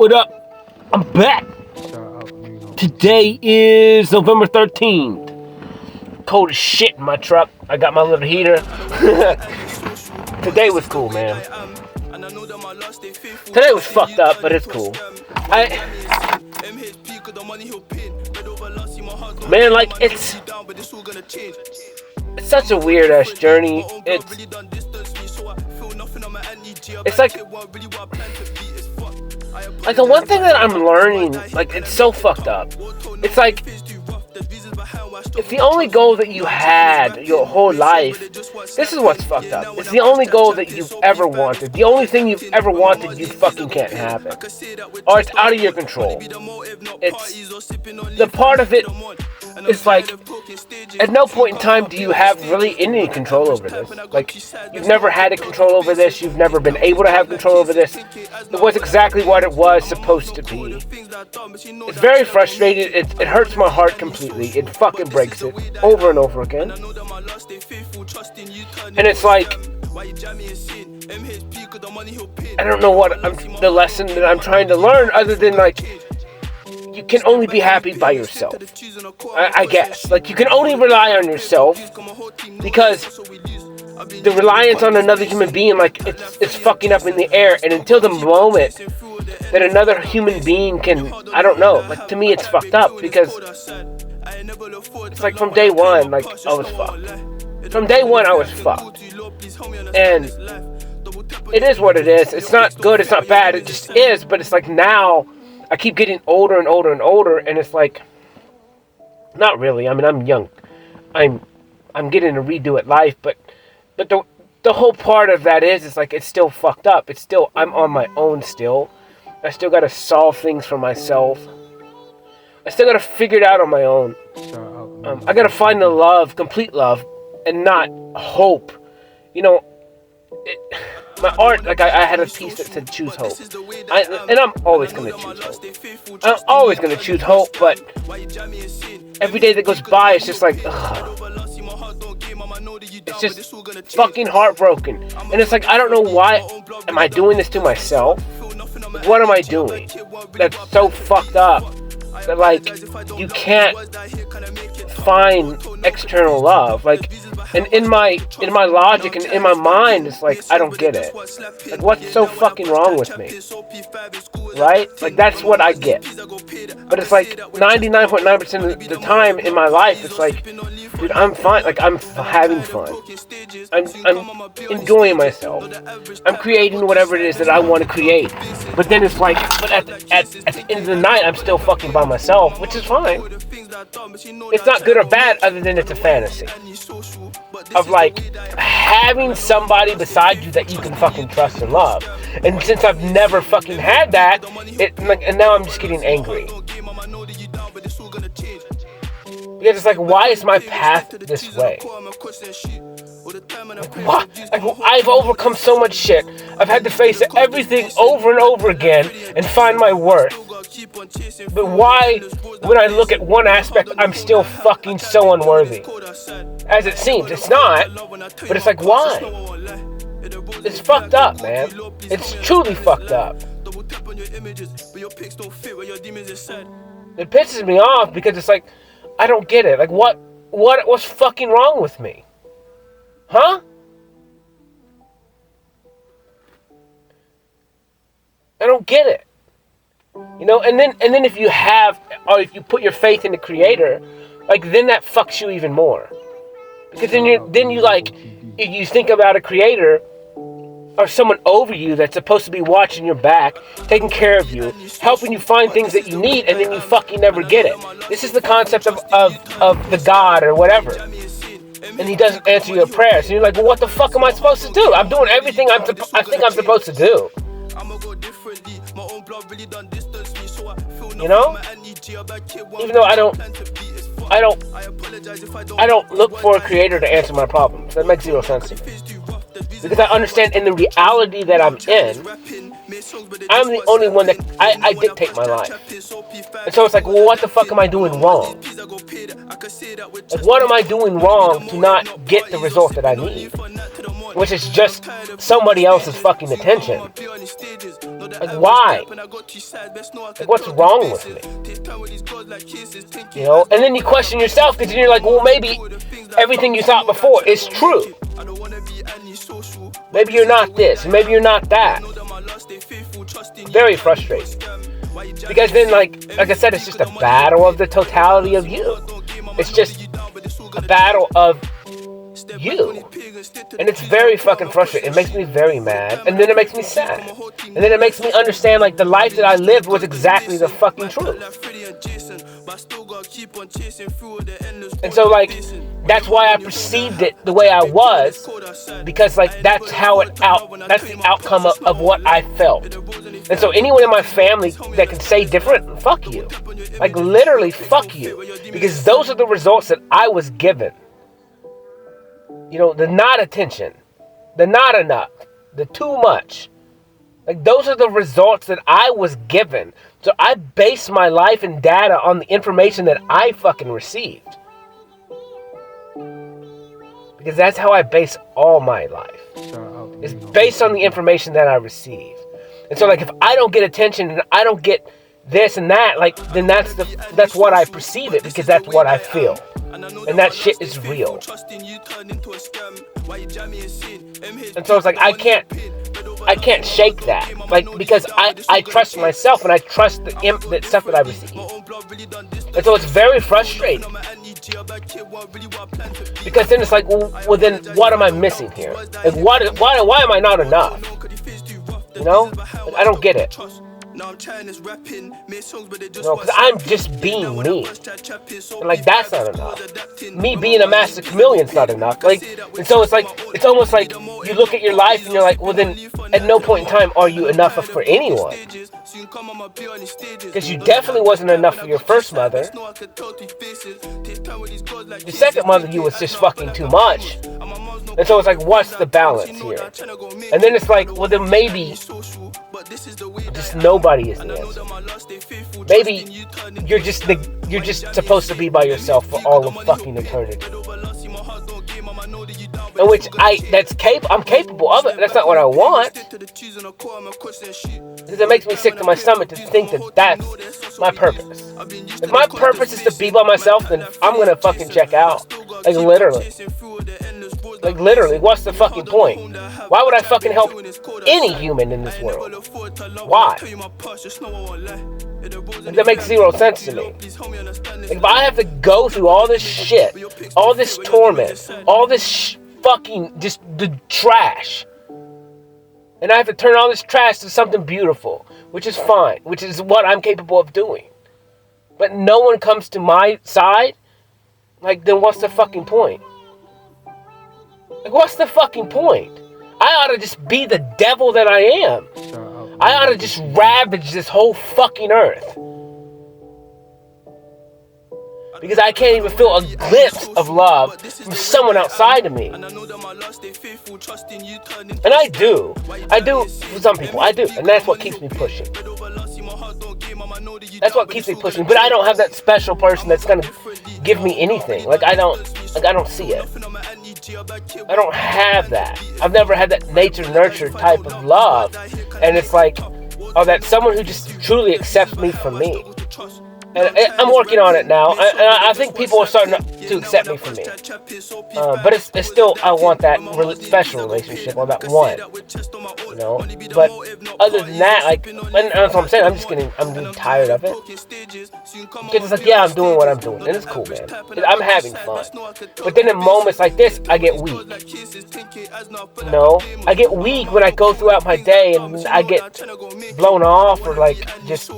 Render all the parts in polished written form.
What up? I'm back. Today is November 13th. Cold as shit in my truck. I got my little heater. Today was cool, man. Today was fucked up, but it's cool. Man, like, it's such a weird ass journey. It's like the one thing that I'm learning, like, it's so fucked up. It's like, if the only goal that you had your whole life, this is what's fucked up. It's the only goal that you've ever wanted. The only thing you've ever wanted, you fucking can't have it. Or it's out of your control. It's the part of it. It's like, at no point in time do you have really any control over this. Like, you've never had a control over this. You've never been able to have control over this. It was exactly what it was supposed to be. It's very frustrating. It hurts my heart completely. It fucking breaks it over and over again. And it's like, I don't know what the lesson that I'm trying to learn, other than, like, you can only be happy by yourself. I guess. Like, you can only rely on yourself, because the reliance on another human being, like, it's fucking up in the air. And until the moment that another human being can, I don't know. Like, to me, it's fucked up, because it's like from day one, like, I was fucked. From day one, I was fucked. And it is what it is. It's not good, it's not bad, it just is. But it's like, now I keep getting older and older and older, and it's like, not really. I mean, I'm young. I'm getting a redo at life, but the whole part of that is, it's like, it's still fucked up. It's still, I'm on my own still. I still gotta solve things for myself. I still gotta figure it out on my own. I gotta find the love, complete love, and not hope. You know, my art, like, I had a piece that said choose hope. And I'm always going to choose hope. I'm always going to choose hope, but every day that goes by, it's just like, ugh. It's just fucking heartbroken. And it's like, I don't know why am I doing this to myself? What am I doing? That's so fucked up. That, like, you can't find external love. Like, and in my logic and in my mind, it's like, I don't get it. Like, what's so fucking wrong with me? Right? Like, that's what I get. But it's like 99.9% of the time in my life, it's like, dude, I'm fine. Like, I'm having fun. I'm enjoying myself. I'm creating whatever it is that I want to create. But then it's like, but at the end of the night, I'm still fucking by myself, which is fine. It's not good or bad, other than it's a fantasy of, like, having somebody beside you that you can fucking trust and love. And since I've never fucking had that, and now I'm just getting angry. Because it's like, why is my path this way? Like, I've overcome so much shit. I've had to face everything over and over again and find my worth. But why, when I look at one aspect, I'm still fucking so unworthy? As it seems, it's not. But it's like, why? It's fucked up, man. It's truly fucked up. It pisses me off, because it's like, I don't get it. Like, what's fucking wrong with me? Huh? I don't get it. You know, and then if you have, or if you put your faith in the Creator, like, then that fucks you even more. Because then you like, if you think about a Creator or someone over you that's supposed to be watching your back, taking care of you, helping you find things that you need, and then you fucking never get it. This is the concept of the God or whatever. And he doesn't answer your prayers. And you're like, well, what the fuck am I supposed to do? I'm doing everything I think I'm supposed to do. You know? Even though I don't look for a Creator to answer my problems. That makes zero sense to me. Because I understand, in the reality that I'm in, I'm the only one that I dictate my life. And so it's like, well, what the fuck am I doing wrong? Like, what am I doing wrong to not get the result that I need? Which is just somebody else's fucking attention. Like, why? Like, what's wrong with me? You know? And then you question yourself because you're like, well, maybe everything you thought before is true. Maybe you're not this. Maybe you're not that. Very frustrating. Because then, like I said, it's just a battle of the totality of you. It's just a battle of you. And it's very fucking frustrating. It makes me very mad. And then it makes me sad. And then it makes me understand, like, the life that I lived was exactly the fucking truth. And so, like, that's why I perceived it the way I was. Because, like, that's the outcome of what I felt. And so anyone in my family that can say different, fuck you. Like, literally, fuck you. Because those are the results that I was given. You know, the not attention, the not enough, the too much. Like, those are the results that I was given. So I base my life and data on the information that I fucking received. Because that's how I base all my life. It's based on the information that I receive. And so, like, if I don't get attention and I don't get this and that, like, then that's what I perceive it, because that's what I feel. And that shit is real. And so it's like, I can't shake that. Like, because I trust myself and I trust the stuff that I receive. And so it's very frustrating. Because then it's like, well then what am I missing here? Like, why am I not enough? You know? Like, I don't get it. No, because I'm just being me. And, like, that's not enough. Me being a master chameleon's not enough. Like, and so it's like, it's almost like you look at your life and you're like, well then, at no point in time are you enough for anyone. Because you definitely wasn't enough for your first mother. Your second mother, you was just fucking too much. And so it's like, what's the balance here? And then it's like, well then maybe just nobody is the answer. Maybe you're just supposed to be by yourself for all of fucking eternity. In which I'm capable of it. That's not what I want. Because it makes me sick to my stomach to think that that's my purpose. If my purpose is to be by myself, then I'm gonna fucking check out. Like, literally. Like, literally, what's the fucking point? Why would I fucking help any human in this world? Why? Like, that makes zero sense to me. Like, if I have to go through all this shit, all this torment, all this fucking, just the trash, and I have to turn all this trash to something beautiful, which is fine, which is what I'm capable of doing, but no one comes to my side, like, then what's the fucking point? Like, what's the fucking point? I ought to just be the devil that I am. I ought to just ravage this whole fucking earth. Because I can't even feel a glimpse of love from someone outside of me. And I do. I do for some people. I do. And that's what keeps me pushing. That's what keeps me pushing. But I don't have that special person that's going to give me anything. I don't see it. I don't have that. I've never had that nature-nurture type of love. And it's like, oh, that's someone who just truly accepts me for me. And I'm working on it now. I think people are starting to accept me for me. But it's still, I want that special relationship, or that one. You know? But other than that, like, and that's what I'm saying, I'm getting tired of it. Because it's like, yeah, I'm doing what I'm doing. And it's cool, man. I'm having fun. But then in moments like this, I get weak. You know? I get weak when I go throughout my day and I get blown off, or like, just...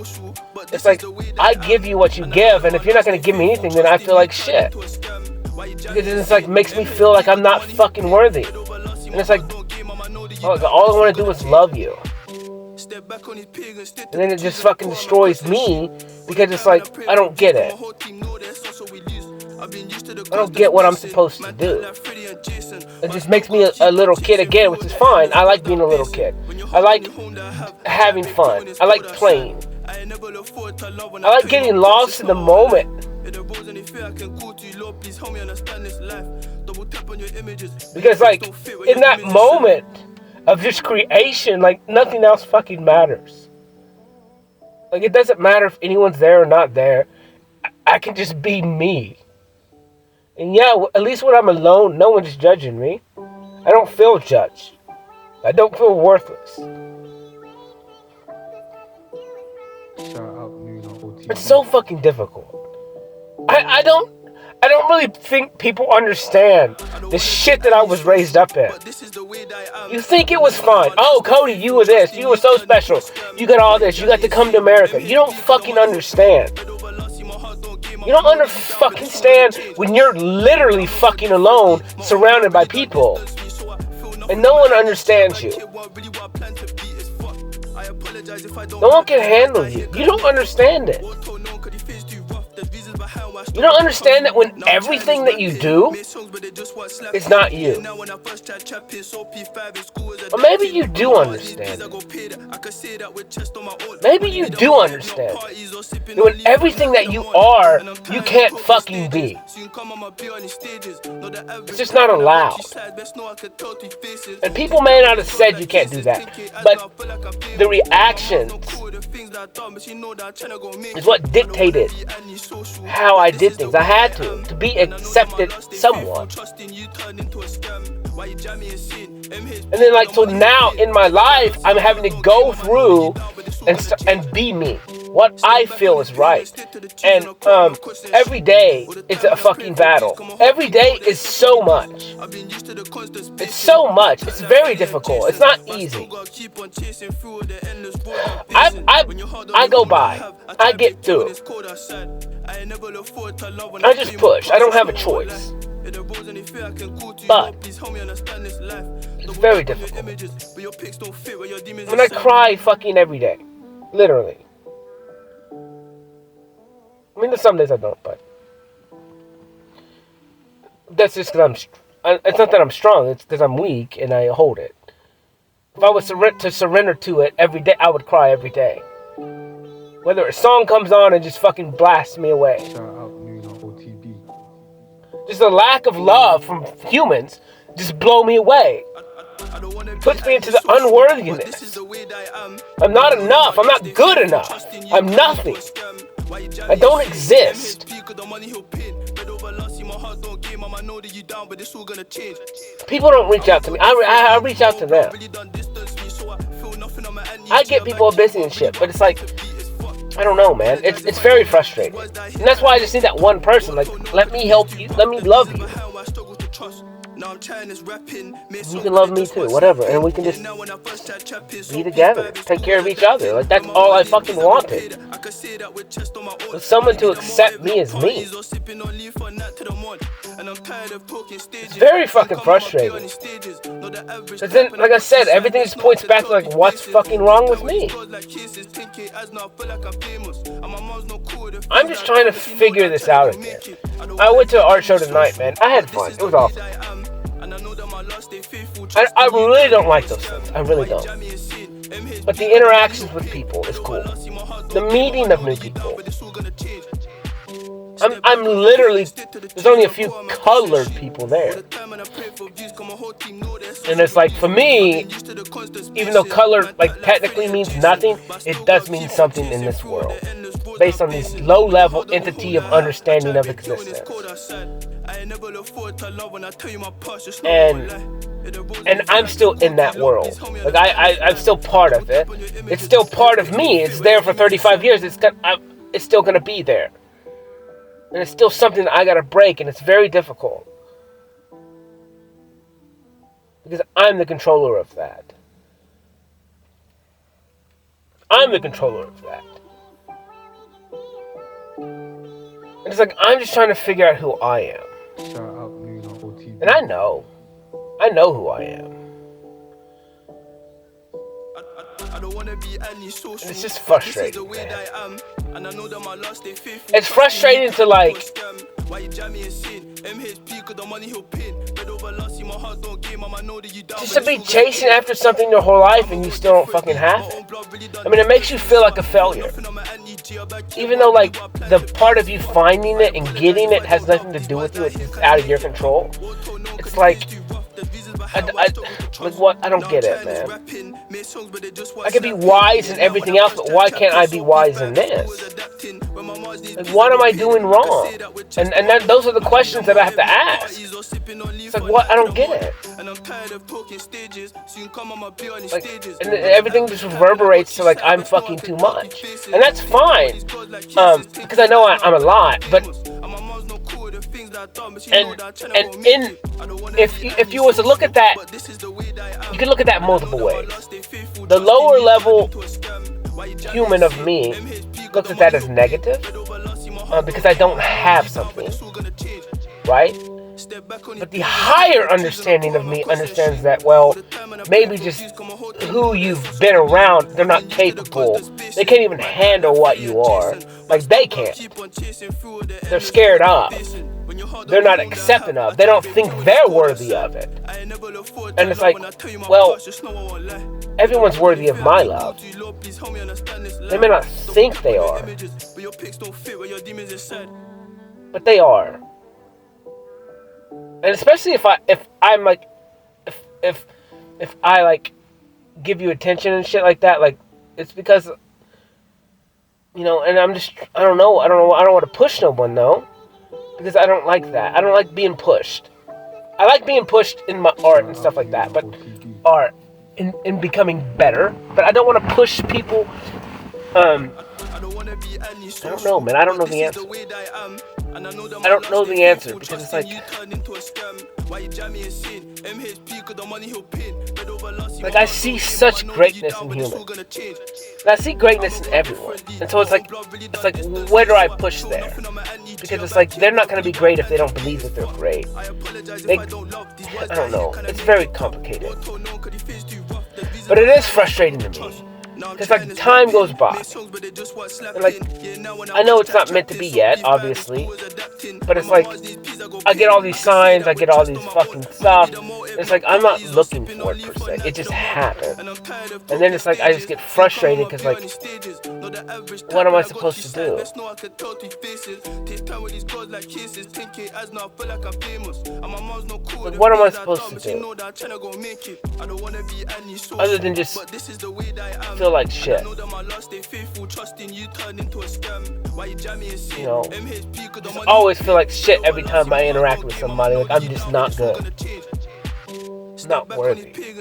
It's like, I give you what you give, and if you're not going to give me anything, then I feel like shit. Because it's like, makes me feel like I'm not fucking worthy. And it's like, oh, all I want to do is love you. And then it just fucking destroys me, because it's like, I don't get it. I don't get what I'm supposed to do. It just makes me a little kid again, which is fine. I like being a little kid. I like having fun. I like playing. I like getting lost in the moment. Because, like, in that moment of just creation, like, nothing else fucking matters. Like, it doesn't matter if anyone's there or not there. I can just be me. And yeah, at least when I'm alone, no one's judging me. I don't feel judged. I don't feel worthless. It's so fucking difficult. I don't really think people understand the shit that I was raised up in. You think it was fine. Oh, Cody, you were this. You were so special. You got all this. You got to come to America. You don't fucking understand. You don't understand when you're literally fucking alone, surrounded by people. And no one understands you. No one can handle you. You don't understand it. You don't understand that when everything that you do is not you. Or maybe you do understand it. Maybe you do understand that when everything that you are, you can't fucking be. It's just not allowed. And people may not have said you can't do that, but the reactions is what dictated how I did things. I had to be accepted somewhat. And then, like, so now in my life, I'm having to go through and be me. What I feel is right. And every day it's a fucking battle. Every day is so much. It's so much. It's very difficult. It's not easy. I go by. I get through. I just push. I don't have a choice. But it's very difficult. When I cry fucking every day. Literally. I mean, there's some days I don't, but that's just because it's not that I'm strong, it's because I'm weak and I hold it. If I was to surrender to it every day, I would cry every day. Whether a song comes on and just fucking blasts me away. Just a lack of love from humans just blow me away. Puts me into the unworthiness. I'm not enough. I'm not good enough. I'm nothing. I don't exist. People don't reach out to me. I reach out to them. I get people busy and shit, but it's like, I don't know, man. It's very frustrating. And that's why I just need that one person. Like, let me help you. Let me love you. You can love me too, whatever, and we can just be together, take care of each other. Like, that's all I fucking wanted. For someone to accept me as me. It's very fucking frustrating. But then, like I said, everything just points back to, like, what's fucking wrong with me? I'm just trying to figure this out again. I went to an art show tonight, man. I had fun. It was awesome. I really don't like those things. I really don't. But the interactions with people is cool. The meeting of new people. I'm literally, there's only a few colored people there. And it's like, for me, even though color, like, technically means nothing, it does mean something in this world. Based on this low-level entity of understanding of existence. And I'm still in that world. Like, I'm still part of it. It's still part of me. It's there for 35 years. It's still going to be there. And it's still something that I got to break, and it's very difficult. Because I'm the controller of that. I'm the controller of that. And it's like, I'm just trying to figure out who I am. And I know who I am. And it's just frustrating, man. It's frustrating to, like, just to be chasing after something your whole life and you still don't fucking have it. I mean, it makes you feel like a failure. Even though, like, the part of you finding it and getting it has nothing to do with you, it's out of your control. It's like, like what? I don't get it, man. I could be wise in everything else, but why can't I be wise in this? Like, what am I doing wrong? And those are the questions that I have to ask. It's like, what? I don't get it. Like, and everything just reverberates to like I'm fucking too much, and that's fine. Because I know I'm a lot, but if you was to look at that, you can look at that multiple ways. The lower level human of me looks at that as negative because I don't have something, right? But the higher understanding of me understands that, well, maybe just who you've been around, they're not capable. They can't even handle what you are. Like, they can't. They're scared of. They're not accepting of. They don't think they're worthy of it. And it's like, well, everyone's worthy of my love. They may not think they are, but they are. And especially if I like give you attention and shit like that, like it's because, you know, and I don't want to push no one though, because I don't like that. I don't like being pushed. I like being pushed in my art and stuff like that, but art in becoming better. But I don't want to push people. I don't know, man. I don't know the answer. I don't know the answer because it's like I see such greatness in humans. And I see greatness in everyone. And so it's like where do I push there? Because it's like they're not going to be great if they don't believe that they're great. I don't know. It's very complicated. But it is frustrating to me. Because like time goes by, and like I know it's not meant to be yet, obviously, but it's like I get all these signs, I get all these fucking stuff. It's like I'm not looking for it per se; it just happened, and then it's like I just get frustrated because like, what am I supposed to do? Like, what am I supposed to do? Other than just feel like shit. You know, just always feel like shit every time I interact with somebody. Like I'm just not good. It's not worthy. You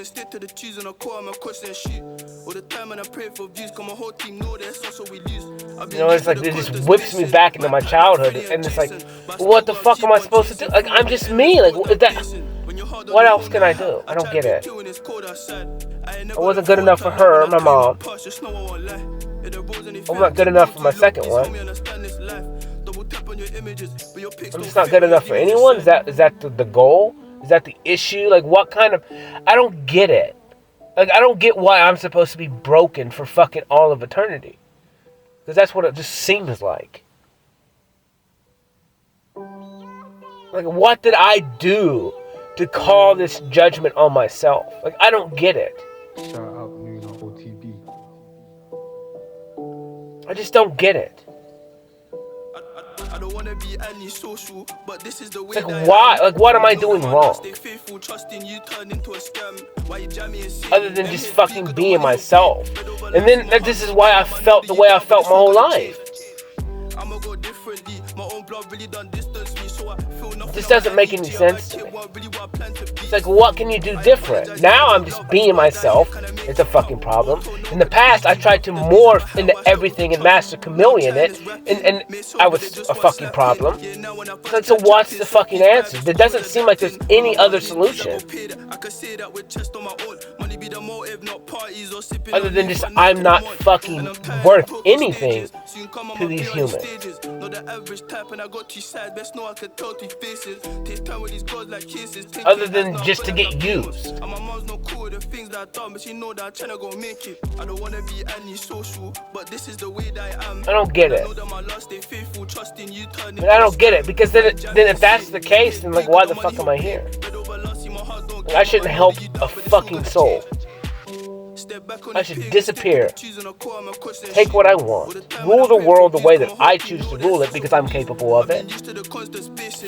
know, it's like it just whips me back into my childhood, and it's like, what the fuck am I supposed to do? Like I'm just me. Like what else can I do? I don't get it. I wasn't good enough for her, my mom. I'm not good enough for my second one. I'm just not good enough for anyone? Is that the goal? Is that the issue? Like what kind of... I don't get it. Like I don't get why I'm supposed to be broken for fucking all of eternity. Because that's what it just seems like. Like what did I do to call this judgment on myself? Like I don't get it. Shout out Luna OTB. I just don't get it. I don't wanna be antisocial, but this is the way. Like why? Like what am I doing wrong? Other than just fucking being myself. And then this is why I felt the way I felt my whole life. This doesn't make any sense to me. It's like, what can you do different? Now I'm just being myself. It's a fucking problem. In the past, I tried to morph into everything and master chameleon it, and I was a fucking problem. It's like, so what's the fucking answer? There doesn't seem like there's any other solution. Other than just, I'm not fucking worth anything to these humans. Other than just to get used. I don't get it. But I don't get it because then if that's the case, then like why the fuck am I here? Like, I shouldn't help a fucking soul. I should disappear. Take what I want. Rule the world the way that I choose to rule it because I'm capable of it.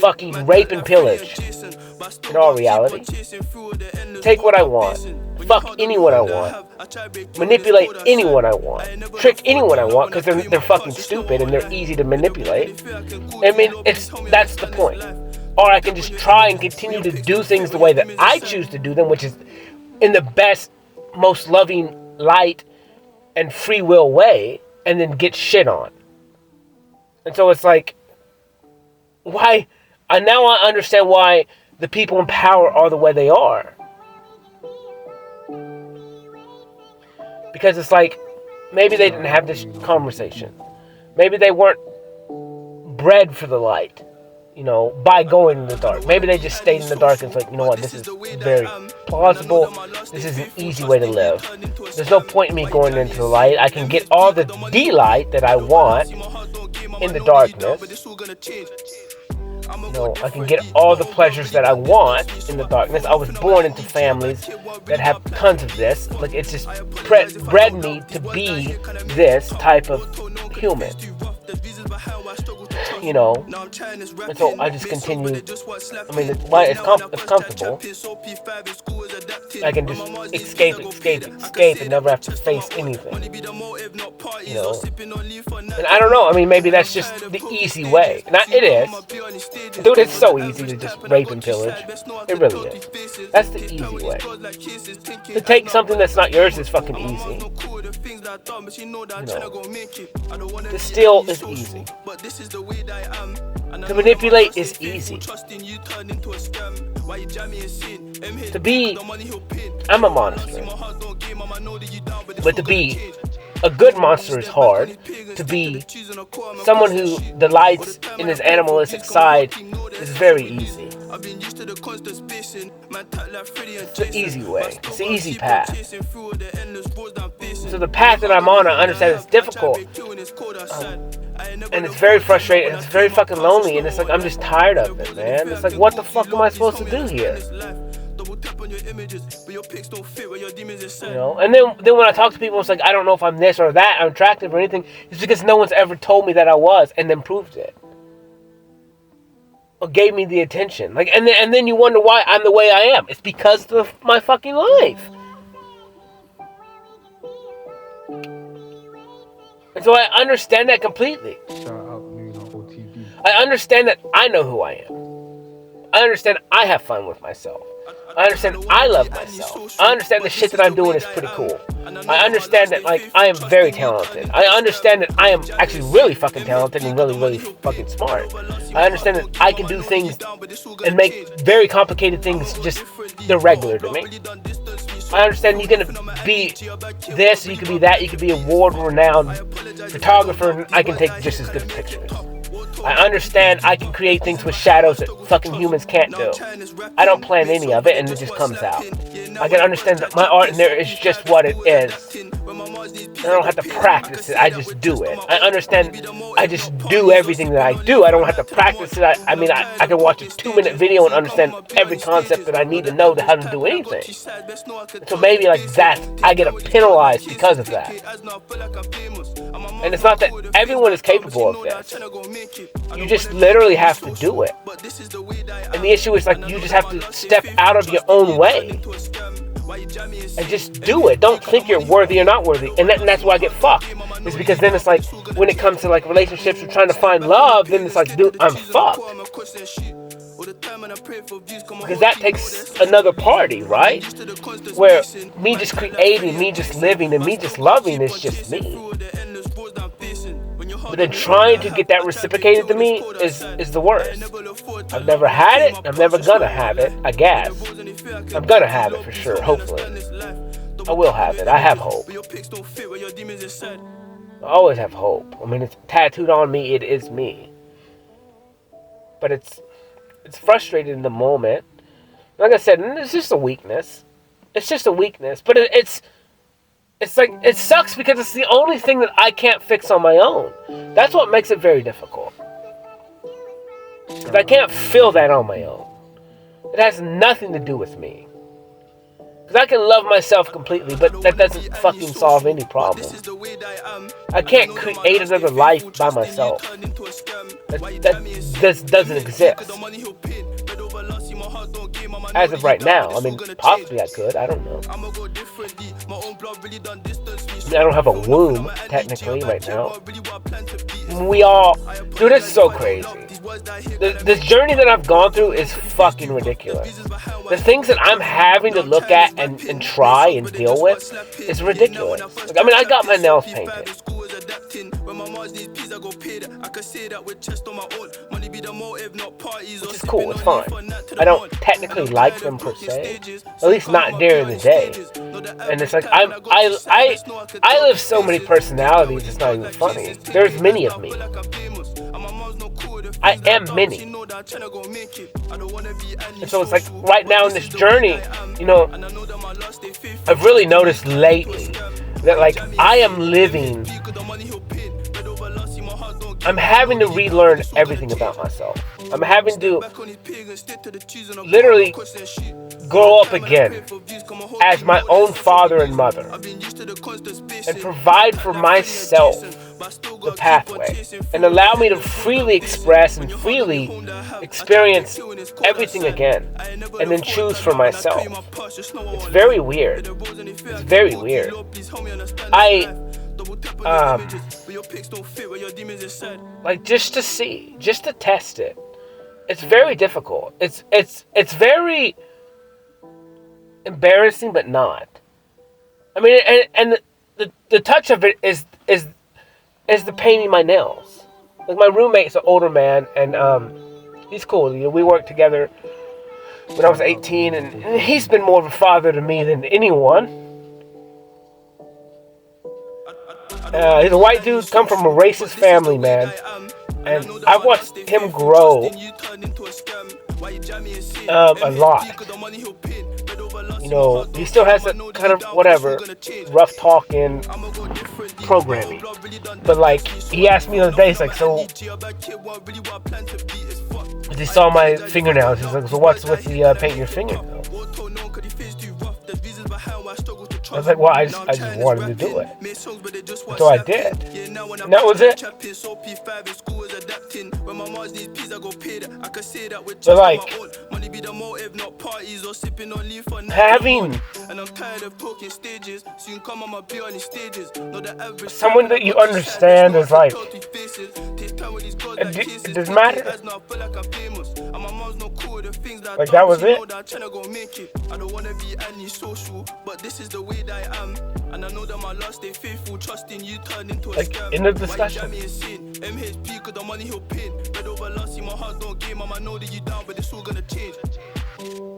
Fucking rape and pillage. in all reality. Take what I want. Fuck anyone I want. Manipulate anyone I want. Trick anyone I want because they're fucking stupid and they're easy to manipulate. I mean, that's the point. Or I can just try and continue to do things the way that I choose to do them, which is in the best, most loving, light, and free will way, and then get shit on. And so it's like, why? And now I understand why the people in power are the way they are. Because it's like, maybe they didn't have this conversation. Maybe they weren't bred for the light, by going in the dark. Maybe they just stayed in the dark and it's like, you know what, this is very plausible. This is an easy way to live. There's no point in me going into the light. I can get all the delight that I want in the darkness. I can get all the pleasures that I want in the darkness. I was born into families that have tons of this. Like, it's just bred me to be this type of human. And so I just continue. I mean, it's comfortable. I can just escape and never have to face anything. And I don't know. I mean, maybe that's just the easy way. It is. Dude, it's so easy to just rape and pillage. It really is. That's the easy way. To take something that's not yours is fucking easy. To steal is easy. To manipulate is easy. To be, I'm a monster. But to be a good monster is hard. To be someone who delights in his animalistic side is very easy. It's the easy way. It's the easy path. So the path that I'm on, I understand it's difficult. And it's very frustrating. And it's very fucking lonely. And it's like, I'm just tired of it, man. It's like, what the fuck am I supposed to do here? And then when I talk to people, it's like, I don't know if I'm this or that, I'm attractive or anything. It's because no one's ever told me that I was and then proved it. Or gave me the attention. Like, and then you wonder why I'm the way I am. It's because of my fucking life. And so I understand that completely. Shout out OTB. I understand that I know who I am. I understand I have fun with myself. I understand I love myself. I understand the shit that I'm doing is pretty cool. I understand that, like, I am very talented. I understand that I am actually really fucking talented and really, really fucking smart. I understand that I can do things and make very complicated things just irregular to me. I understand you can be this, you can be that, you can be a world-renowned photographer, and I can take just as good pictures. I understand I can create things with shadows that fucking humans can't do. I don't plan any of it and it just comes out. I can understand that my art in there is just what it is. I don't have to practice it, I just do it. I understand I just do everything that I do. I don't have to practice it. I can watch a 2-minute video and understand every concept that I need to know how to do anything. So maybe like that, I get penalized because of that. And it's not that everyone is capable of this. You just literally have to do it. And the issue is, like, you just have to step out of your own way and just do it. Don't think you're worthy or not worthy. And that's why I get fucked. It's because then it's like, when it comes to like relationships or trying to find love, then it's like, dude, I'm fucked. Because that takes another party, right? Where me just creating, me just living, and me just loving is just me. But then trying to get that reciprocated to me is the worst. I've never had it. I'm never gonna have it, I guess. I'm gonna have it for sure, hopefully. I will have it. I have hope. I always have hope. I mean, it's tattooed on me. It is me. But it's frustrating in the moment. Like I said, it's just a weakness. It's just a weakness. But it's like, it sucks because it's the only thing that I can't fix on my own. That's what makes it very difficult. Because I can't feel that on my own. It has nothing to do with me. Because I can love myself completely, but that doesn't fucking solve any problem. I can't create another life by myself. That doesn't exist. as of right now. I mean, possibly I could. I don't know. I don't have a womb, technically, right now. We all... Dude, it's so crazy. This journey that I've gone through is fucking ridiculous. The things that I'm having to look at and try and deal with is ridiculous. Like, I mean, I got my nails painted. Which is cool, it's fine. I don't technically like them per se. At least not during the day. And it's like, I live so many personalities, it's not even funny. There's many of me. I am many. And so it's like, right now in this journey, you know, I've really noticed lately that, like, I am living... I'm having to relearn everything about myself. I'm having to literally grow up again as my own father and mother and provide for myself the pathway and allow me to freely express and freely experience everything again and then choose for myself. It's very weird. It's very weird. Like, just to see, just to test it. It's very difficult. It's very embarrassing, but not. I mean, and the touch of it is the painting my nails. Like, my roommate's an older man, and he's cool. You know, we worked together when I was 18, and he's been more of a father to me than anyone. He's a white dude, come from a racist family, man. And I watched him grow a lot. You know, he still has that kind of, whatever, rough talking programming. But, like, he asked me the other day, he's like, so... He saw my fingernails, he's like, so what's with the painting your fingernails? I was like, well, I just wanted to do it. So I did. And that was it. But, like, having someone that you understand is like, it doesn't matter. Like, that was it. Like, in the discussion.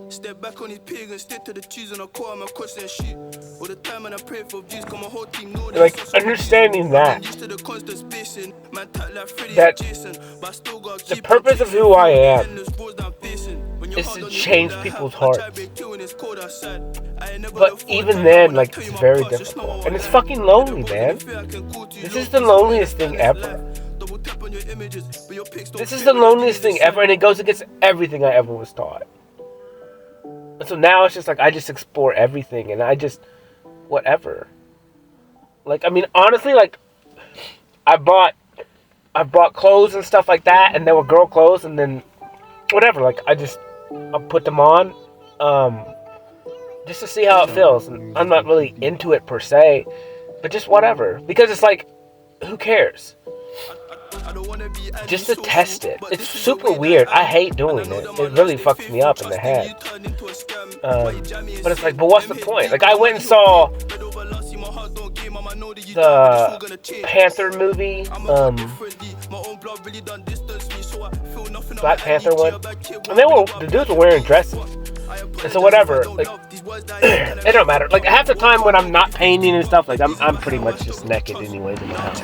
Step back on his pig and stick to the cheese and I call him a question shit. All the time and I pray for views, come my whole team know that. Like, understanding that the purpose of who I am is to change people's hearts. But even then, like, it's very difficult. And it's fucking lonely, man. This is the loneliest thing ever. This is the loneliest thing ever, and it goes against everything I ever was taught. And so now it's just like, I just explore everything, and I just, whatever. Like, I mean, honestly, like, I bought clothes and stuff like that, and they were girl clothes, and then, whatever, like, I put them on, just to see how it feels. And I'm not really into it per se, but just whatever. Because it's like, who cares? Just to test it. It's super weird. I hate doing it. It really fucks me up in the head. But it's like, but what's the point? Like, I went and saw the Panther movie, Black Panther one, and the dudes were wearing dresses. And so whatever, like, it don't matter. Like, half the time when I'm not painting and stuff, like, I'm pretty much just naked anyways in my house,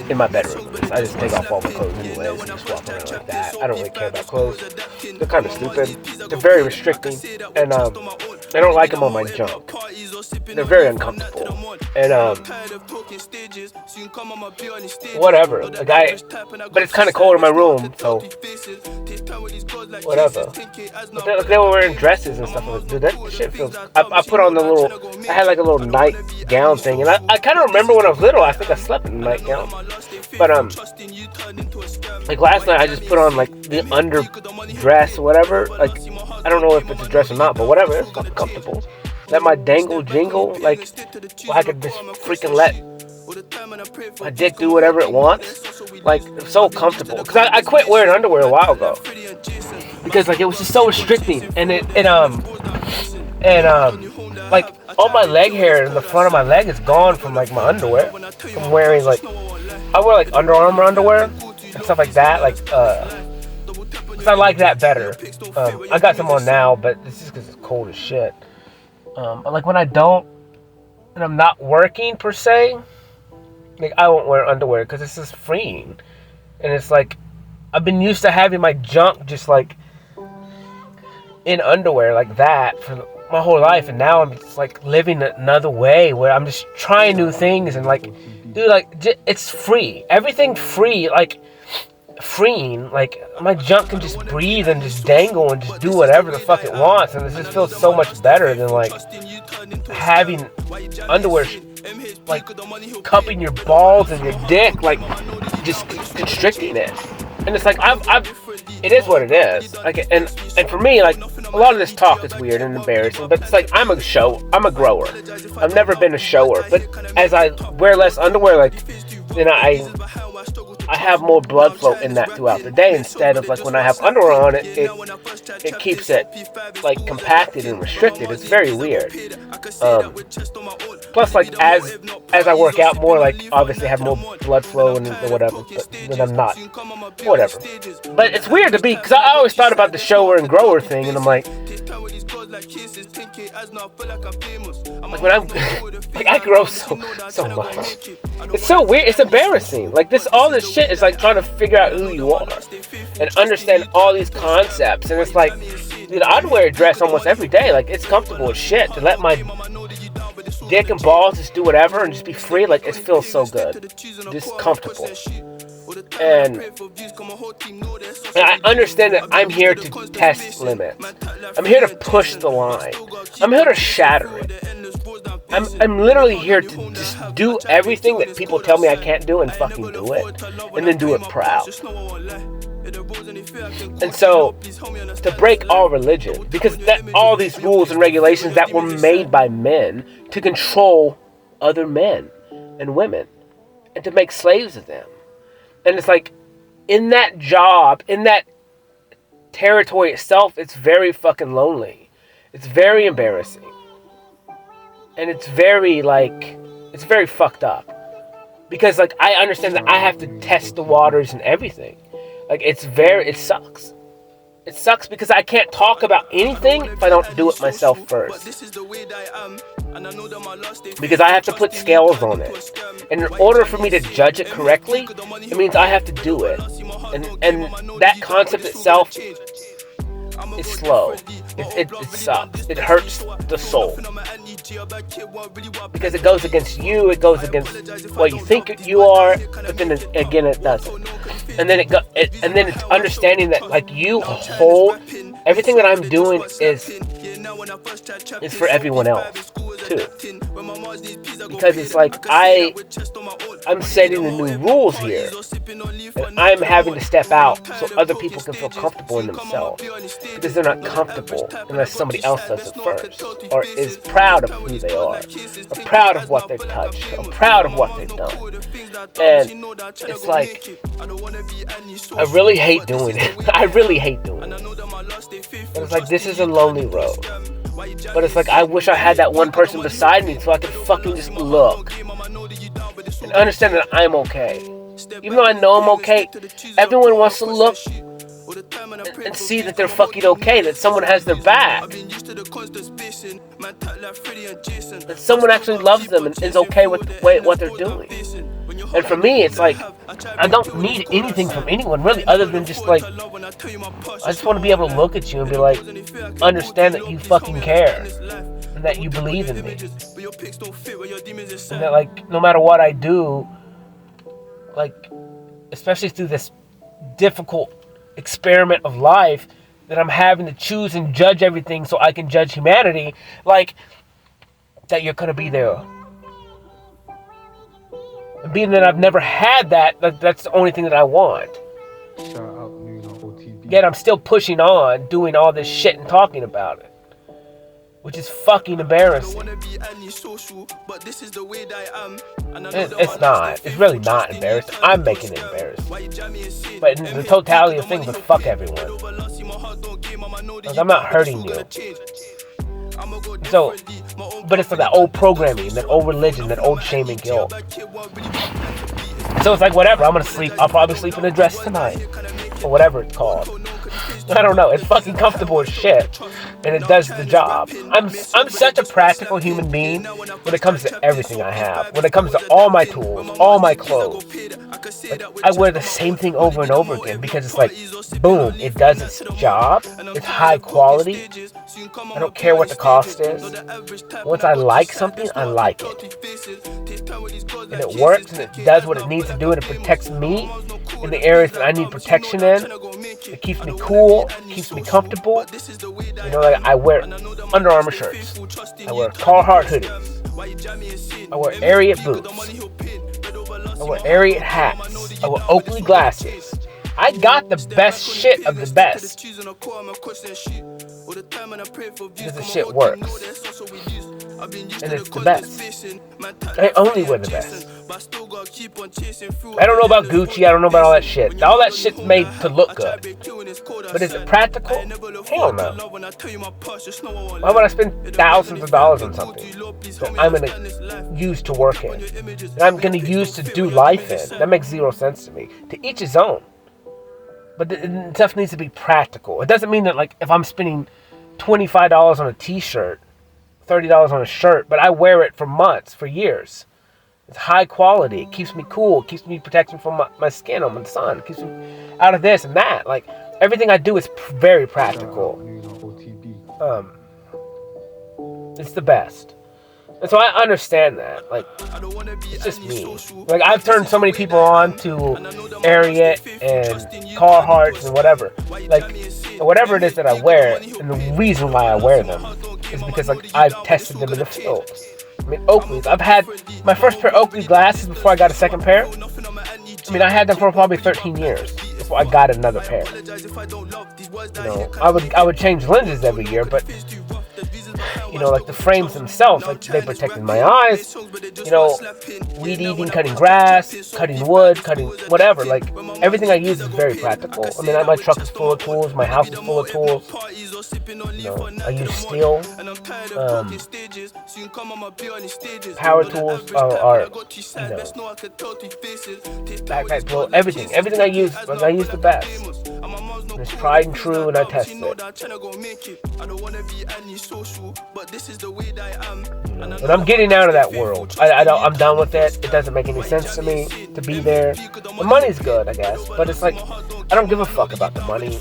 in my bedroom. I just take off all my clothes anyways and just walk around like that. I don't really care about clothes. They're kind of stupid. They're very restricting, and I don't like them on my junk. They're very uncomfortable, and whatever. Like, but it's kind of cold in my room, so whatever. But they were wearing dresses and stuff. Like, dude, that shit feels. I put on I had like a little nightgown thing, and I kind of remember when I was little, I think I slept in a nightgown. But like last night, I just put on like the underdress or whatever, like I don't know if it's a dress or not, but whatever, it's fucking comfortable. Let my dangle jingle, like, well, I could just freaking let my dick do whatever it wants. Like, it's so comfortable. Because I quit wearing underwear a while ago. Because, like, it was just so restricting. And like, all my leg hair in the front of my leg is gone from, like, my underwear. I'm wearing, like, I wear, like, Under Armour underwear and stuff like that. Like, because I like that better. I got some on now, but it's just because it's cold as shit. Like, when I don't, and I'm not working, per se, like, I won't wear underwear because it's just freeing. And it's like, I've been used to having my junk just, like, in underwear like that for my whole life, and now I'm just, like, living another way where I'm just trying new things, and, like, dude, like, it's free. Everything free, like, freeing. Like, my junk can just breathe and just dangle and just do whatever the fuck it wants, and it just feels so much better than, like, having underwear, like, cupping your balls and your dick, like, just constricting it. And it's like, it is what it is. Like, and for me, like, a lot of this talk is weird and embarrassing, but it's like, I'm a grower. I've never been a shower, but as I wear less underwear, like, then I have more blood flow in that throughout the day, instead of, like, when I have underwear on, it keeps it, like, compacted and restricted. It's very weird. Plus, like, as I work out more, like, obviously I have more blood flow and whatever, but then I'm not. Whatever. But it's weird to be, because I always thought about the shower and grower thing, and I'm like when I'm, like, I grow so much. It's so weird. It's embarrassing. Like, all this shit is like trying to figure out who you are and understand all these concepts. And it's like, dude, I'd wear a dress almost every day. Like, it's comfortable as shit to let my dick and balls just do whatever and just be free. Like, it feels so good. Just comfortable. And I understand that I'm here to test limits. I'm here to push the line. I'm here to shatter it. I'm literally here to just do everything that people tell me I can't do and fucking do it. And then do it proud. And so, to break all religion, because all these rules and regulations that were made by men to control other men and women and to make slaves of them. And it's like, in that job, in that territory itself, it's very fucking lonely. It's very embarrassing. And it's very, like, it's very fucked up. Because, like, I understand that I have to test the waters and everything. Like, it sucks. It sucks because I can't talk about anything if I don't do it myself first. Because I have to put scales on it. And in order for me to judge it correctly, it means I have to do it. And that concept itself is slow. It sucks. It hurts the soul. Because it goes against you, it goes against what you think you are, but then again it doesn't. And then it's understanding that, like, you hold everything that I'm doing is for everyone else too. Because it's like I'm setting the new rules here, and I'm having to step out so other people can feel comfortable in themselves, because they're not comfortable unless somebody else does it first, or is proud of who they are, or proud of what they've touched, or proud of what they've done. And it's like, I really hate doing it. I really hate doing it. And it's like, this is a lonely road. But it's like, I wish I had that one person beside me so I could fucking just look and understand that I'm okay. Even though I know I'm okay, everyone wants to look and see that they're fucking okay, that someone has their back, that someone actually loves them and is okay with what they're doing. And for me, it's like, I don't need anything from anyone really, other than just, like, I just want to be able to look at you and be like, understand that you fucking care and that you believe in me, and that, like, no matter what I do, like, especially through this difficult experiment of life that I'm having to choose and judge everything so I can judge humanity, like, that you're gonna be there. And being that I've never had that, that's the only thing that I want. Shout out Nuno OTB. Yet I'm still pushing on, doing all this shit and talking about it. Which is fucking embarrassing. It's not. It's really not embarrassing. I'm making it embarrassing. But in the totality of things, fuck everyone. Like, I'm not hurting you. So, but it's like that old programming, that old religion, that old shame and guilt. So it's like, whatever, I'm gonna sleep. I'll probably sleep in a dress tonight. Or whatever it's called. I don't know. It's fucking comfortable as shit, and it does the job. I'm such a practical human being when it comes to everything I have. When it comes to all my tools, all my clothes. Like, I wear the same thing over and over again because it's like, boom, it does its job. It's high quality. I don't care what the cost is. Once I like something, I like it. And it works, and it does what it needs to do, and it protects me in the areas that I need protection in. It keeps me cool, keeps me comfortable. You know, like I wear Under Armour shirts. I wear Carhartt hoodies. I wear Ariat boots. I wear Ariat hats. I wear Oakley glasses. I got the best shit of the best. Because the shit works. And it's the best. I only wear the best. I don't know about Gucci, I don't know about all that shit. All that shit's made to look good. But is it practical? Hell no. Why would I spend thousands of dollars on something that I'm going to use to work in? That I'm going to use to do life in? That makes zero sense to me. To each his own. But the stuff needs to be practical. It doesn't mean that, like, if I'm spending $25 on a t-shirt, $30 on a shirt, but I wear it for months, for years. It's high quality. It keeps me cool. It keeps me protection from my skin on the sun. It keeps me out of this and that. Like, everything I do is very practical. It's the best. And so I understand that. Like, it's just me. Like, I've turned so many people on to Ariat and Carhartt and whatever. Like, whatever it is that I wear, and the reason why I wear them is because, like, I've tested them in the field. I mean, Oakleys. I've had my first pair of Oakley glasses before I got a second pair. I mean, I had them for probably 13 years before I got another pair. You know, I would change lenses every year, but you know, like the frames themselves, like they protected my eyes. You know, weed eating, cutting grass, cutting wood, cutting whatever. Like, everything I use is very practical. I mean, my truck is full of tools. My house is full of tools. You know, I use steel. Power tools are you know, backpack tool. Everything I use, like, I use the best. And it's tried and true, and I test it. But I'm getting out of that world. I'm done with it. It doesn't make any sense to me to be there. The money's good, I guess, but it's like, I don't give a fuck about the money.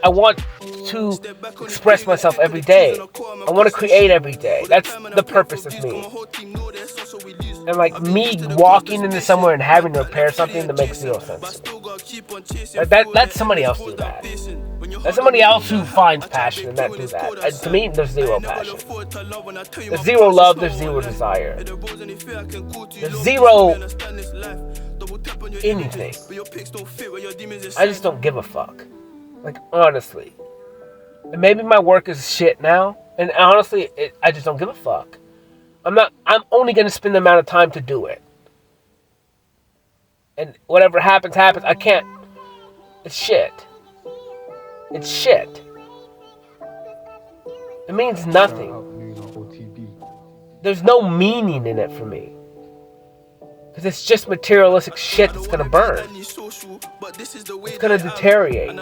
I want to express myself every day. I want to create every day. That's the purpose of me. And like, me walking into somewhere and having to repair something that makes zero sense to me. Let somebody else do that. Let somebody else who finds passion in that do that. And to me, there's zero passion. There's zero love, there's zero desire. There's zero anything. I just don't give a fuck. Like, honestly. And maybe my work is shit now, and honestly, I just don't give a fuck. I'm only going to spend the amount of time to do it. And whatever happens, happens. I can't. It's shit. It's shit. It means nothing. There's no meaning in it for me. Because it's just materialistic shit that's going to burn. It's going to deteriorate.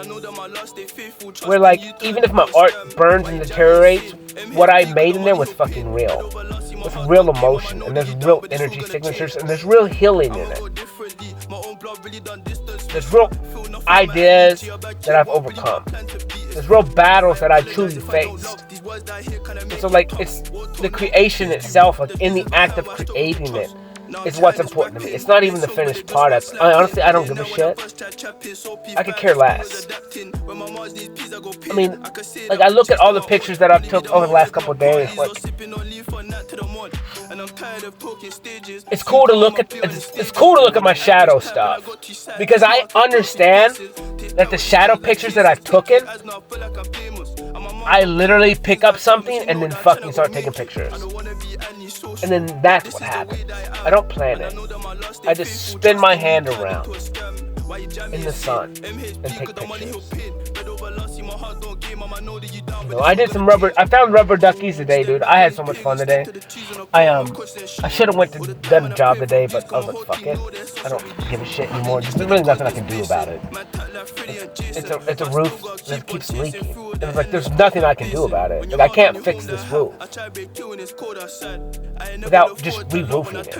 Where, like, even if my art burns and deteriorates, what I made in there was fucking real. With real emotion, and there's real energy signatures, and there's real healing in it. There's real ideas that I've overcome. There's real battles that I truly faced. And so, like, it's the creation itself, like, in the act of creating it, is what's important to me. It's not even the finished product. Honestly, I don't give a shit. I could care less. I mean, like, I look at all the pictures that I've took over the last couple of days, like, it's cool to look at my shadow stuff, because I understand that the shadow pictures that I've taken, I literally pick up something and then fucking start taking pictures. And then that's what happens. I don't plan it. I just spin my hand around in the sun and take pictures. You know, I found rubber duckies today, dude. I had so much fun today. I should have done a job today, but I was like, fuck it. I don't give a shit anymore. There's really nothing I can do about it. It's a roof that keeps leaking. It was like, there's nothing I can do about it. Like, I can't fix this roof without just re-roofing it.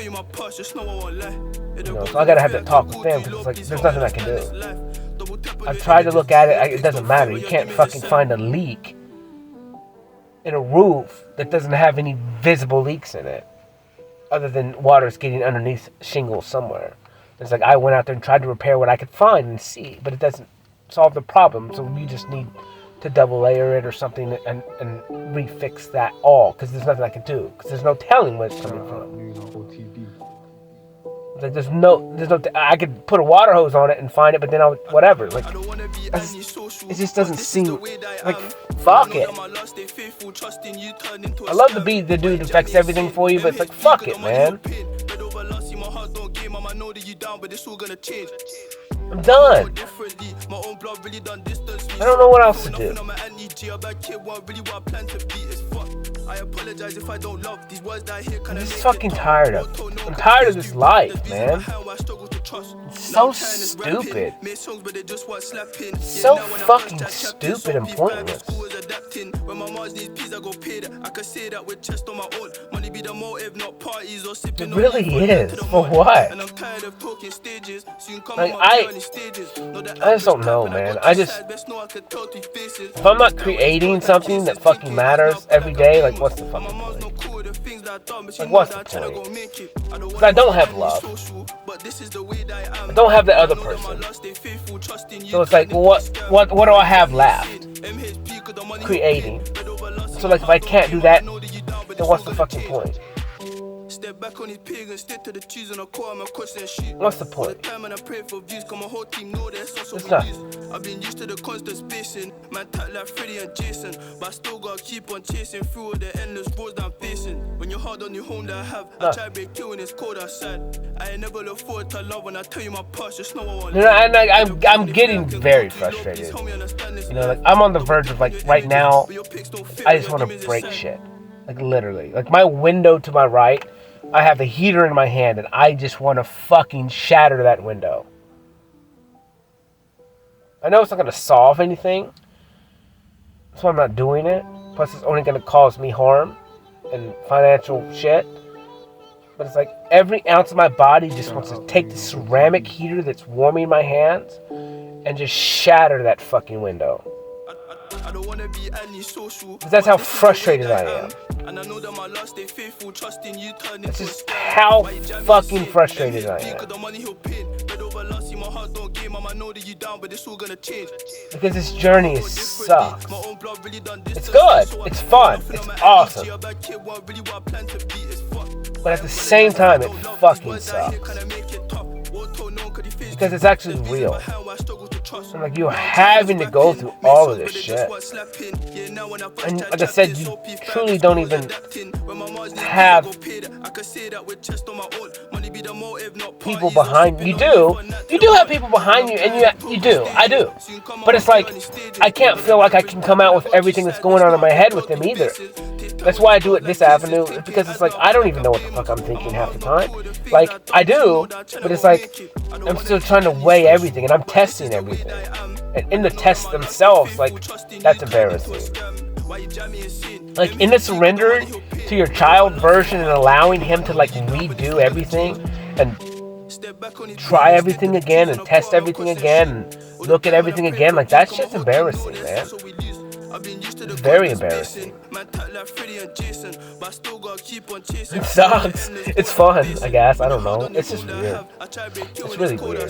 You know, so I gotta have that talk with them, because it's like, there's nothing I can do. I've tried to look at it, it doesn't matter. You can't fucking find a leak in a roof that doesn't have any visible leaks in it, other than water's getting underneath shingles somewhere. It's like, I went out there and tried to repair what I could find and see, but it doesn't solve the problem, so you just need to double layer it or something and refix that all, because there's nothing I can do, because there's no telling where it's coming from. Like, there's no, I could put a water hose on it and find it, but then whatever. Like, it just doesn't seem like, fuck it. I love to be the dude who affects everything for you, but it's like, fuck it, man. I'm done. I don't know what else to do. I'm just fucking tired of it. I'm tired of this life, man. It's so stupid. So fucking stupid and pointless. It really is. For what? Like, I just don't know, man. If I'm not creating something that fucking matters every day, like, what's the fucking point? Like, what's the point? Because I don't have love. I don't have the other person. So it's like, well, what do I have left? Creating. So, like, if I can't do that, then what's the fucking point? What's the point? It's nothing. I've been used to the constant spacing. Man tight like Freddy and Jason, but I still gotta keep on chasing through all the endless roads that I'm facing. When you're hard on your home that I have, I try to break you when it's cold outside. I ain't never look forward to love when I tell you my past, just know I won't. I'm getting very frustrated. You know, like, I'm on the verge of, like, right now, I just want to break shit. Like, literally. Like, my window to my right, I have the heater in my hand, and I just want to fucking shatter that window. I know it's not going to solve anything, so I'm not doing it. Plus, it's only going to cause me harm and financial shit. But it's like, every ounce of my body just wants to take the ceramic heater that's warming my hands and just shatter that fucking window. Because that's how frustrated I am. That's just how fucking frustrated I am. Because this journey sucks. It's good. It's fun. It's awesome. But at the same time, it fucking sucks. Because it's actually real. And, like, you're having to go through all of this shit. And like I said, you truly don't even have people behind you. You do have people behind you, and you do. I do. But it's like, I can't feel like I can come out with everything that's going on in my head with them either. That's why I do it this avenue, because it's like, I don't even know what the fuck I'm thinking half the time. Like, I do, but it's like, I'm still trying to weigh everything, and I'm testing everything. And in the tests themselves, like, that's embarrassing. Like, in the surrender to your child version and allowing him to, like, redo everything and try everything again and test everything again and look at everything again, like, that shit's embarrassing, man. It's very embarrassing. It sucks. It's fun, I guess. I don't know. It's just weird. It's really weird.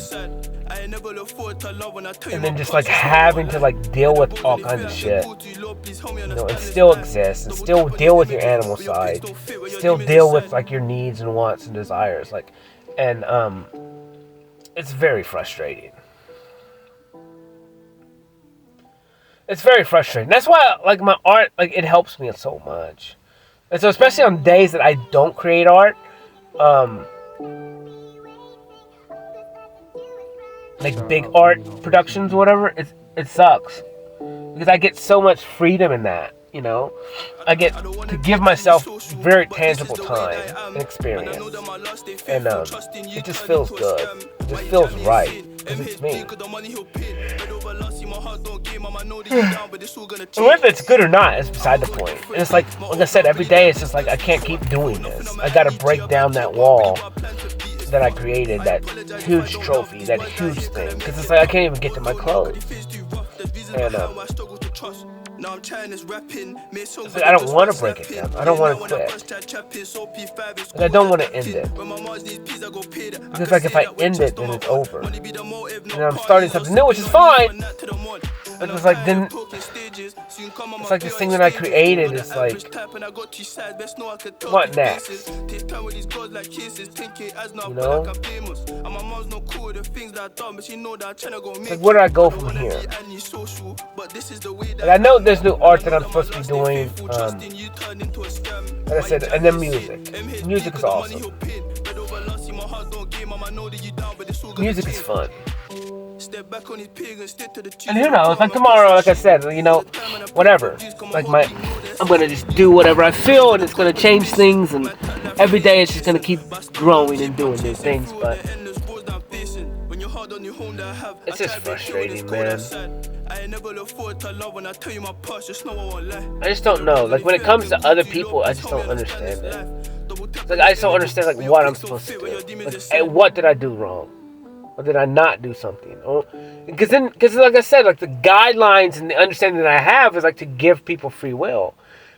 And then just, like, having to, like, deal with all kinds of shit. You know, and still exist. And still deal with your animal side. Still deal with, like, your needs and wants and desires. Like, and, it's very frustrating. It's very frustrating. That's why, like, my art, like, it helps me so much. And so, especially on days that I don't create art, like big art productions or whatever, it sucks. Because I get so much freedom in that, you know? I get to give myself very tangible time and experience. And it just feels good. It just feels right. Because it's me. And whether it's good or not is beside the point. And it's like I said, every day it's just like I can't keep doing this. I gotta break down that wall that I created, that huge trophy, that huge thing. Because it's like I can't even get to my clothes. And it's like I don't want to break it down. I don't want to quit. Like I don't want to end it. Because like if I end it, then it's over. And I'm starting something new, which is fine. But it's like then it's like this thing that I created is like, what next? You know? Like where do I go from here? Like I know there's new art that I'm supposed to be doing. Like I said, and then music. Music is awesome. Music is fun. And who knows, like tomorrow, like I said, you know, whatever. Like I'm gonna just do whatever I feel and it's gonna change things, and every day it's just gonna keep growing and doing new things, but it's just frustrating, man. I just don't know. Like when it comes to other people, I just don't understand it. Like I just don't understand like what I'm supposed to do. Like, hey, what did I do wrong? Or did I not do something? Because like I said, like the guidelines and the understanding that I have is like to give people free will.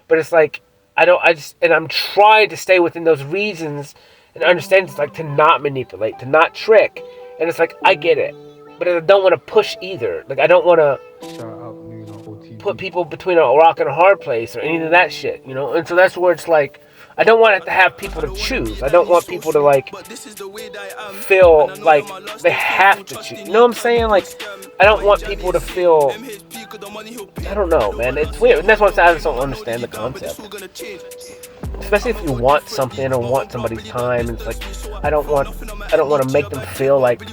But it's like, I'm trying to stay within those reasons and understand it's like to not manipulate, to not trick. And it's like, I get it. But I don't want to push either. Like I don't want to put people between a rock and a hard place or any of that shit, you know? And so that's where it's like, I don't want it to have people to choose. I don't want people to like feel like they have to choose. You know what I'm saying? Like I don't want people to feel, I don't know, man. It's weird. And that's why I just don't understand the concept. Especially if you want something or want somebody's time. It's like I don't want to make them feel like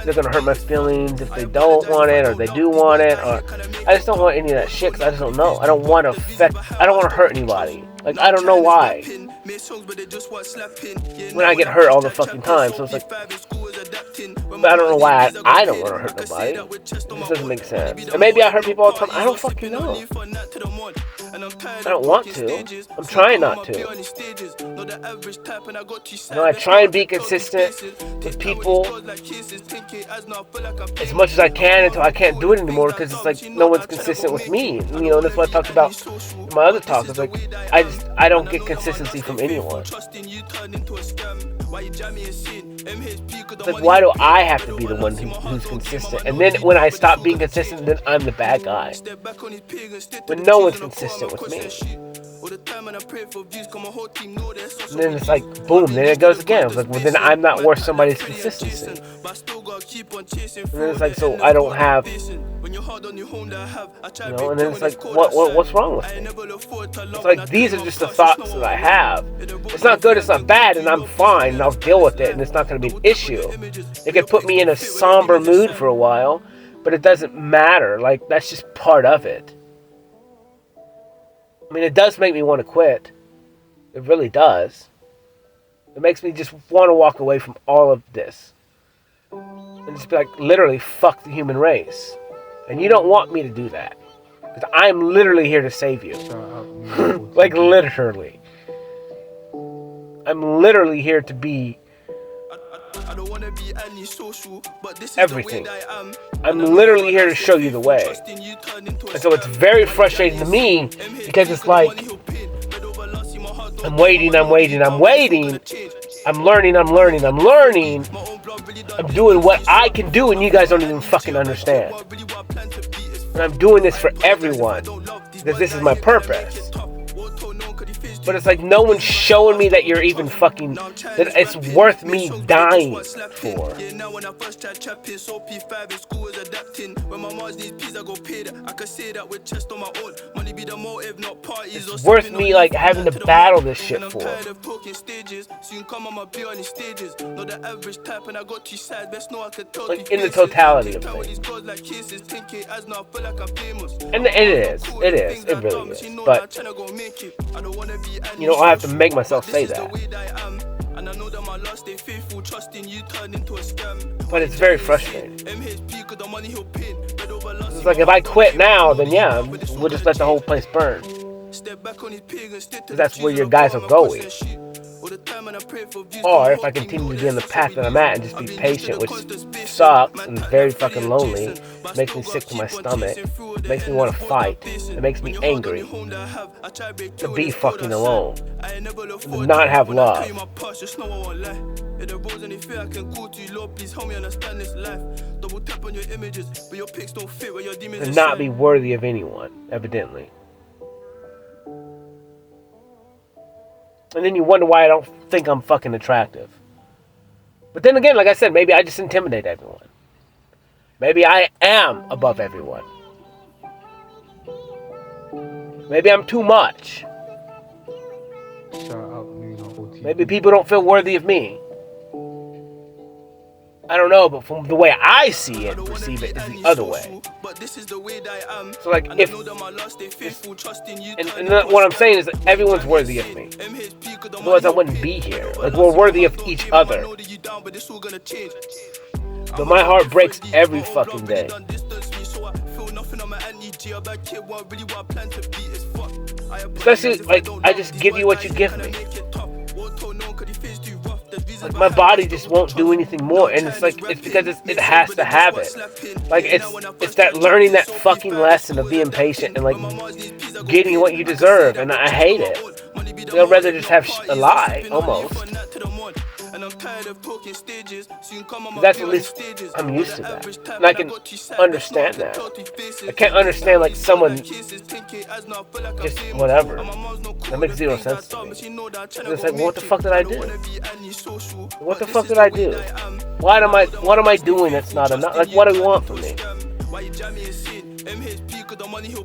they're gonna hurt my feelings if they don't want it or they do want it, or I just don't want any of that shit because I just don't know. I don't want to hurt anybody. Like I don't know why. When I get hurt all the fucking time, so it's like, but I don't know why I don't want to hurt nobody. It just doesn't make sense. And maybe I hurt people all the time. I don't fucking know. I don't want to. I'm trying not to. You know, I try and be consistent with people as much as I can until I can't do it anymore because it's like no one's consistent with me. You know, that's what I talked about in my other talk. It's like I don't get consistency from anyone. It's like, why do I have to be the one who's consistent? And then when I stop being consistent, then I'm the bad guy. When no one's consistent with me. And then it's like, boom, then it goes again. It's like, well, then I'm not worth somebody's consistency. And then it's like, so I don't have, you know, and then it's like, what's wrong with me? It's like, these are just the thoughts that I have. It's not good, it's not bad, and I'm fine, and I'll deal with it, and it's not going to be an issue. It could put me in a somber mood for a while, but it doesn't matter. Like, that's just part of it. I mean, it does make me want to quit. It really does. It makes me just want to walk away from all of this. And just be like, literally, fuck the human race. And you don't want me to do that. Because I'm literally here to save you. Like, literally. I'm literally here to be everything. I'm literally here to show you the way. And so it's very frustrating to me because it's like I'm waiting. I'm learning. I'm doing what I can do and you guys don't even fucking understand. And I'm doing this for everyone because this is my purpose. But it's like no one's showing me that you're even fucking, that it's worth me dying for. Yeah, now when I first tried trapping, so P5 in school was adapting. When my mars needs peas, I go pay that. I can say that with chest on my own. Money be the motive, not parties. It's worth me like having to battle this shit for. I'm tired of talking stages. Soon come on my be on these stages. Not the average type, and I got two sides. Best know I can tell. Like in the totality of things. Like cases, 10K as now I feel like I'm famous. And it is, it really is. But you know, I have to make myself say that. But it's very frustrating. It's like if I quit now, then yeah, we'll just let the whole place burn. That's where your guys are going. Or if I continue to be on the path that I'm at and just be patient, which sucks and is very fucking lonely, makes me sick to my stomach, makes me want to fight, it makes me angry to be fucking alone, to not have love. To not be worthy of anyone, evidently. And then you wonder why I don't think I'm fucking attractive. But then again, like I said, maybe I just intimidate everyone. Maybe I am above everyone. Maybe I'm too much. Shout out Luna OTB. Maybe people don't feel worthy of me. I don't know, but from the way I see it, perceive it, is the other way. So like, if and what I'm saying is that everyone's worthy of me. Otherwise I wouldn't be here. Like, we're worthy of each other. But my heart breaks every fucking day. Especially, like, I just give you what you give me. Like, my body just won't do anything more, and it's like, it's because it has to have it. Like, it's that learning that fucking lesson of being patient and, like, getting what you deserve, and I hate it. I'd rather just have a lie, almost. That's at least, I'm used to that. And I can understand that. I can't understand, like, someone just whatever. That makes zero sense to me. It's like, what the fuck did I do? What the fuck did I do? What am I doing that's not enough? Like, what do you want from me?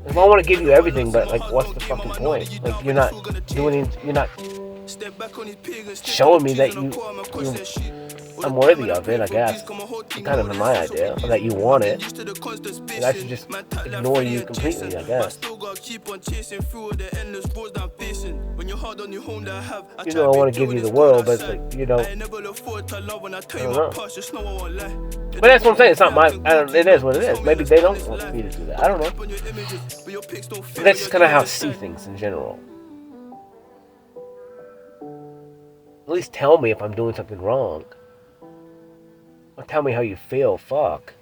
If I want to give you everything, but, like, what's the fucking point? Like, you're not doing, you're not showing me that I'm worthy of it, I guess. Kind of my idea, or that you want it. And I should just ignore you completely, I guess. You know, I want to give you the world, but it's like, you know, I don't know. But that's what I'm saying. It's not my. It is what it is. Maybe they don't want me to do that. I don't know. But that's just kind of how I see things in general. At least tell me if I'm doing something wrong. Or tell me how you feel. Fuck.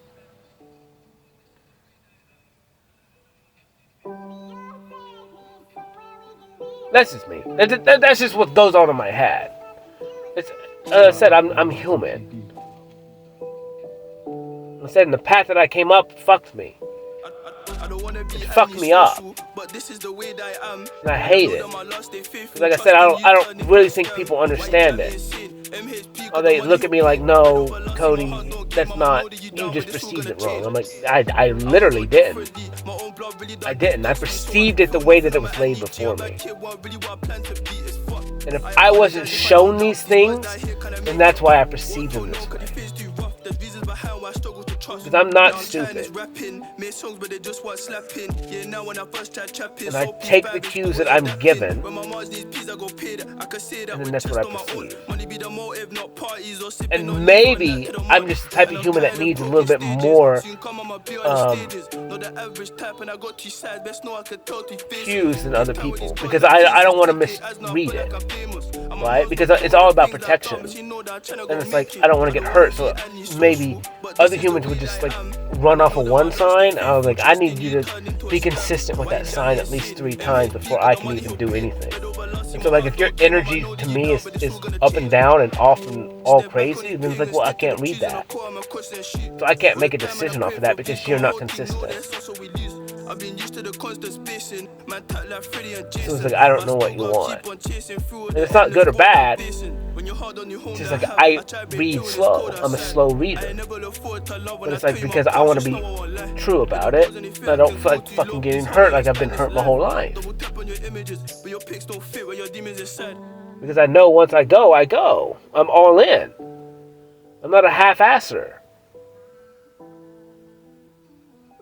That's just me. That's just what goes on in my head. It's, as I said, I'm human. I said, in the path that I came up fucked me. It fucked me up. And I hate it. Like I said, I don't really think people understand it. Or they look at me like, no, Cody, that's not, you just perceived it wrong. I'm like, I literally didn't. I didn't. I perceived it the way that it was laid before me. And if I wasn't shown these things, then that's why I perceived them this way. Because I'm not stupid. And I take the cues that I'm given, and then that's what I perceive. And maybe I'm just the type of human that needs a little bit more cues than other people, because I don't want to misread it, right? Because it's all about protection, and it's like, I don't want to get hurt, so maybe other humans would just like run off of one sign. I was like, I need you to be consistent with that sign at least 3 times before I can even do anything. And so like, if your energy to me is up and down and off and all crazy, then it's like, well, I can't read that. So I can't make a decision off of that because you're not consistent. I've been used to the constant spacing. Man, tap like Freddy and Jason. So it's like, I don't know what you want. And it's not good or bad. It's just like, I read slow. I'm a slow reader. But it's like, because I want to be true about it, I don't feel like fucking getting hurt like I've been hurt my whole life. Because I know once I go, I go. I'm all in. I'm not a half-asser.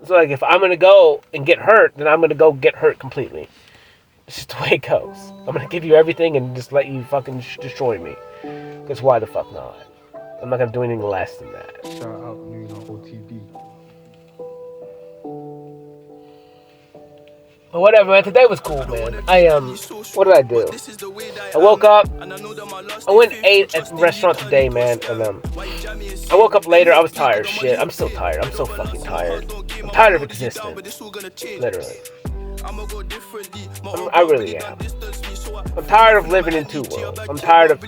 So like, if I'm going to go and get hurt, then I'm going to go get hurt completely. It's just the way it goes. I'm going to give you everything and just let you fucking destroy me. Because why the fuck not? I'm not going to do anything less than that. Shout out Luna OTB. But whatever, man. Today was cool, man. What did I do? I woke up. I went and ate at the restaurant today, man. And I woke up later. I was tired. Shit, I'm still tired. I'm so fucking tired. I'm tired of existing. Literally. I really am. I'm tired of living in two worlds. I'm tired of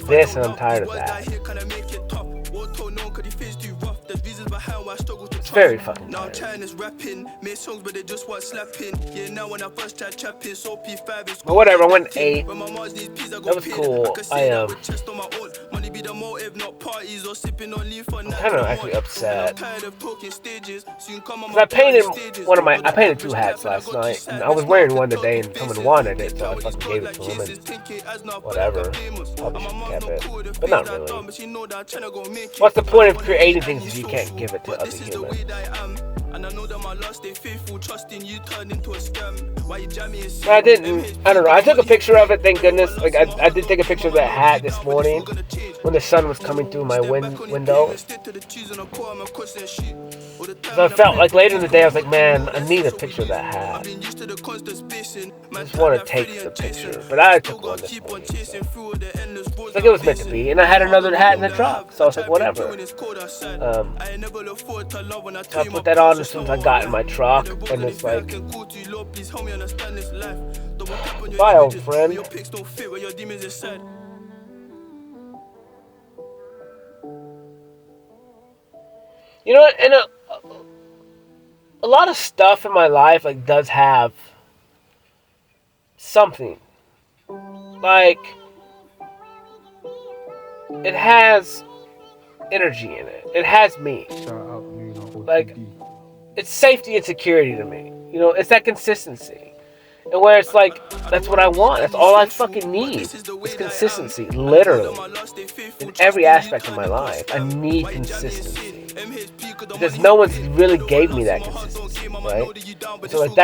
this and I'm tired of that. It's very fucking tired. But whatever, I went and ate. That was cool. I'm kind of actually upset. Cause I painted two hats last night, and I was wearing one today, and someone wanted it, so I fucking gave it to him, and whatever. Probably should have kept it, but not really. What's the point of creating things if you can't give it to other humans? I don't know. I took a picture of it, thank goodness. Like, I did take a picture of that hat this morning when the sun was coming through my window. So I felt like later in the day, I was like, man, I need a picture of that hat. I just want to take the picture. But I took one this morning. So. It's like it was meant to be. And I had another hat in the truck. So I was like, whatever. So I put that on as soon as I got in my truck. And it's like, bye, old friend. You know, and a lot of stuff in my life like does have something. Like, it has energy in it. It has me. Shout out Luna OTB. Like, it's safety and security to me. You know, it's that consistency. And where it's like, that's what I want. That's all I fucking need. It's consistency, literally. In every aspect of my life, I need consistency. Because no one's really gave me that consistency, right? So like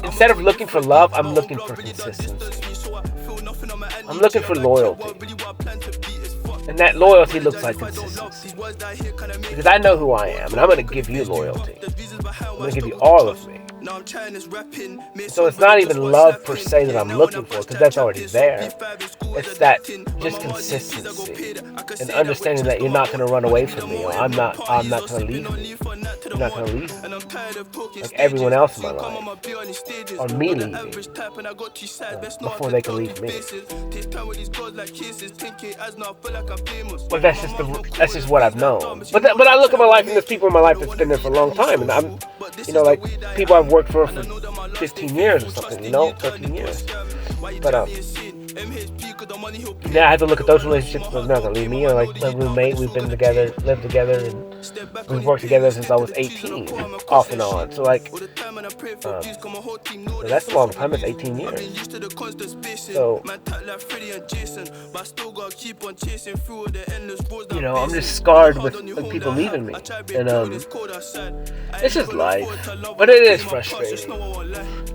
instead of looking for love, I'm looking for consistency. I'm looking for loyalty. And that loyalty looks like consistency. Because I know who I am, and I'm going to give you loyalty. I'm going to give you all of me. So it's not even love per se that I'm looking for, because that's already there. It's that just consistency and understanding that you're not going to run away from me, or I'm not going to leave me. You're not going to leave me. Like everyone else in my life, or me leaving before they can leave me. But that's just what I've known. But I look at my life, and there's people in my life that's been there for a long time, and I'm, like people I've worked for 15 years or something, 13 years. But yeah, I have to look at those relationships. They're not gonna leave me. Or like my roommate, we've been together, lived together, and we've worked together since I was 18, off and on. So like, that's a long time. It's 18 years. So, I'm just scarred with like, people leaving me, and it's just life. But it is frustrating.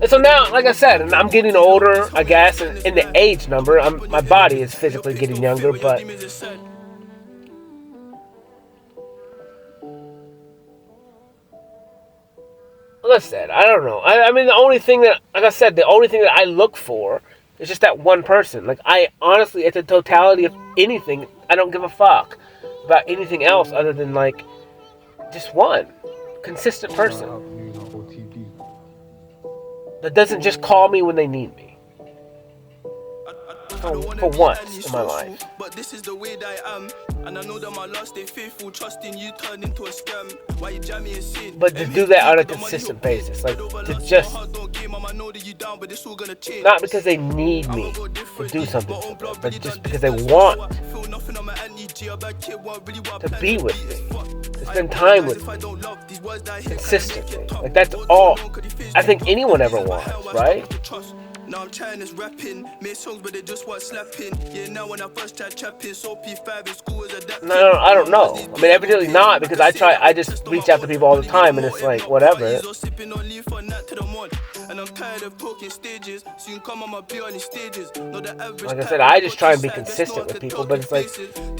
And so now, like I said, and I'm getting older, I guess, and in the age number, my body is physically getting younger, but listen, I don't know. I mean, the only thing that I look for is just that one person. Like, I honestly, at the totality of anything, I don't give a fuck about anything else other than, like, just one consistent person that doesn't just call me when they need me. for once in my life. But this is the way that I am. And I know that my last stay faithful, trusting you turned into a scam. Why you jam me and sin? But to do that on a consistent basis, like to just not because they need me to do something for them, but just because they want to be with me, to spend time with me consistently. Like that's all I think anyone ever wants, right? Now I'm trying this rapping, made songs but they just want slapping. Yeah, now when I first tried trapping, so P5 in school is adapting. No, I don't know. I mean, evidently not, because I just reach out to people all the time, and it's like, whatever. And I'm tired of talking stages. Soon come on my be on these stages. Like I said, I just try and be consistent with people, but it's like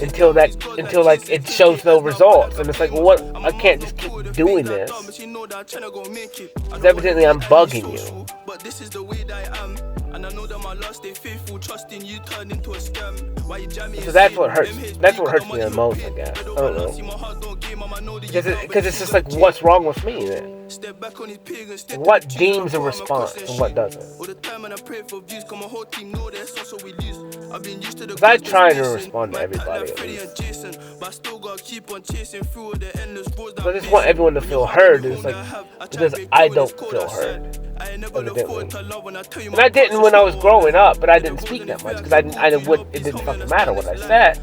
until like it shows no results, and it's like, well, what? I can't just keep doing this. Because evidently I'm bugging you. But this is the way that I am. And I know that my last stay faithful, trusting you turned into a scam. Why you jam me? So that's what hurts. That's what hurts me the most, I guess. I don't know. Because it's just like, what's wrong with me then? What deems a response and what doesn't? Because I try to respond to everybody at least. But I just want everyone to feel heard. It's like, because I don't feel heard. Evidently. And I didn't when I was growing up, but I didn't speak that much because it didn't fucking matter what I said.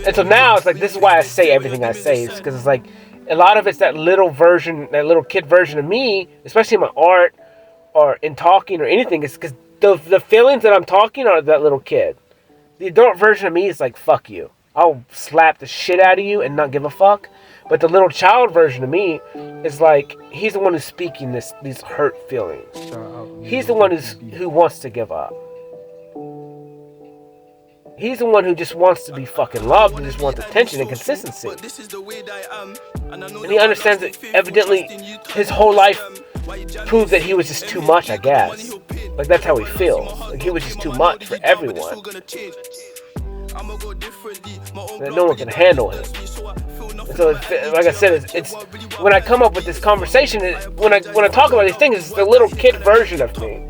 And so now it's like, this is why I say everything I say. It's because it's like, a lot of it's that little kid version of me, especially in my art or in talking or anything. It's because the feelings that I'm talking are that little kid. The adult version of me is like, fuck you. I'll slap the shit out of you and not give a fuck. But the little child version of me is like, he's the one who's speaking these hurt feelings. He's the one who wants to give up. He's the one who just wants to be fucking loved and just wants attention and consistency. And he understands that evidently his whole life proved that he was just too much, I guess. Like that's how he feels. Like he was just too much for everyone. That no one can handle him. And so, like I said, it's when I come up with this conversation, when I talk about these things, it's the little kid version of me.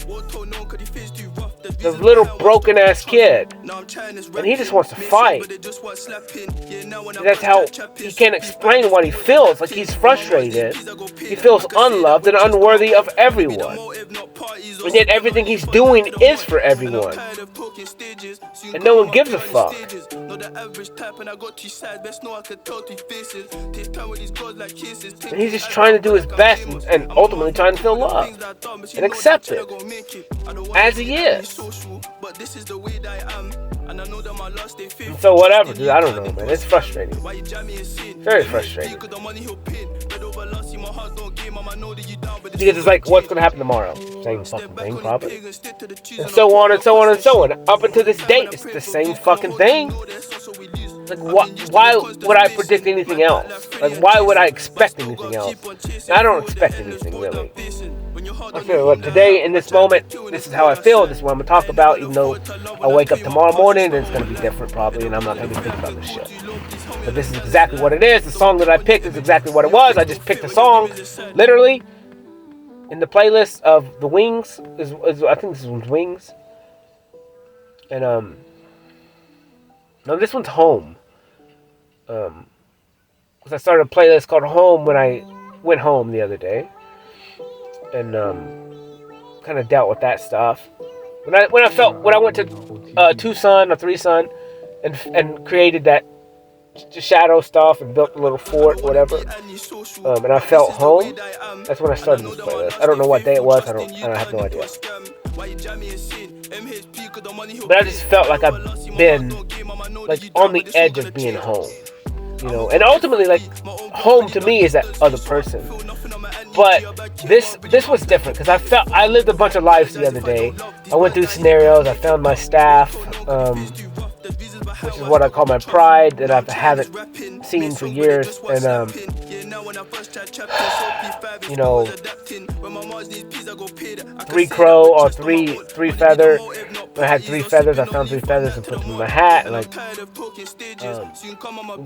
The little broken ass kid, and he just wants to fight. That's how he can't explain what he feels. Like he's frustrated. He feels unloved and unworthy of everyone. And yet everything he's doing is for everyone. And no one gives a fuck. And he's just trying to do his best and ultimately trying to feel loved and accepted as he is. And so whatever, dude, I don't know, man. It's frustrating. Very frustrating. Because it's like, what's gonna happen tomorrow? Same fucking thing, probably. And so on and so on and so on. Up until this date, it's the same fucking thing. Like, why would I predict anything else? Like, why would I expect anything else? I don't expect anything, really. I feel like today, in this moment, this is how I feel. This is what I'm going to talk about, even though I wake up tomorrow morning and it's going to be different, probably, and I'm not going to be thinking about this shit. But this is exactly what it is. The song that I picked is exactly what it was. I just picked a song, literally, in the playlist of The Wings. I think this one's Wings. And, no, this one's Home. Because I started a playlist called Home when I went home the other day, and kind of dealt with that stuff. When I went to Tucson or Tucson and created that shadow stuff and built a little fort, whatever, and I felt home. That's when I started this playlist. I don't know what day it was. I have no idea. But I just felt like I've been like on the edge of being home, you know. And ultimately, like, home to me is that other person. But this was different because I lived a bunch of lives the other day. I went through scenarios. I found my staff, which is what I call my pride, that I haven't seen for years, and you know, 3 crow or three feather When I had 3 feathers, I found 3 feathers and put them in my hat, and like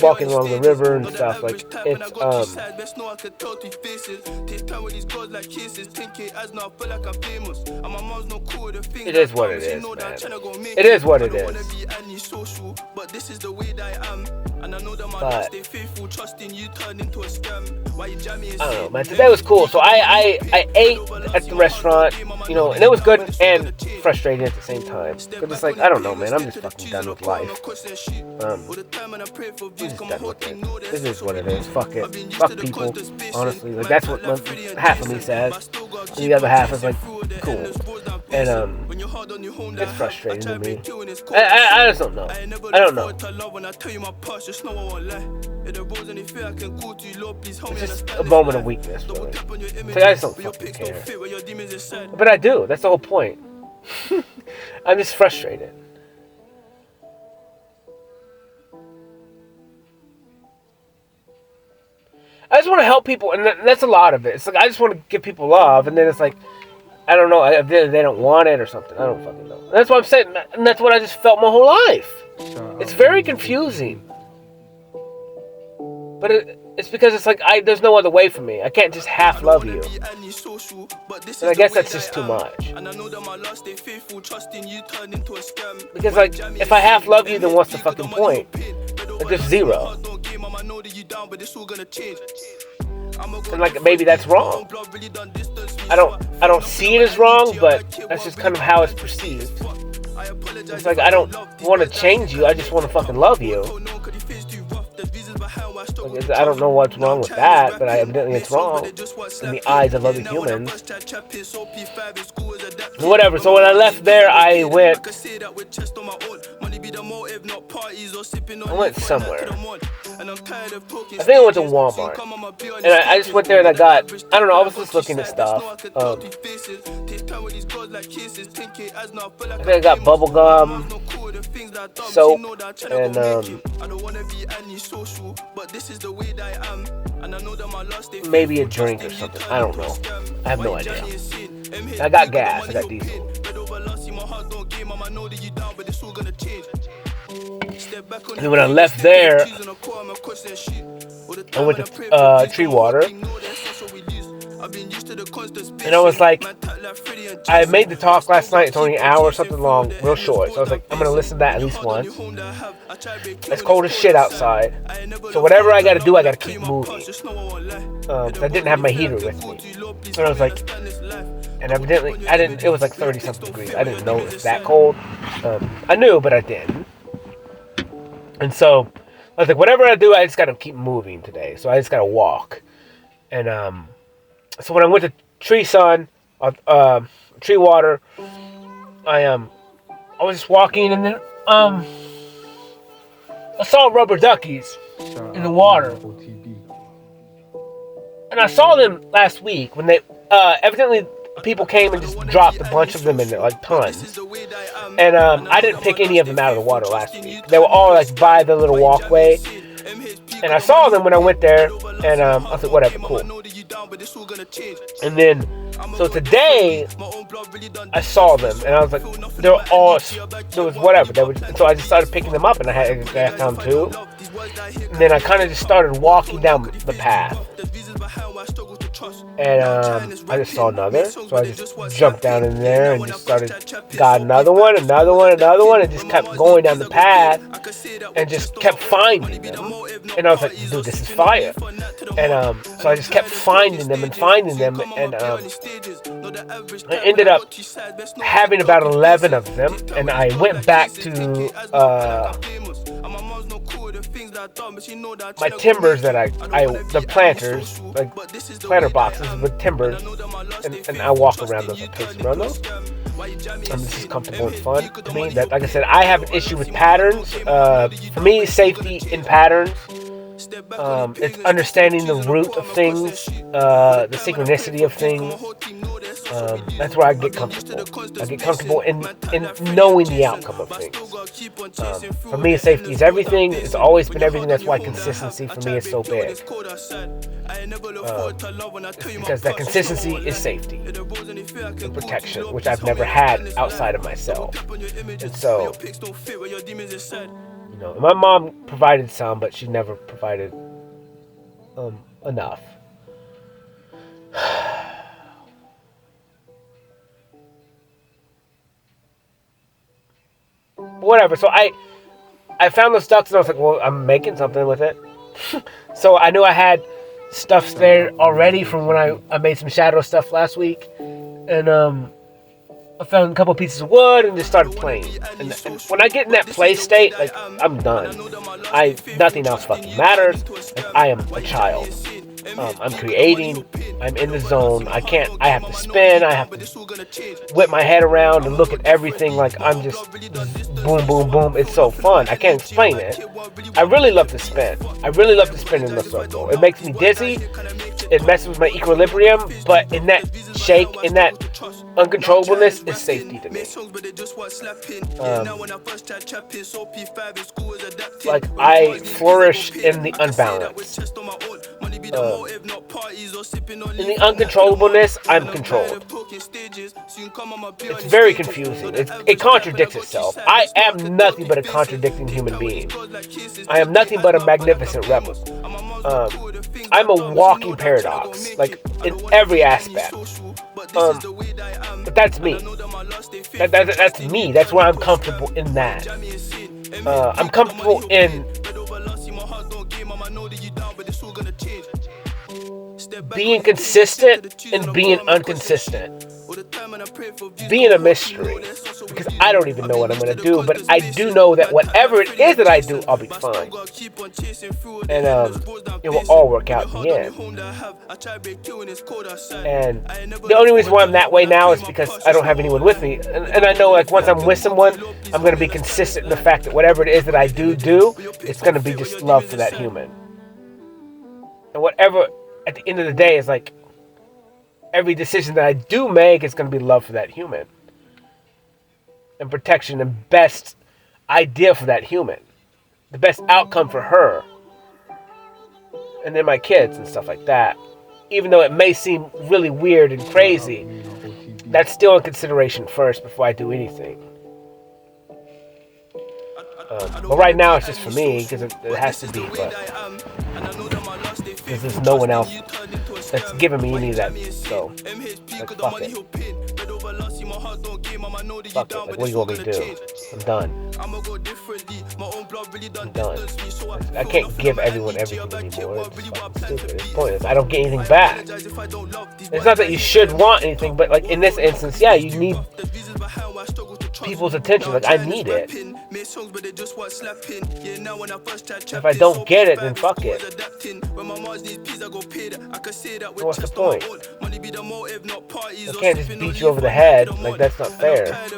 walking along the river and stuff. Like it's it is what it is, man. It is what it is. But I don't know, man. Today was cool. So I ate at the restaurant, you know, and it was good and frustrating at the same time. Cause it's like, I don't know, man. I'm just fucking done with life. I'm just done with it. This is what it is. Fuck it. Fuck people. Honestly, like that's what half of me says. And the other half is like, cool. And it's frustrating to me. I just don't know. I don't know. It's just a moment of weakness, really. So I just don't fucking care. But I do. That's the whole point. I'm just frustrated. I just want to help people, and that's a lot of it. It's like I just want to give people love, and then it's like, I don't know, they don't want it or something. I don't fucking know. That's what I'm saying, and that's what I just felt my whole life. It's very confusing. But it's because it's like, there's no other way for me. I can't just half love you. And I guess that's just too much. Because like, if I half love you, then what's the fucking point? Like, there's zero. And like, maybe that's wrong. I don't see it as wrong, but that's just kind of how it's perceived. It's like, I don't want to change you, I just want to fucking love you. Like, I don't know what's wrong with that, but evidently it's wrong in the eyes of other humans. Whatever, so when I left there, I went somewhere. I think I went to Walmart. And I just went there and I don't know, I was just looking at stuff. I think I got bubble gum, soap, and maybe a drink or something. I don't know. I have no idea. I got gas. I got diesel. And then when I left there, I went to Tree Water. And I was like, I made the talk last night. It's only an hour or something long, real short. So I was like, I'm going to listen to that at least once. It's cold as shit outside. So whatever I got to do, I got to keep moving. I didn't have my heater with me. So I was like, and evidently, it was like 30 something degrees. I didn't know it was that cold. I knew, but I didn't. And so I was like, whatever I do, I just got to keep moving today. So I just got to walk. And so when I went to Tree Water, I was just walking, and then I saw rubber duckies in the water. And I saw them last week when they evidently people came and just dropped a bunch of them in there, like tons. And I didn't pick any of them out of the water last week. They were all like by the little walkway. And I saw them when I went there, and I was like, whatever, cool. And then, so today, I saw them, and I was like, there was whatever. So I just started picking them up, and I found 2. And then I kind of just started walking down the path. And I just saw another, so I just jumped down in there and just got another one, and just kept going down the path, and just kept finding them. And I was like, dude, this is fire. And so I just kept finding them, and I ended up having about 11 of them, and I went back to my timbers that the planters, like planter boxes with timbers, and I walk around those, I pace around those. This is comfortable and fun to me. That, like I said, I have an issue with patterns. For me, safety in patterns, it's understanding the root of things, the synchronicity of things. That's where I get comfortable. I get comfortable in knowing the outcome of things. For me, safety is everything. It's always been everything. That's why consistency for me is so big. Because that consistency is safety and protection, which I've never had outside of myself. And so, my mom provided some, but she never provided enough. Whatever. So I found those ducks and I was like, well, I'm making something with it. So I knew I had stuff there already from when I made some shadow stuff last week. And I found a couple pieces of wood and just started playing. And when I get in that play state, like, I'm done. Nothing else fucking matters. Like, I am a child. I'm creating. I'm in the zone. I have to spin. I have to whip my head around and look at everything like I'm just boom, boom, boom. It's so fun. I can't explain it. I really love to spin. I really love to spin in the circle. It makes me dizzy. It messes with my equilibrium. But in that shake, in that uncontrollableness, is safety to me. Like, I flourish in the unbalance. In the uncontrollableness, I'm controlled. It's very confusing. It contradicts itself. I am nothing but a contradicting human being. I am nothing but a magnificent rebel. I'm a walking paradox, like, in every aspect. But that's me. That's me. That's where I'm comfortable in that. I'm comfortable in being consistent and being inconsistent. Being a mystery. Because I don't even know what I'm going to do, but I do know that whatever it is that I do, I'll be fine. And it will all work out in the end. And the only reason why I'm that way now is because I don't have anyone with me. And I know, like, once I'm with someone, I'm going to be consistent in the fact that whatever it is that I do, it's going to be just love for that human. And whatever, at the end of the day, is like, every decision that I do make is going to be love for that human. And protection and best idea for that human. The best outcome for her. And then my kids and stuff like that. Even though it may seem really weird and crazy, that's still a consideration first before I do anything. But right now it's just for me, because it has to be, but because there's no one else that's giving me any of that, so, like, fuck it. Fuck it, like, what do you want me to do? I'm done. I'm done. I can't give everyone everything anymore. It's fucking stupid. It's pointless. I don't get anything back. It's not that you should want anything, but, like, in this instance, yeah, you need people's attention. Like, I need it. If I don't get it, then fuck it. So what's the point? I can't just beat you over the head. Like, that's not fair. I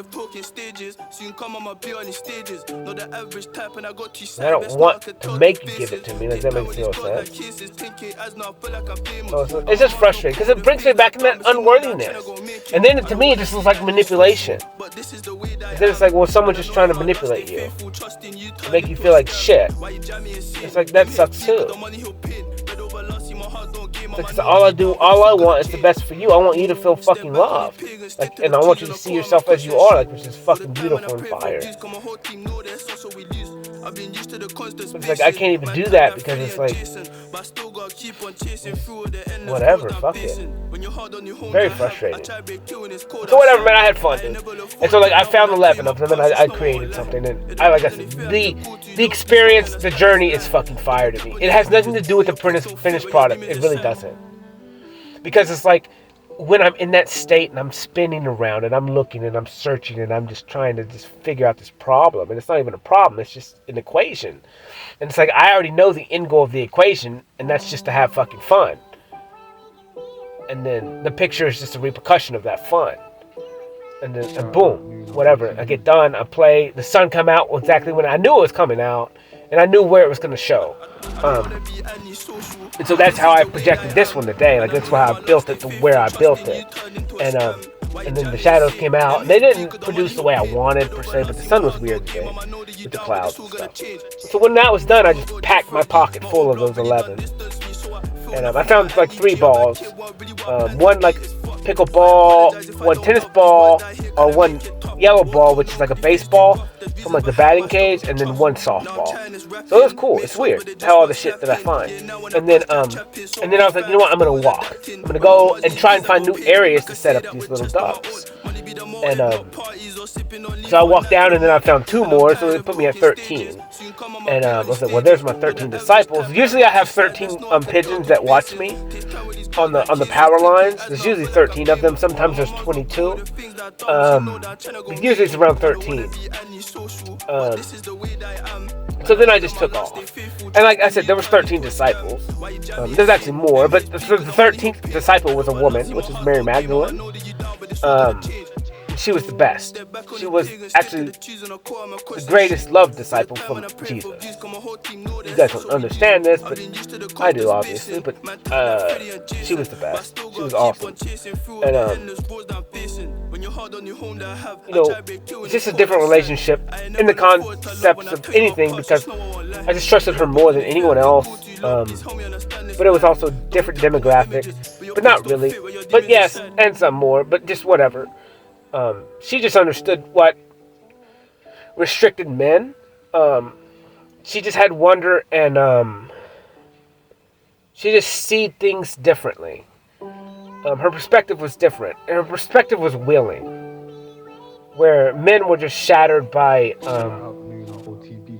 don't want to make you give it to me. Like, that makes no sense. So it's just frustrating because it brings me back in that unworthiness. And then to me, it just looks like manipulation. And then it's like, well, someone's just trying to manipulate you to make you feel like shit. It's like, that sucks too. Because all I want is the best for you. I want you to feel fucking loved. Like, and I want you to see yourself as you are, like, which is fucking beautiful and fire. It's like, I can't even do that because it's like, whatever, fuck it. Very frustrating. So whatever, man, I had fun, dude. And so, like, I found 11 of them and I created something. And like I said, the experience, the journey is fucking fire to me. It has nothing to do with the finished product. It really doesn't. Because it's like, when I'm in that state and I'm spinning around and I'm looking and I'm searching and I'm just trying to just figure out this problem. And it's not even a problem. It's just an equation. And it's like, I already know the end goal of the equation, and that's just to have fucking fun. And then the picture is just a repercussion of that fun. And then, and boom, whatever. I get done, I play, the sun come out exactly when I knew it was coming out. and I knew where it was going to show. And so that's how I projected this one today. Like that's why I built it to where I built it. And then the shadows came out. And they didn't produce the way I wanted per se, but the sun was weird today with the clouds and stuff. So when that was done, I just packed my pocket full of those 11. And I found like 3 balls. One like pickleball, one tennis ball, or one yellow ball, which is like a baseball from like the batting cage, and then one softball. So it was cool. It's weird how all the shit that I find. And then I was like, you know what? I'm gonna walk. I'm gonna go and try and find new areas to set up these little ducks. And so I walked down, and then I found 2 more, so it put me at 13. And I was like, well, there's my 13 disciples. Usually I have 13 pigeons that watch me on the power lines. There's usually 13 of them. Sometimes there's 22. Usually it's around 13. So then I just took off. And like I said, there was 13 disciples. There's actually more, but the 13th disciple was a woman, which is Mary Magdalene. She was the best. She was actually the greatest love disciple from Jesus. You guys don't understand this, but I do, obviously. But she was the best. She was awesome. And you know, it's just a different relationship in the concepts of anything, because I just trusted her more than anyone else. But it was also different demographic, but not really. But yes, and some more, but just whatever. She just understood what restricted men. She just had wonder, and she just see things differently. Her perspective was different, and her perspective was willing, where men were just shattered by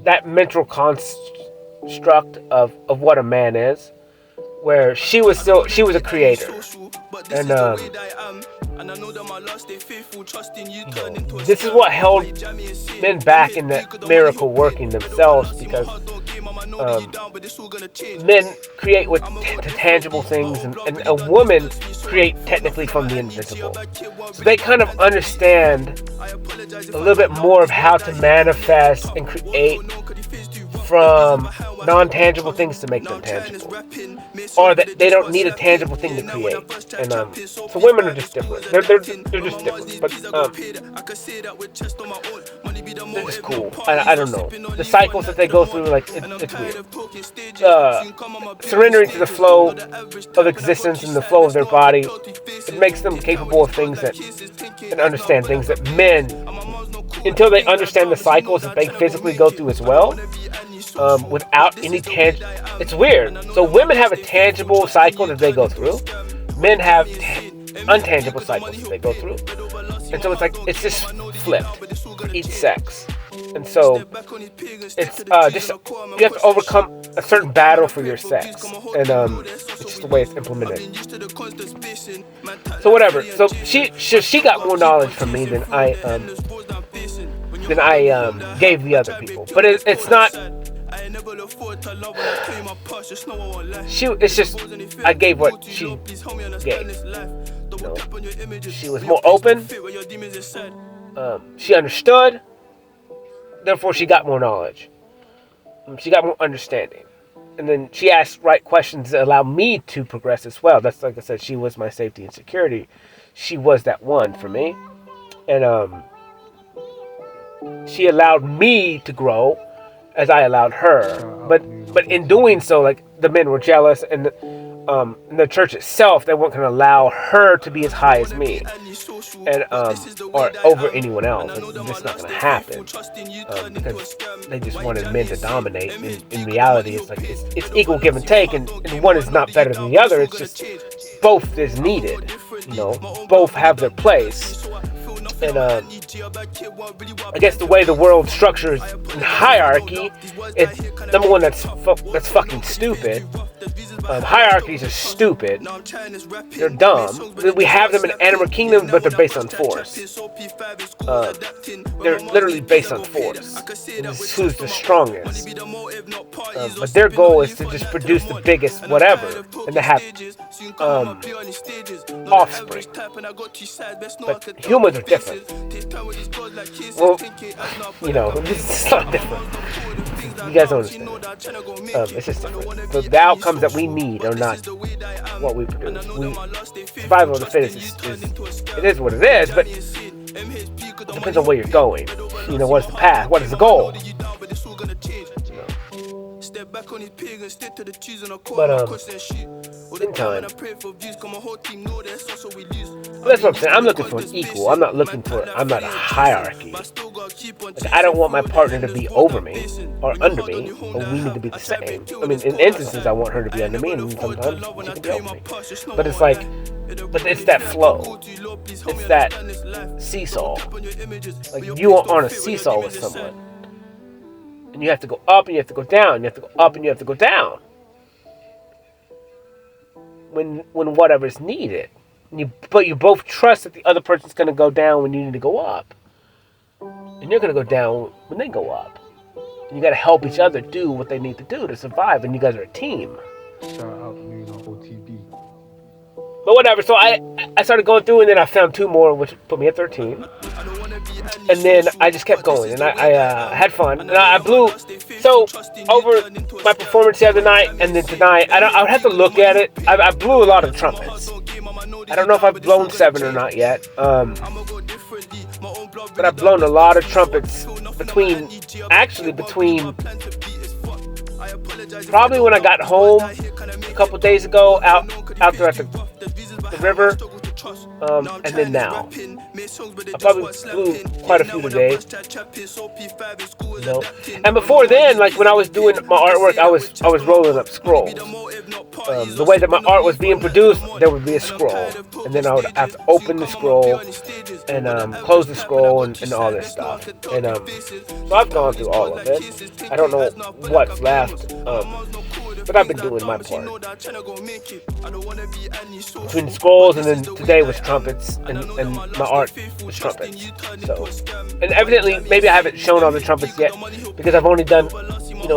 that mental construct of what a man is, where she was a creator. And this is what held men back in that miracle working themselves, because men create with tangible things, and a woman create technically from the invisible. So they kind of understand a little bit more of how to manifest and create from non-tangible things to make them tangible, or that they don't need a tangible thing to create. And so women are just different. They're just different, but they're just cool. I don't know, the cycles that they go through, like it's weird. Surrendering to the flow of existence and the flow of their body, it makes them capable of things and understand things that men, until they understand the cycles that they physically go through as well, without any it's weird. So women have a tangible cycle that they go through. Men have untangible cycles that they go through. And so it's just flipped for each sex. And so it's just, you have to overcome a certain battle for your sex. And it's just the way it's implemented. So whatever. So she got more knowledge from me than I gave the other people. But it's not. It's just I gave what she gave. You know, she was more open. She understood. Therefore, she got more knowledge. She got more understanding. And then she asked right questions that allow me to progress as well. That's, like I said, she was my safety and security. She was that one for me. And she allowed me to grow as I allowed her. But in doing so, like, the men were jealous, and the church itself, they weren't going to allow her to be as high as me, and or over anyone else. It's just not going to happen, because they just wanted men to dominate. In reality, it's like it's equal give and take, and one is not better than the other. It's just both is needed. You know, both have their place. And I guess the way the world structures in hierarchy, it's number one, that's fucking stupid. Hierarchies are stupid. They're dumb. We have them in animal kingdoms, but they're based on force. They're literally based on force. It's who's the strongest. But their goal is to just produce the biggest whatever, and to have offspring. But humans are different. Well, you know, this is not different. This is You guys don't understand. It's just different. So the outcomes that we need are not what we produce. Survival of the fittest it is what it is, but it depends on where you're going. You know, what's the path? What is the goal? But in time, that's what I'm saying. I'm looking for an equal. I'm not a hierarchy. Like, I don't want my partner to be over me or under me, but we need to be the same. I mean, in instances, I want her to be under me, and sometimes she can be over me. But it's like, it's that flow. It's that seesaw. Like, you are on a seesaw with someone, and you have to go up and you have to go down. You have to go up and you have to go down. When whatever's needed. But you both trust that the other person's going to go down when you need to go up. And you're going to go down when they go up. And you got to help each other do what they need to do to survive. And you guys are a team. Shout out OTB. But whatever. So I started going through, and then I found 2 more, which put me at 13. And then I just kept going. And I had fun. And I blew. So over my performance the other night and then tonight, I would have to look at it. I blew a lot of trumpets. I don't know if I've blown 7 or not yet. But I've blown a lot of trumpets between probably when I got home a couple days ago out there at the river, and then now. I probably blew quite a few today. You know? And before then, like when I was doing my artwork, I was rolling up scrolls. The way that my art was being produced, there would be a scroll, and then I would have to open the scroll and close the scroll and all this stuff. And so I've gone through all of it. I don't know what's left, but I've been doing my part. Between the scrolls and then today was trumpets, and my art was trumpets. So, and evidently, maybe I haven't shown all the trumpets yet because I've only done,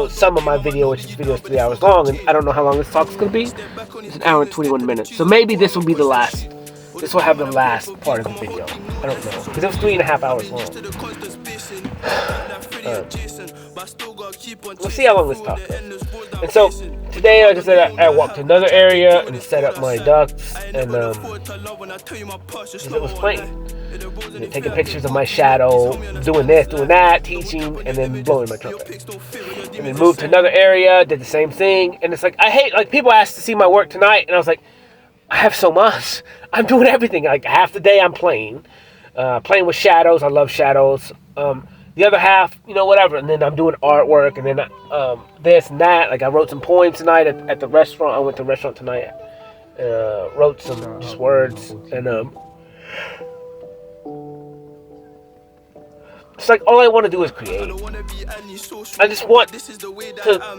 some of my video, which is 3 hours long, and I don't know how long this talk's gonna be. It's 1 hour and 21 minutes. So maybe this will be the last. This will have the last part of the video. I don't know because it was 3.5 hours long. We'll see how long this talk goes. And so today, like I said, I walked to another area and set up my ducks, and it was playing. Taking pictures of my shadow, doing this, doing that, teaching, and then blowing my trumpet. And then moved to another area, did the same thing, and it's like, I hate, like, people asked to see my work tonight, and I was like, I have so much. I'm doing everything. Like, half the day I'm playing with shadows. I love shadows. The other half, whatever, and then I'm doing artwork, and then this and that. Like, I wrote some poems tonight at the restaurant. I went to a restaurant tonight, wrote some just words, and it's like all I want to do is create. I just want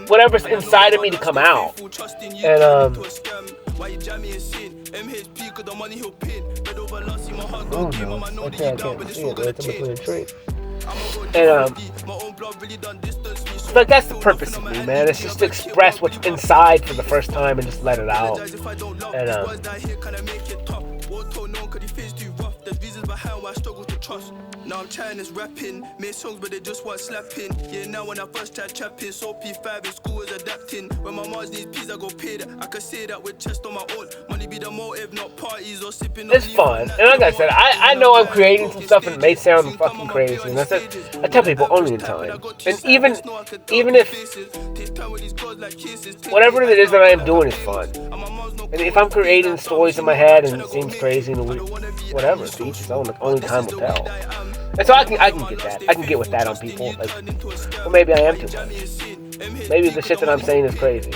whatever's inside of me to come out. And oh no, okay, I can't see it. It's in between a tree. And but that's the purpose of me, man. It's just to express what's inside for the first time and just let it out. And now I'm trying this rapping, made songs but they just weren't slapping. Yeah, now when I first tried trapping, so P5 in school was adapting. When my mars needs peas, I go pay that. I can say that with chest on my own. Money be the motive, not parties or sipping. It's fun, and like I said, I know I'm creating some stuff and it may sound fucking crazy. And I said, I tell people only in time. And even if whatever it is that I am doing is fun. And if I'm creating stories in my head and it seems crazy and whatever, to each his own, like, only time will tell. And so I can get that. I can get with that on people. Like, well, maybe I am too much. Maybe the shit that I'm saying is crazy.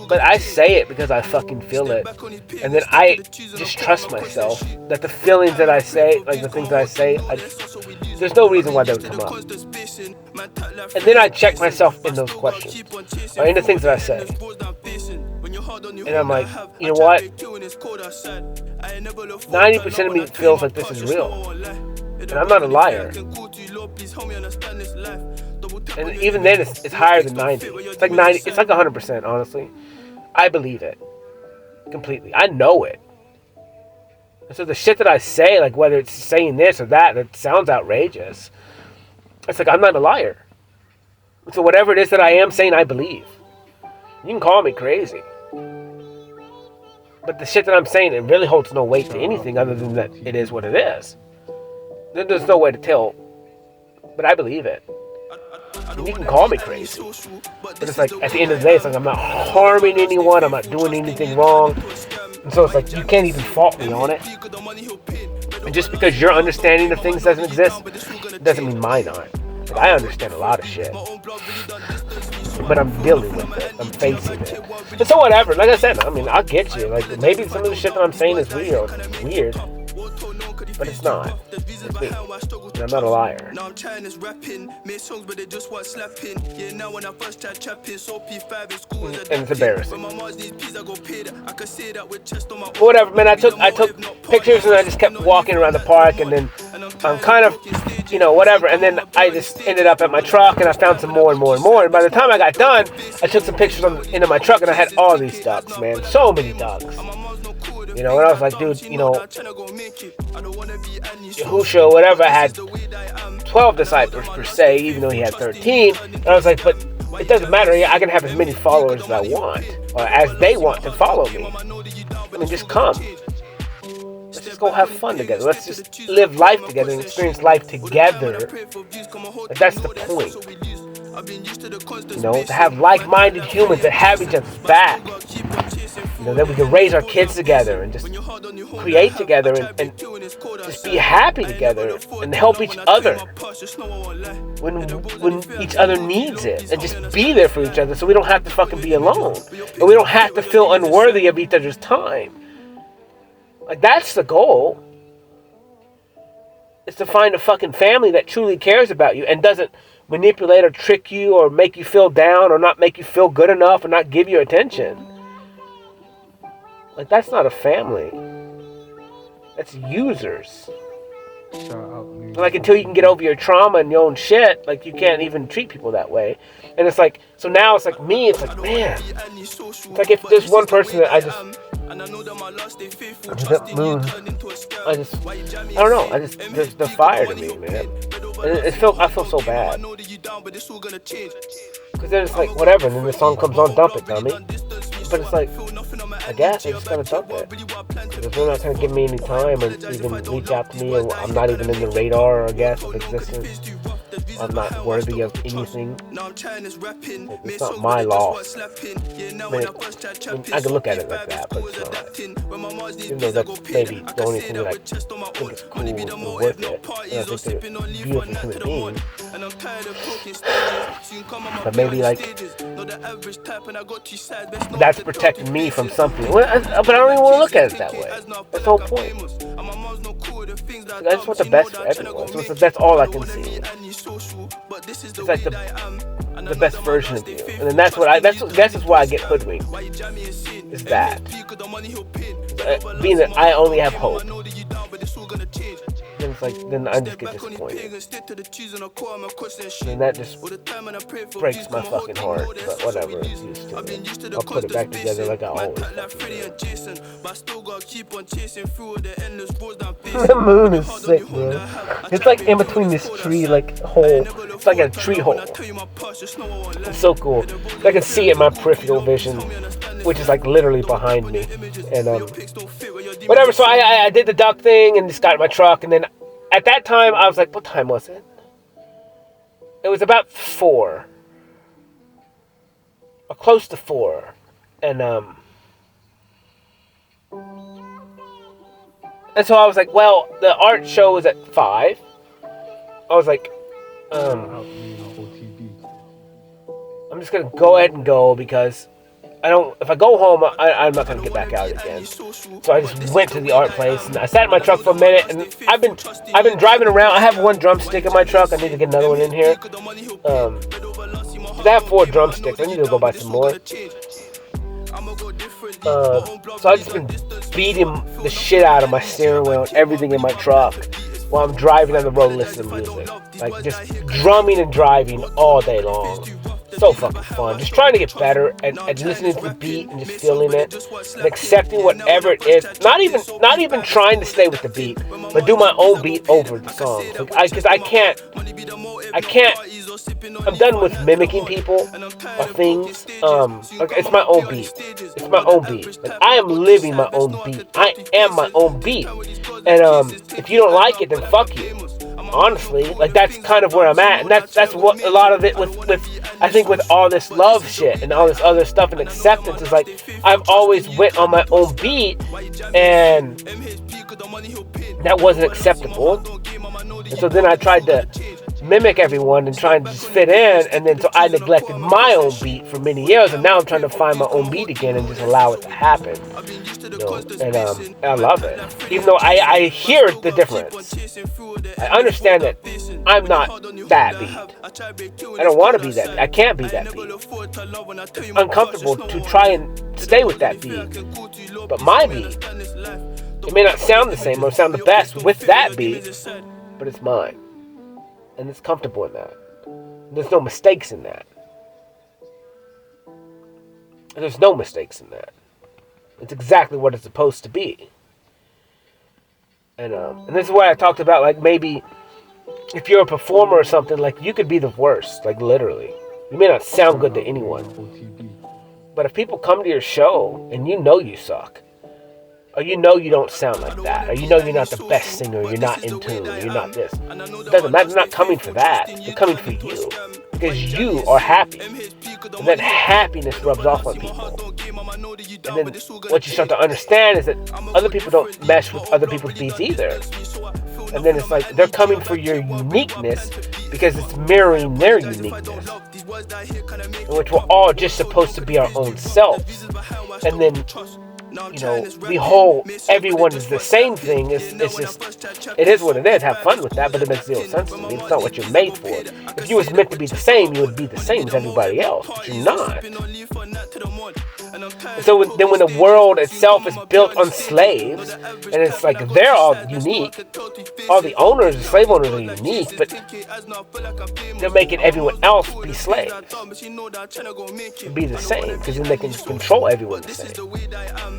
But I say it because I fucking feel it. And then I just trust myself that the feelings that I say, like the things that I say, there's no reason why they would come up. And then I check myself in those questions, or in the things that I say. And I'm like, you know what? 90% of me feels like this is real. And I'm not a liar. And even then, it's higher than 90. It's like 90. It's like 100%, honestly. I believe it. Completely. I know it. And so the shit that I say, like whether it's saying this or that sounds outrageous, It's like, I'm not a liar. So whatever it is that I am saying, I believe. You can call me crazy. But the shit that I'm saying, it really holds no weight to anything other than that it is what it is. There's no way to tell. But I believe it. And you can call me crazy. But it's like, at the end of the day, it's like I'm not harming anyone. I'm not doing anything wrong. And so it's like, you can't even fault me on it. And just because your understanding of things doesn't exist, doesn't mean mine aren't. Like, I understand a lot of shit. But I'm dealing with it. I'm facing it. And so whatever. Like I said, I mean, I'll get you. Like, maybe some of the shit that I'm saying is weird. But it's not. It's me. And I'm not a liar. Now I'm trying this rapping, made songs but they just want slapping. Yeah, now when I first tried trapping, so P5 in school was and it's embarrassing. When my mom needs peas, I go pay that. I could say that with chest on my Whatever, man. I took pictures and I just kept walking around the park, and then I'm kind of, whatever. And then I just ended up at my truck and I found some more and more and more. And by the time I got done, I took some pictures into my truck and I had all these ducks, man. So many ducks. And I was like, dude, Yahushua, whatever, had 12 disciples per se, even though he had 13. And I was like, but it doesn't matter. I can have as many followers as I want, or as they want to follow me. I mean, just come. Let's just go have fun together. Let's just live life together and experience life together. Like, that's the point. To have like-minded humans that have each other's back. That we can raise our kids together and just create together and just be happy together and help each other when each other needs it, and just be there for each other so we don't have to fucking be alone, and we don't have to feel unworthy of each other's time. Like, that's the goal. It's to find a fucking family that truly cares about you and doesn't manipulate or trick you or make you feel down or not make you feel good enough or not give you attention. Like, that's not a family. That's users. Like, until you can get over your trauma and your own shit, like, you can't even treat people that way. And it's like, so now it's like me, it's like, man. It's like if there's one person that I don't know, they're fire to me, man. And I feel so bad. Because then it's like, whatever, and then the song comes on, dump it, dummy. But it's like, I guess I just gotta dump it. Because they're not gonna give me any time or even reach out to me, and I'm not even in the radar, I guess, of existence. I'm not worthy of anything. It's not my loss. I can look at it like that, but it's not. Even though that's maybe the only thing that I think is cool and worth it. And I think they're beautiful human beings. But maybe, like, that's protecting me from something. But I don't even want to look at it that way. That's the whole point. I just want the best for everyone. So that's all I can see. It's like the best version of you. And then that's just why I get hoodwinked. Is that. Being that I only have hope. Then it's like, then I just get disappointed. And that just breaks my fucking heart. But whatever, it's used to it. I'll put it back together like I always do. The moon is sick, bro. It's like in between this tree, like, hole. It's like a tree hole. It's so cool. I can see it in my peripheral vision, which is like literally behind me. And whatever, so I did the duck thing and just got in my truck, and then at that time I was like, what time was it? It was about 4. Or close to 4. And so I was like, well, the art show was at 5. I was like, I'm just gonna go ahead and go because if I go home, I'm not going to get back out again. So I just went to the art place, and I sat in my truck for a minute, and I've been driving around. I have one drumstick in my truck. I need to get another one in here. I have 4 drumsticks. I need to go buy some more. So I've just been beating the shit out of my steering wheel and everything in my truck while I'm driving on the road listening to music. Like, just drumming and driving all day long. So fucking fun. Just trying to get better and listening to the beat and just feeling it and accepting whatever it is. Not even trying to stay with the beat, but do my own beat over the song. Because I can't I can't. I'm done with mimicking people or things. Like it's my own beat. It's my own beat. Like I am living my own beat. I am my own beat. And if you don't like it, then fuck you. Honestly, like that's kind of where I'm at, and that's what a lot of it with I think with all this love shit and all this other stuff and acceptance is like I've always went on my own beat, and that wasn't acceptable. And so then I tried to mimic everyone and trying to just fit in, and then so I neglected my own beat for many years, and now I'm trying to find my own beat again and just allow it to happen. You know, and I love it, even though I hear the difference. I understand that I'm not that beat. I don't want to be that beat. I can't be that beat. It's uncomfortable to try and stay with that beat. But my beat, it may not sound the same or sound the best with that beat, but it's mine. And it's comfortable in that. There's no mistakes in that. There's no mistakes in that. It's exactly what it's supposed to be. And this is why I talked about, like, maybe if you're a performer or something, like, you could be the worst, like, literally. You may not sound good to anyone. But if people come to your show and you know you suck, or you know you don't sound like that, or you know you're not the best singer, you're not in tune, you're not this, it doesn't matter. They're not coming for that. They're coming for you. Because you are happy. And that happiness rubs off on people. And then what you start to understand is that other people don't mesh with other people's beats either. And then it's like they're coming for your uniqueness because it's mirroring their uniqueness, in which we're all just supposed to be our own selves. And then, you know, the whole everyone is the same thing is just, it is what it is. Have fun with that, but it makes zero sense to me. It's not what you're made for. If you was meant to be the same, you would be the same as everybody else, but you're not. And so then when the world itself is built on slaves, and it's like they're all unique, all the owners, the slave owners are unique, but they're making everyone else be slaves. Be the same, because then they can control everyone the same.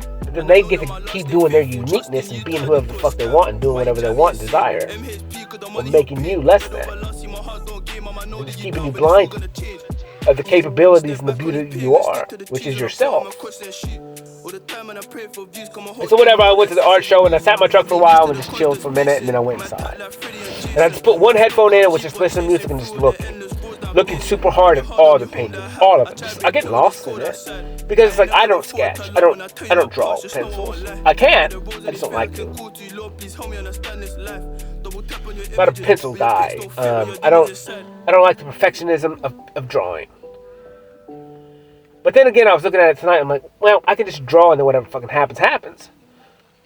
But then they get to keep doing their uniqueness and being whoever the fuck they want and doing whatever they want and desire, or making you less than, and just keeping you blind of the capabilities and the beauty you are, which is yourself. And so whatever, I went to the art show and I sat in my truck for a while and just chilled for a minute, and then I went inside. And I just put one headphone in and was just listening to music and just looking super hard at all the paintings, all of it. I get lost in it because it's like I don't sketch, I don't draw with pencils. I can, I just don't like to. I'm not a pencil guy. I don't like the perfectionism of drawing. But then again, I was looking at it tonight. I'm like, well, I can just draw and then whatever fucking happens.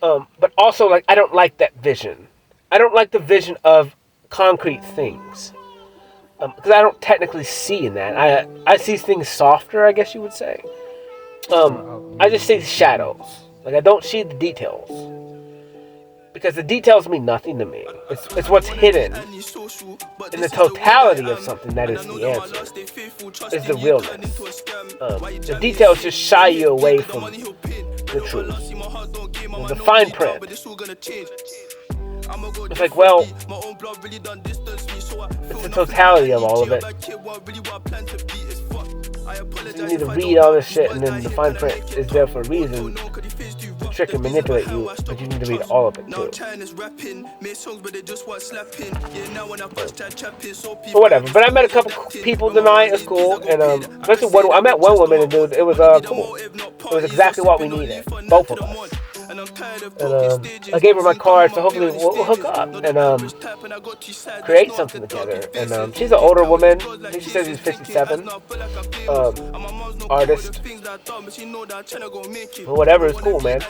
But also, like, I don't like that vision. I don't like the vision of concrete things. Because I don't technically see in that. I see things softer, I guess you would say. I just see the shadows. Like, I don't see the details. Because the details mean nothing to me. It's what's hidden in the totality of something that is the answer, is the realness. The details just shy you away from the truth, the fine print. It's like, well, it's the totality of all of it. You need to read all this shit, and then the fine print is there for a reason. Trick and manipulate you, but you need to read all of it too. Or whatever. But I met a couple people tonight. It was cool, and especially I met one woman, and dude, it was cool. It was exactly what we needed, both of us. And I gave her my card, so hopefully we'll hook up and create something together. And she's an older woman. I think she says she's 57. Artist. But whatever, it's cool, man.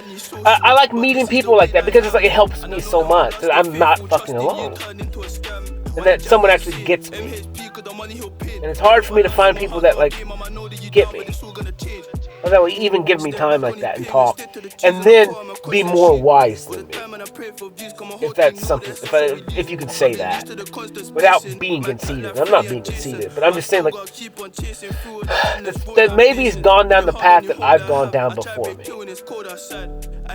I like meeting people like that because it's like it helps me so much that I'm not fucking alone, and that someone actually gets me. And it's hard for me to find people that like get me, or that will even give me time like that and talk, and then be more wise than me. If that's something, if you can say that without being conceited. I'm not being conceited, but I'm just saying, like, that maybe he's gone down the path that I've gone down before me.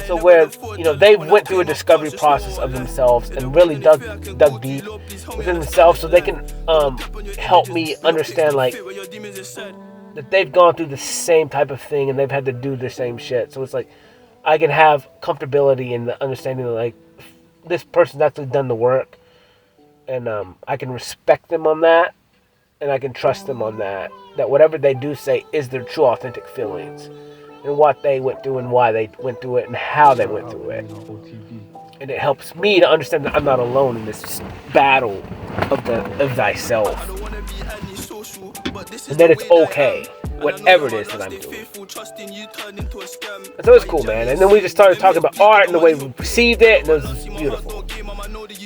So where, they went through a discovery process of themselves and really dug deep within themselves, so they can help me understand, like, that they've gone through the same type of thing and they've had to do the same shit. So it's like I can have comfortability in the understanding that, like, this person's actually done the work, and I can respect them on that, and I can trust them on that whatever they do say is their true authentic feelings and what they went through and why they went through it and how they went through it. And it helps me to understand that I'm not alone in this battle of thyself, and that it's okay, whatever it is that I'm doing. And so it's cool, man. And then we just started talking about art and the way we perceived it, and it was just beautiful.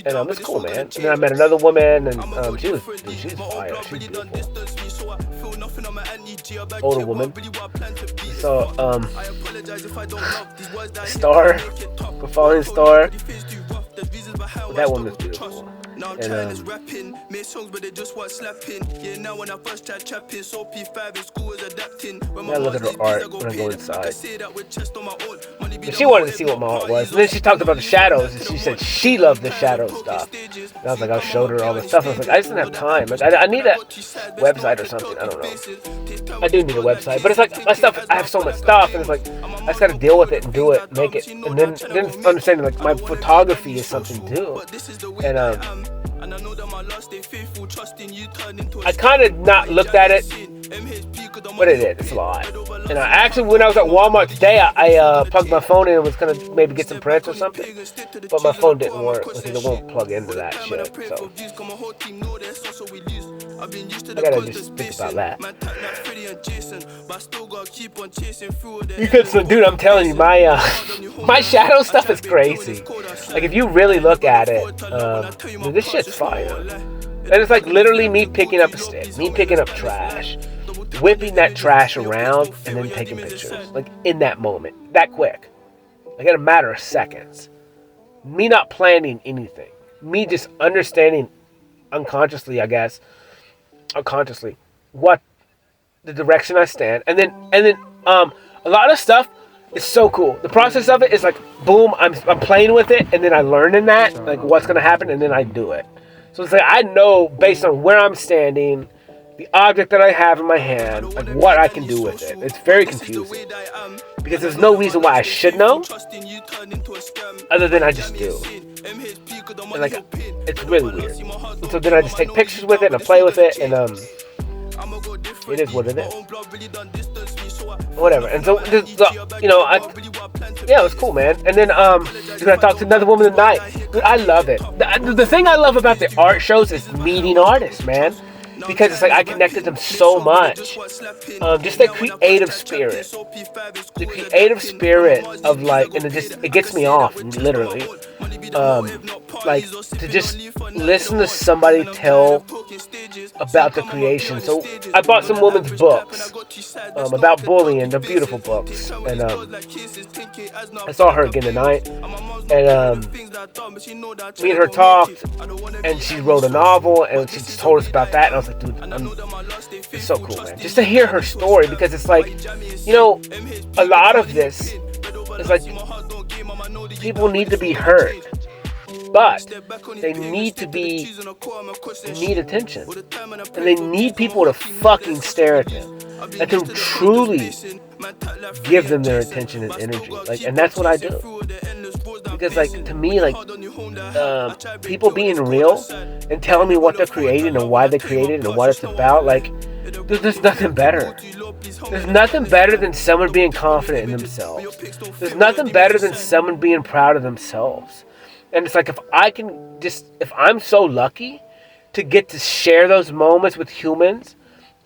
And it's cool, man. And then I met another woman, and she's fire. She's beautiful. Older woman. So, Star, the Falling Star. That woman's beautiful. And I look at her art when I go inside. But she wanted to see what my art was. And then she talked about the shadows, and she said she loved the shadow stuff. And I was like, I showed her all the stuff. I was like, I just didn't have time. Like, I need a website or something. I don't know. I do need a website. But it's like, my stuff, I have so much stuff, and it's like, I just got to deal with it and do it, make it. And then understanding, like, my photography is something too. And I kind of not looked at it, but it is. It's a lot. And I actually, when I was at Walmart today, I plugged my phone in and was gonna maybe get some prints or something, but my phone didn't work because it won't plug into that shit. So I gotta just think about that. Because, dude, I'm telling you, my shadow stuff is crazy. Like, if you really look at it, dude, this shit's fire. And it's like literally me picking up a stick, me picking up trash, whipping that trash around, and then taking pictures. Like, in that moment, that quick. Like, in a matter of seconds. Me not planning anything. Me just understanding unconsciously, I guess, unconsciously, what the direction I stand. And then a lot of stuff is so cool. The process of it is like, boom, I'm playing with it, and then I learn in that, like, what's going to happen, and then I do it. So it's like, I know based on where I'm standing, the object that I have in my hand, like, what I can do with it. It's very confusing. Because there's no reason why I should know, other than I just do. And, like, it's really weird. And so then I just take pictures with it, and I play with it, and it is what it is. Whatever. And so, it was cool, man. And then I talked to another woman tonight. Dude, I love it. The thing I love about the art shows is meeting artists, man. Because it's like I connected them so much. Just the creative spirit. The creative spirit of, like, and it gets me off, literally. Like, to just listen to somebody tell about the creation. So I bought some women's books about bullying. They're beautiful books. And I saw her again tonight. And me and her talked, and she wrote a novel, and she told us about that. And I was like, dude, it's so cool, man. Just to hear her story, because it's like, a lot of this is like, people need to be heard, but they need attention, and they need people to fucking stare at them, and to truly give them their attention and energy. Like, and that's what I do. Because, like, to me, like, people being real and telling me what they're creating and why they created it and what it's about, like, there's nothing better. There's nothing better than someone being confident in themselves. There's nothing better than someone being proud of themselves. And it's like, if I'm so lucky to get to share those moments with humans,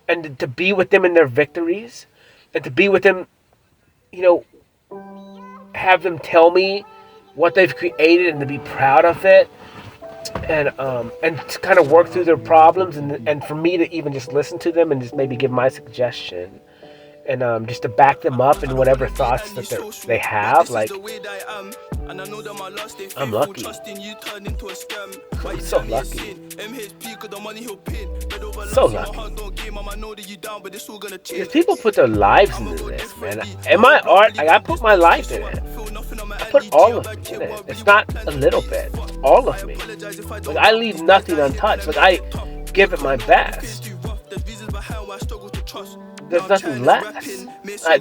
and to be with them in their victories, and to be with them, have them tell me what they've created and to be proud of it, and to kind of work through their problems, and for me to even just listen to them and just maybe give my suggestion, and just to back them up in whatever thoughts that they have. Like, I'm lucky. I'm so lucky. So lucky. Because people put their lives into this, man. In my art, I put my life in it. I put all of me in it. It's not a little bit. It's all of me. Like, I leave nothing untouched. Like, I give it my best. There's nothing less.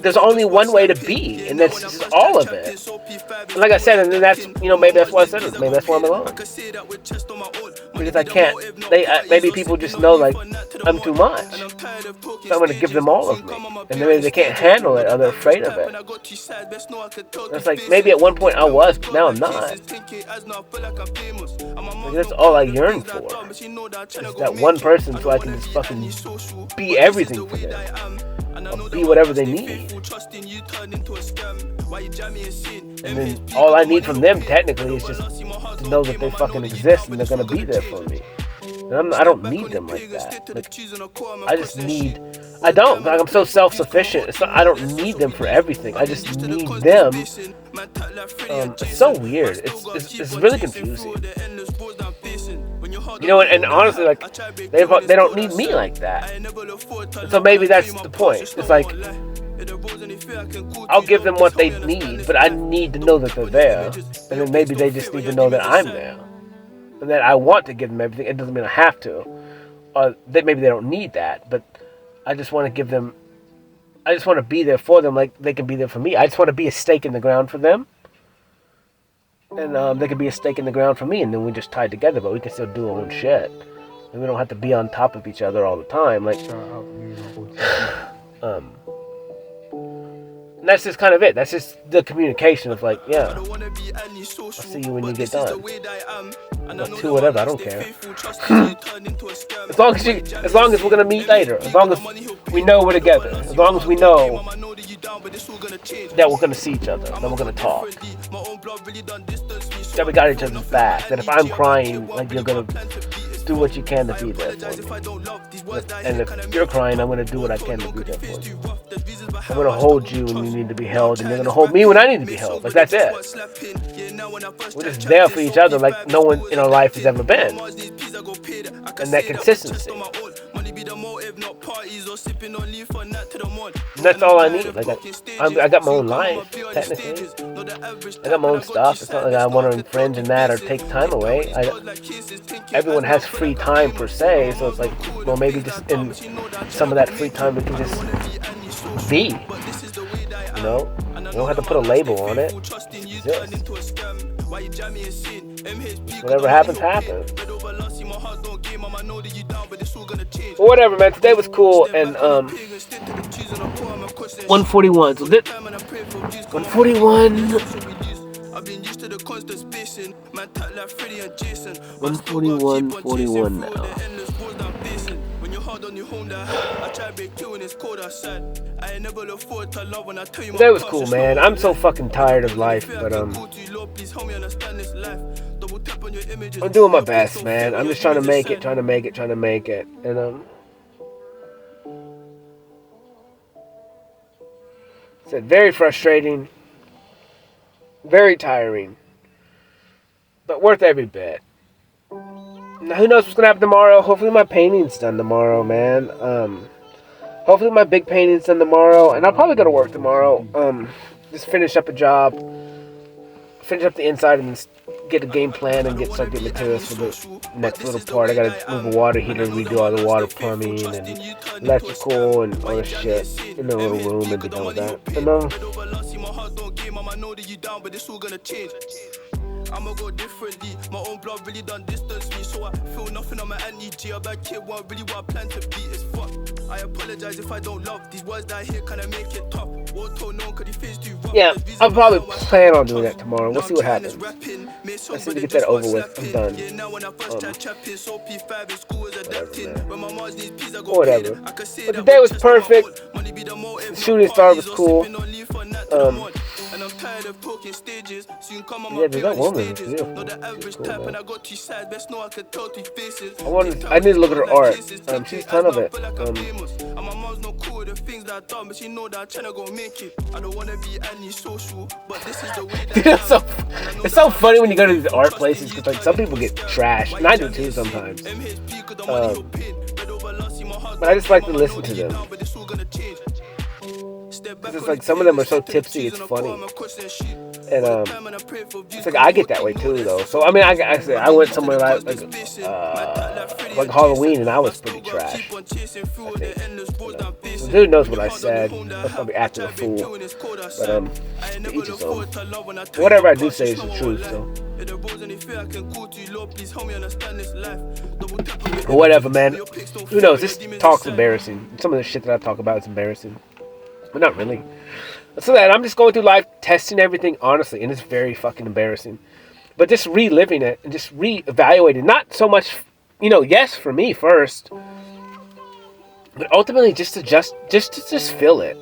There's only one way to be, and that's just all of it. And like I said, and then that's, maybe that's why I said it. Maybe that's why I'm alone. Because I can't. Maybe people just know, like, I'm too much. So I'm going to give them all of me. And then maybe they can't handle it, or they're afraid of it. And it's like, maybe at one point I was, but now I'm not. Like, that's all I yearn for. Is that one person, so I can just fucking be everything for them. Or be whatever they need. And then all I need from them, technically, is just to know that they fucking exist and they're gonna be there for me. And I don't need them like that. Like, I don't. Like, I'm so self-sufficient. I don't need them for everything. I just need them. It's so weird. It's really confusing. And honestly, like, they don't need me like that. And so maybe that's the point. It's like, I'll give them what they need, but I need to know that they're there. And then maybe they just need to know that I'm there. And that I want to give them everything. It doesn't mean I have to. Or that maybe they don't need that, but I just want to give them, I just want to be there for them like they can be there for me. I just want to be a stake in the ground for them. And they can be a stake in the ground for me, and then we just tie together, but we can still do our own shit. And we don't have to be on top of each other all the time. Like, and that's just kind of it. That's just the communication of, like, yeah, I'll see you when you get done. Let's do whatever, I don't care. as long as we're gonna meet later, as long as we know we're together, as long as we know that we're gonna see each other, that we're gonna talk, that we got each other's back, that if I'm crying, like, you're gonna do what you can to be there for me. And if you're crying, I'm gonna do what I can to be there for you. I'm gonna hold you when you need to be held, and you're gonna hold me when I need to be held. Like, that's it. We're just there for each other like no one in our life has ever been. And that consistency. And that's all I need. Like, I got my own life, technically. I got my own stuff. It's not like I want to infringe in that or take time away. Everyone has free time per se, so it's like, well, maybe just in some of that free time we can just be. You know? You don't have to put a label on it. Exist. Whatever happens, happens. Well, whatever, man. Today was cool, and 141. So 141. 141 now. That was cool, man. I'm so fucking tired of life, but I'm doing my best, man. I'm just trying to make it. And it's very frustrating, very tiring, but worth every bit. Now, who knows what's gonna happen tomorrow? Hopefully my painting's done tomorrow, man. Hopefully my big painting's done tomorrow, and I'll probably go to work tomorrow. Just finish up a job, finish up the inside, and get a game plan and start getting materials for the next little part. I gotta move a water heater, redo all the water plumbing and electrical and all this shit in the little room, and be done with that. And I'ma go differently. My own blood really done distance me, so I feel nothing on my anti-G. A bad kid won't really want plan to be as fuck. I apologize if I don't love these words that I hear, kinda make it tough. Yeah, I'll probably plan on doing that tomorrow. We'll see what happens. Let's see to get that over with. I'm done. Whatever. But today was perfect. The shooting star was cool. Yeah, that woman is beautiful. She's cool, man. I need to look at her art. She's a ton of it. that dumb, but she know that I'm tryna go make it. I don't wanna be antisocial, but this is the way that Dude, it's so funny when you go to these art places because like some people get trashed, and I do too sometimes. But I just like to listen to them. It's like some of them are so tipsy, it's funny. And it's like I get that way too, though. So I mean, I went somewhere like Halloween, and I was pretty trash. I think. The dude knows what I said. I was probably acting a fool, but to each his own. Whatever I do say is the truth, so. Whatever, man. Who knows? This talk's embarrassing. Some of the shit that I talk about is embarrassing, but not really. So that I'm just going through life, testing everything honestly, and it's very fucking embarrassing. But just reliving it and just reevaluating. Not so much, yes, for me first, but ultimately just to feel it.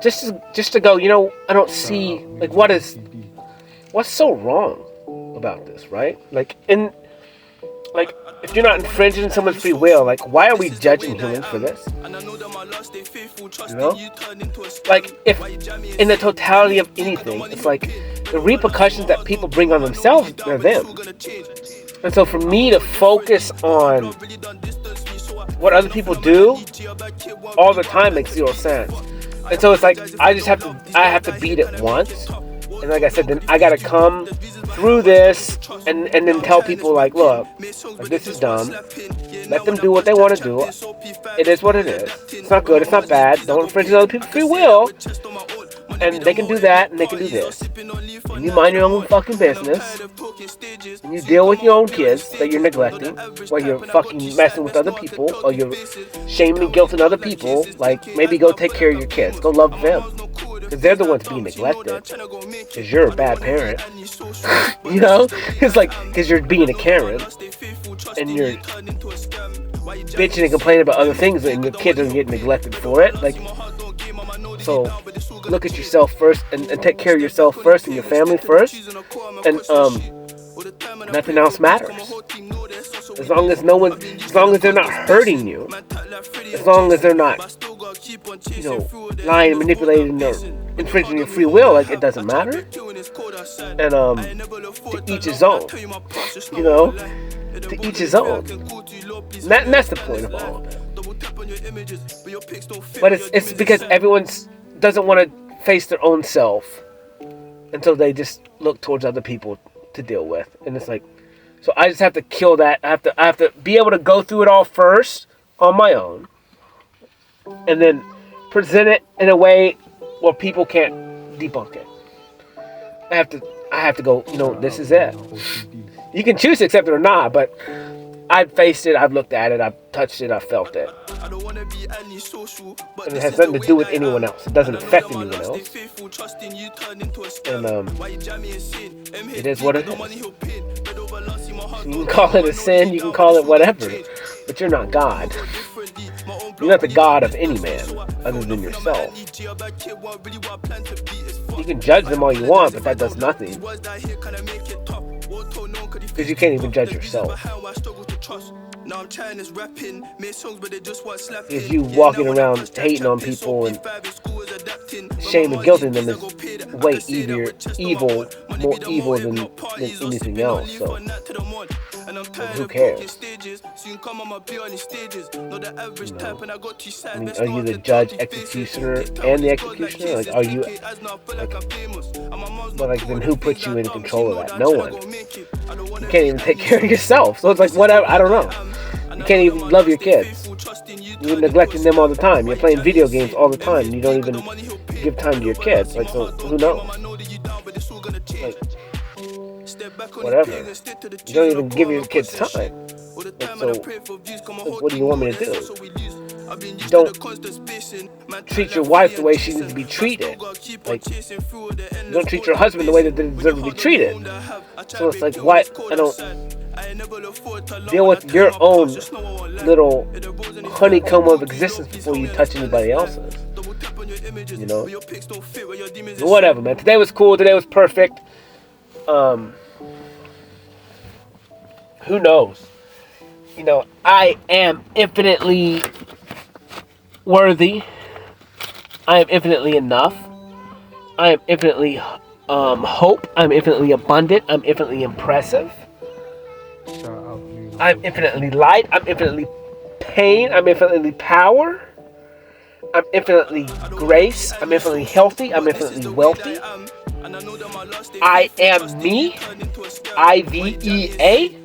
Just to go, I don't see like what's so wrong about this, right? Like if you're not infringing someone's free will, like why are we judging humans for this? Like if in the totality of anything, it's like the repercussions that people bring on themselves, they're them. And so for me to focus on what other people do all the time makes zero sense. And so it's like I have to beat it once. And like I said, then I gotta come through this and then tell people like, look, like, this is dumb. Let them do what they want to do. It is what it is. It's not good. It's not bad. Don't infringe other people's free will. And they can do that and they can do this. And you mind your own fucking business. And you deal with your own kids that you're neglecting, or you're fucking messing with other people, or you're shaming and guilting other people. Like maybe go take care of your kids. Go love them. Because they're the ones being neglected. Because you're a bad parent. It's like, because you're being a Karen. And you're bitching and complaining about other things, and your kids are getting neglected for it. Like, so look at yourself first, and take care of yourself first, and your family first. And nothing else matters. As long as they're not hurting you, as long as they're not, lying and manipulating or infringing your free will, like it doesn't matter. And to each his own, to each his own. And that's the point of all of it. But it's because everyone doesn't want to face their own self until they just look towards other people to deal with, and it's like, so I just have to kill that. I have to be able to go through it all first on my own, and then present it in a way where people can't debunk it. I have to go, this is it. You can choose to accept it or not, but I've faced it, I've looked at it, I've touched it, I've felt it. And it has nothing to do with anyone else. It doesn't affect anyone else. And it is what it is. You can call it a sin, you can call it whatever, but you're not God. You're not the God of any man other than yourself. You can judge them all you want, but that does nothing. Because you can't even judge yourself. If you walking around hating on people and shame and guilting them is way more evil than anything else. So who cares? I mean, are you the judge, executioner, and the executioner? Like, are you? Then who puts you in control of that? No one. You can't even take care of yourself. So it's like, whatever. I don't know. You can't even love your kids. You're neglecting them all the time. You're playing video games all the time. And you don't even give time to your kids. Like, so who knows? Like, whatever. You don't even give your kids time. Like, so, what do you want me to do? Don't treat your wife the way she needs to be treated. Like, you don't treat your husband the way that they deserve to be treated. So it's like, why? I don't deal with your own little honeycomb of existence before you touch anybody else's. Whatever, man. Today was cool. Today was perfect. Who knows? I am infinitely worthy I am infinitely enough. I am infinitely hope. I'm infinitely abundant. I'm infinitely impressive. Shout out Luna. I'm infinitely light. I'm infinitely pain. I'm infinitely power. I'm infinitely grace. I'm infinitely healthy. I'm infinitely wealthy. I am me. IVEA.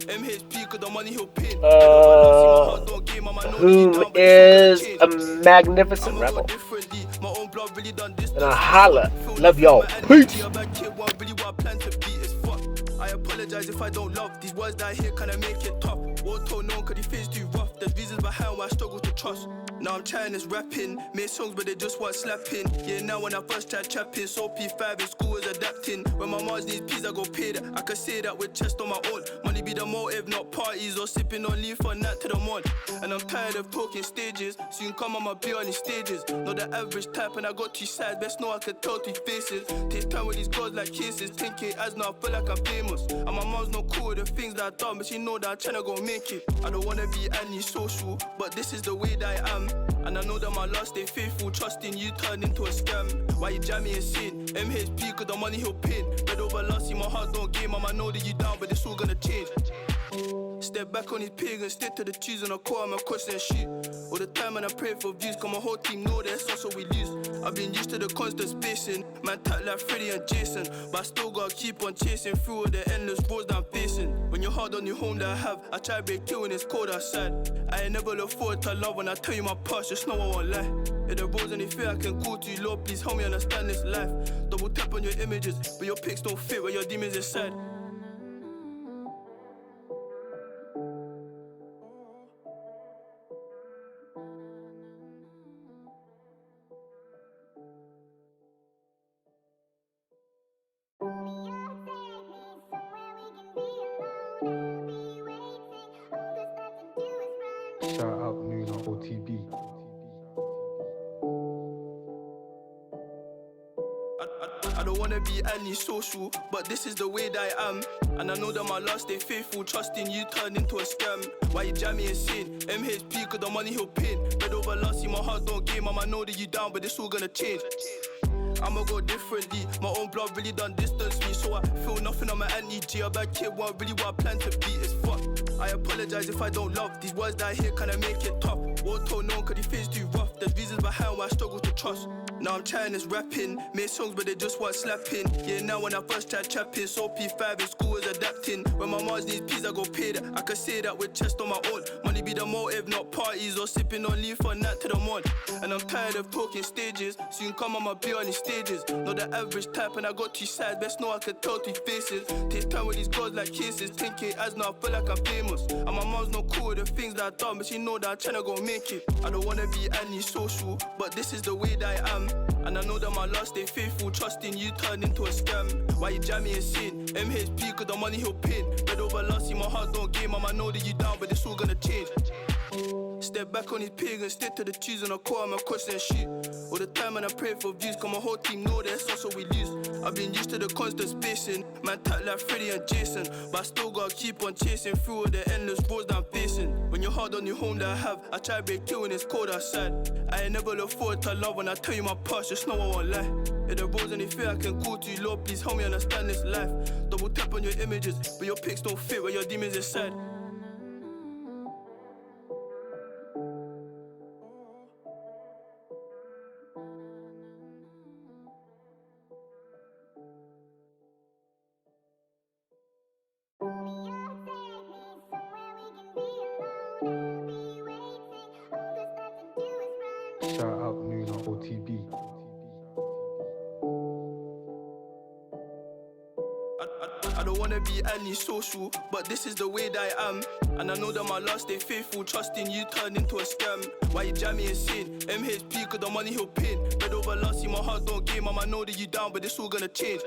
Whom is a magnificent rebel. And I holla. Love y'all. Peace. I apologize if I don't love these words that I hear, can I make it tough? Won't tell no one cause these things too rough. There's reasons behind why I struggle to trust. Now I'm trying this rapping, made songs but they just weren't slapping. Yeah, now when I first tried trapping, so P5 in school was adapting. When my mars needs peas, I go pay that. I can say that with chest on my own. Money be the motive, not parties or sipping on leaf on that to the mod. And I'm tired of talking stages, soon come I'ma be on these stages. Not the average type and I got two sides, best know I can tell two faces. Takes time with these girls like kisses, 10K as now I feel like I'm famous. And my mom's not cool with the things that I done, but she know that I'm tryna go make it. I don't wanna be anti-social, but this is the way that I am. And I know that my last stay faithful, trusting you turned into a scam. Why you jam me insane? MHP cause the money he'll pay. Red over last, see my heart don't game. Mama know that you down, but it's all gonna change. Step back on his pig and stick to the cheese on a core, I'm a question shit. All the time and I pray for views, cause my whole team know that's also we lose. I've been used to the constant spacing, man tap like Freddy and Jason. But I still gotta keep on chasing through all the endless roads that I'm facing. When you're hard on your home that I have, I try to break you when it's cold outside. I ain't never look forward to love when I tell you my past, just know I won't lie. If the roads any fear I can call to you, Lord, please help me understand this life. Double tap on your images, but your pics don't fit where your demons inside. Shout out Luna OTB. I don't wanna be anti-social, but this is the way that I am. And I know that my last stay faithful, trusting you turned into a scam. Why you jam me insane? MHP cause the money he'll pay. Red over last, see my heart don't game. Mama know that you down, but it's all gonna change. I'ma go differently, my own blood really done distance me. So I feel nothing on my anti-G. A bad kid, what really what I plan to be is fuck. I apologize if I don't love these words that I hear, can I make it tough? Won't tell no one cause these things too rough. There's reasons behind why I struggle to trust. Now I'm trying this rapping, made songs but they just weren't slapping. Yeah, now when I first tried trapping, so P5 in school was adapting. When my mars needs peas, I go pay that. I can say that with chest on my own. Money be the motive, not parties or sipping on leaf on that to the mod. And I'm tired of talking stages, soon come I'ma be on these stages. Not the average type and I got two sides, best know I can tell two faces. Takes time with these girls like kisses, 10K as now I feel like I'm famous. And my mom's not cool with the things that I done, but she know that I'm tryna go make it. I don't wanna be anti-social, but this is the way that I am. And I know that my last stay faithful, trusting you turned into a scam. Why you jam me insane? MHP cause the money he'll pay. Red over last, see my heart don't game. Mama know that you down, but it's all gonna change. Step back on his pig and stick to the cheese on a core, I'm a question shit. All the time and I pray for views, cause my whole team know that's also we lose. I've been used to the constant spacing, man tap like Freddy and Jason. But I still gotta keep on chasing through all the endless roads that I'm facing. When you're hard on your home that I have, I try to break you when it's cold outside. I ain't never look forward to love when I tell you my past, just know I won't lie. If the roads any fear I can call to you, Lord, please help me understand this life. Double tap on your images, but your pics don't fit where your demons inside. Shout out Luna OTB. I don't wanna be anti-social, but this is the way that I am. And I know that my last stay faithful, trusting you turned into a scam. Why you jam me insane? MHP cause the money he'll pay. Red over last, see my heart don't game. Mama know that you down, but it's all gonna change.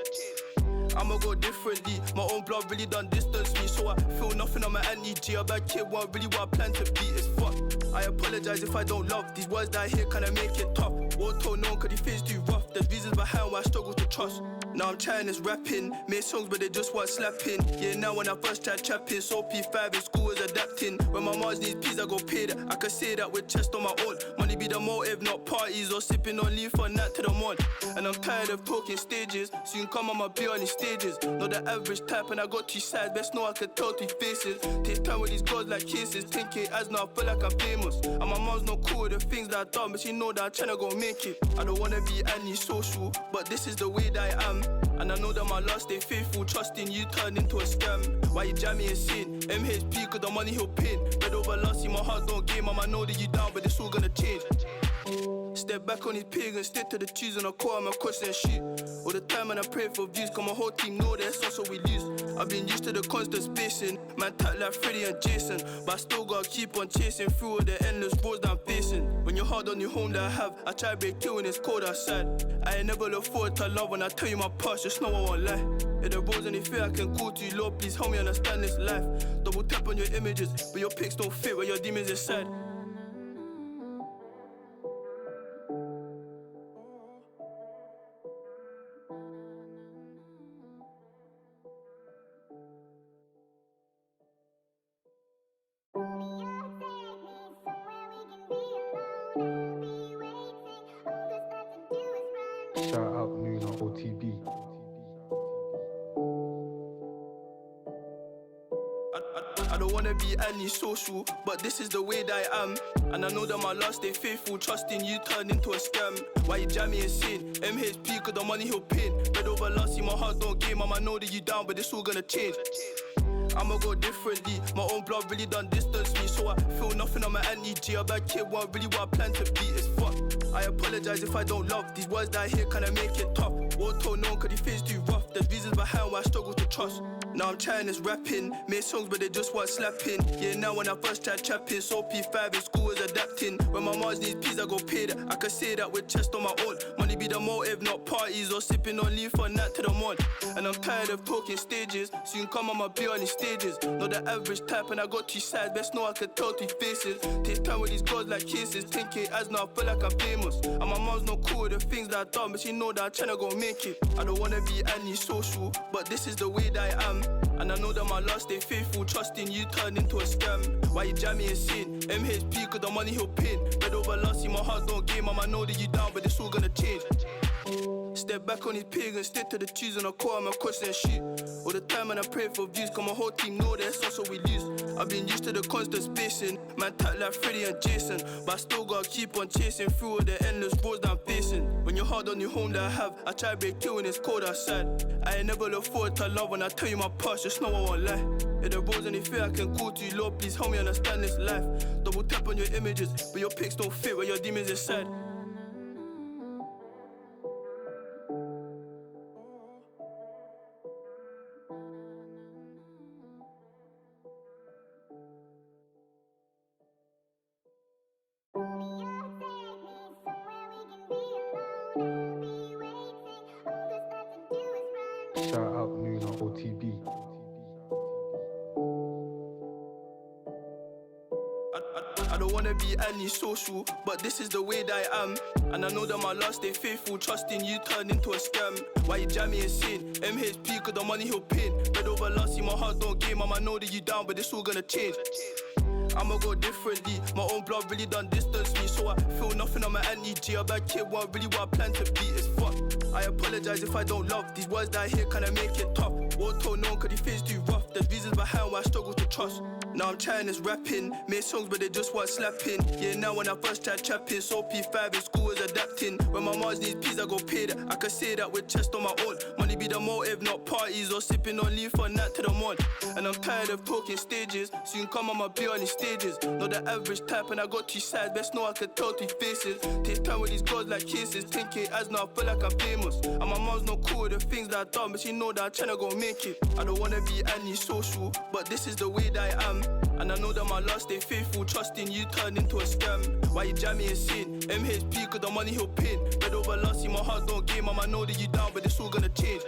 I'ma go differently, my own blood really done distance me. So I feel nothing on my anti-G. A bad kid, what really what I plan to be is fuck. I apologize if I don't love these words that I hear, can I make it tough? Won't tell no one cause these things too rough. There's reasons behind why I struggle to trust. Now I'm trying this rapping, made songs but they just weren't slapping. Yeah, now when I first tried trapping, so P5 in school was adapting. When my mars needs peas, I go pay that. I can say that with chest on my own. Money be the the motive, not parties or sipping on leaf on that to the mod. And I'm tired of talking stages, soon come I'ma be on these stages. Not the average type and I got two sides, best know I can tell two faces. Take time with these girls like kisses, 10K as now I feel like I'm famous. And my mom's not cool with the things that I done, but she know that I'm tryna go make it. I don't wanna be anti-social, but this is the way that I am. And I know that my love stay faithful, trusting you turned into a scam. Why you jam me and sin? MHP cause the money he'll pin. Red over lost, see my heart don't game. Mama know that you down, but it's all gonna change. Step back on his pig and stick to the cheese on a car, my question and shit. All the time and I pray for views, cause my whole team know that's also we lose. I've been used to the constant spacing, man tap like Freddy and Jason. But I still gotta keep on chasing through all the endless roads that I'm facing. When you're hard on your home that I have, I try to break you when it's cold outside. I ain't never look forward to love when I tell you my past, just know I won't lie. If the roads any fear I can call to you, Lord, please help me understand this life. Double tap on your images, but your pics don't fit where your demons inside. Shout out Nuna OTB. I don't wanna be anti-social, but this is the way that I am. And I know that my love stay faithful, trusting you turned into a scam. Why you jam me and sin? MHP cause the money he'll pin. Red over lost, see my heart don't game. Mama know that you down, but it's all gonna change. I'ma go differently, my own blood really done distance me. So I feel nothing on my anti-G. A bad kid, what really what I plan to be is fuck. I apologize if I don't love these words that I hear, kinda make it tough. Won't tell no one cause these things too rough. There's reasons behind why I struggle to trust. Now I'm trying this rapping, made songs but they just weren't slapping. Yeah, now when I first tried trapping, so P5 in school is adapting. When my mars needs peas I go pay that. I can say that with chest on my own. Money be the motive, not parties or sipping on leaf on that to the mod. And I'm tired of talking stages, soon come I'ma be on these stages. Not the average type and I got two sides, best know I can tell two faces. Take time with these girls like kisses, 10K as now I feel like I'm famous. And my mom's not cool with the things that I done, but she know that I'm tryna go make it. I don't wanna be anti-social, but this is the way that I am. And I know that my love stay faithful, trusting you turned into a scam. Why you jam me and sin? MHP cause the money he'll pin. Red over lost, see my heart don't game. Mama know that you down, but it's all gonna change. Step back on his pig and stick to the cheese on a car, my question and shit. All the time and I pray for views, cause my whole team know that's also we lose. I've been used to the constant spacing, man tap like Freddy and Jason. But I still gotta keep on chasing through all the endless roads that I'm facing. When you're hard on your home that I have, I try to break you when it's cold outside. I ain't never look forward to love when I tell you my past, just know I won't lie. If the roads any fear I can call to you, Lord, please help me understand this life. Double tap on your images, but your pics don't fit where your demons inside. Shout out Nuna OTB. I don't wanna be anti-social, but this is the way that I am. And I know that my love stay faithful, trusting you turned into a scam. Why you jam me and sin? MHP cause the money he'll pin. Red over lost, see my heart don't game. Mama know that you down, but it's all gonna change. I'ma go differently, my own blood really done distance me. So I feel nothing on my anti-G. A bad kid, what really what I plan to be is fuck. I apologize if I don't love these words that I hear, kinda make it tough. Won't tell no one cause these things too rough. There's reasons behind why I struggle to trust. Now I'm trying this rapping, made songs but they just weren't slapping. Yeah, now when I first tried trapping, so P5 in school is adapting. When my mars needs peas I go pay that. I can say that with chest on my own. Money be the motive, not parties or sipping on leaf on that to the mod. And I'm tired of talking stages, soon come I'ma be on these stages. Not the average type and I got two sides, best know I can tell two faces. Take time with these girls like kisses, 10K as now I feel like I'm famous. And my mom's not cool with the things that I done, but she know that I'm tryna go make it. I don't wanna be anti-social, but this is the way that I am. And I know that my love stay faithful, trusting you turned into a scam. Why you jam me and sin? MHP cause the money he'll pin. Red over lost, see my heart don't game. Mama know that you down, but it's all gonna change.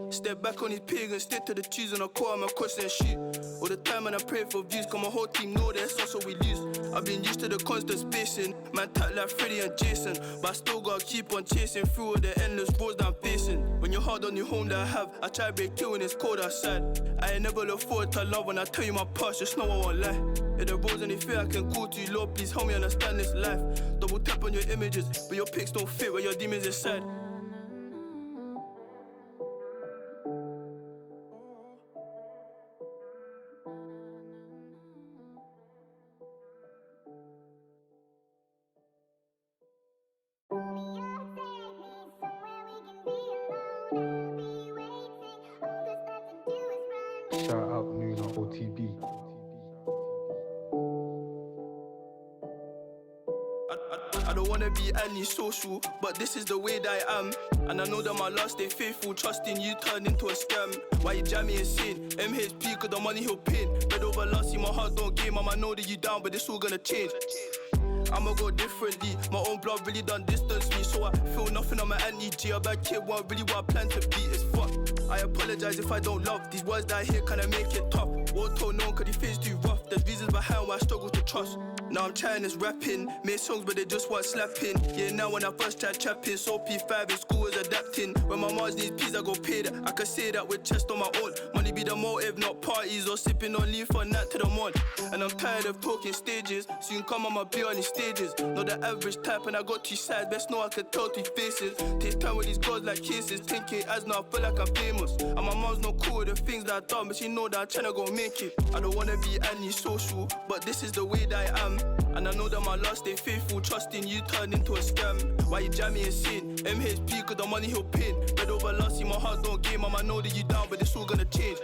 Step back on his pig and stick to the cheese on a car, my question and shit. All the time and I pray for views, cause my whole team know that's also we lose. I've been used to the constant spacing, man tap like Freddy and Jason. But I still gotta keep on chasing through all the endless roads that I'm facing. When you're hard on your home that I have, I try to break you when it's cold outside. I ain't never look forward to love when I tell you my past, just know I won't lie. If the roads any fear I can call to you, Lord, please help me understand this life. Double tap on your images, but your pics don't fit where your demons inside. Shout out Nuna OTB. I don't wanna be anti-social, but this is the way that I am. And I know that my last stay faithful, trusting you turned into a scam. Why you jam me insane? MHP, cause the money he'll pin. Red over last, see my heart don't game. I know that you down, but this all gonna change. I'ma go differently, my own blood really done distance me. So I feel nothing on my anti-G. A bad kid, what really what I plan to be is fuck. I apologize if I don't love these words that I hear, kinda make it tough. Won't tell no one cause these things too rough. There's reasons behind why I struggle to trust. Now I'm trying this rapping, made songs but they just weren't slapping. Yeah, now when I first tried trapping, so P5 in school is adapting. When my mars needs peas, I go pay that. I can say that with chest on my own. Money be the motive, not parties or sipping on leaf on that to the mod. And I'm tired of talking stages, soon come I'ma be on these stages. Not the average type and I got two sides, best know I can tell two faces. Takes time with these girls like kisses, 10K as now I feel like I'm famous. And my mom's not cool with the things that I done, but she know that I'm tryna go make it. I don't wanna be anti-social, but this is the way that I am. And I know that my last stay faithful, trusting you turned into a scam. Why you jam me insane? MHP cause the money he'll pin. Red over last, see my heart don't game. I know that you down, but it's all gonna change.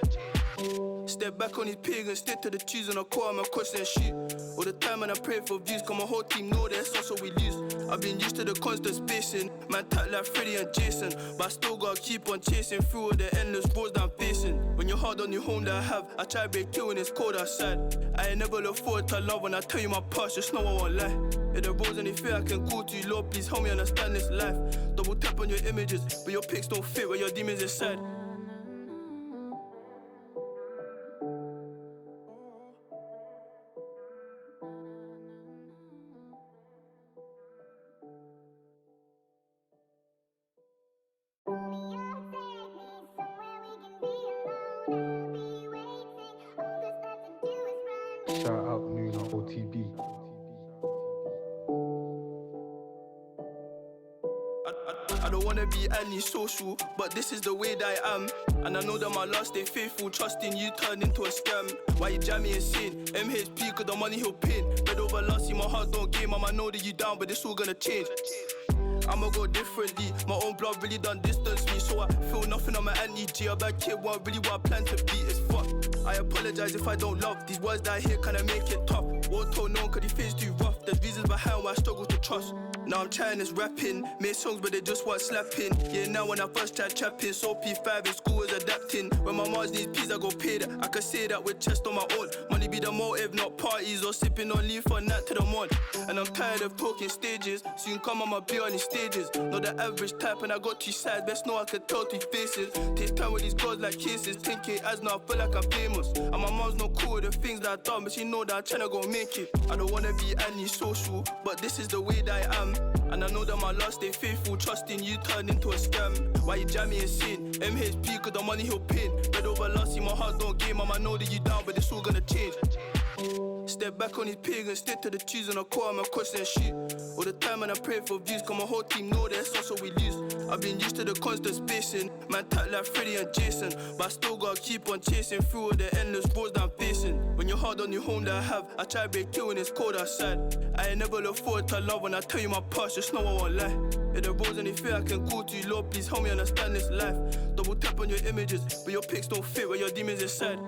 Step back on these pagans, stick to the cheese and I call my question and shit. All the time and I pray for views, cause my whole team know that's also we lose. I've been used to the constant spacing, man tight like Freddy and Jason. But I still gotta keep on chasing through all the endless roads that I'm facing. When you're hard on your home that I have, I try to break you when it's cold outside. I ain't never look forward to love when I tell you my past, just know I won't lie. If the roads any fear I can call to you, Lord, please help me understand this life. Double tap on your images, but your pics don't fit where your demons inside. Shout out Nuna OTB. I don't wanna be anti-social, but this is the way that I am. And I know that my last stay faithful, trusting you turned into a scam. Why you jam me insane? MHP cause the money he'll pin. Red over last, see my heart don't game. I know that you down, but this all gonna change. I'ma go differently, my own blood really done distance me. So I feel nothing on my anti-G. A bad kid, what really what I plan to be is fuck. I apologize if I don't love these words that I hear, kinda make it tough. Won't tell no one cause these things too rough. There's reasons behind why I struggle to trust. Now I'm trying this rapping, made songs but they just weren't slapping. Yeah, now when I first tried trapping, so P5 in school is adapting. When my mars needs peas, I go pay that. I can say that with chest on my own. Money be the motive, not parties or sipping on leaf on that to the mod. And I'm tired of talking stages, soon come I'ma be on these stages. Not the average type and I got two sides, best know I can tell two faces. Takes time with these girls like kisses, 10K as now I feel like I'm famous. And my mom's not cool with the things that I done, but she know that I'm tryna go make it. I don't wanna be anti-social, but this is the way that I am. And I know that my last stay faithful, trusting you turned into a scam. Why you jam me insane? MHP cause the money he'll pin. Red over last, see my heart don't game. I know that you down, but it's all gonna change. Step back on these pagans, stick to the cheese and I call my question and shit. All the time and I pray for views, cause my whole team know that's also we lose. I've been used to the constant spacing, man tight like Freddy and Jason. But I still gotta keep on chasing through all the endless roads that I'm facing. When you're hard on your home that I have, I try to break you when it's cold outside. I ain't never look forward to love when I tell you my past, just know I won't lie. If the roads any fear I can call to you, Lord, please help me understand this life. Double tap on your images, but your pics don't fit where your demons inside.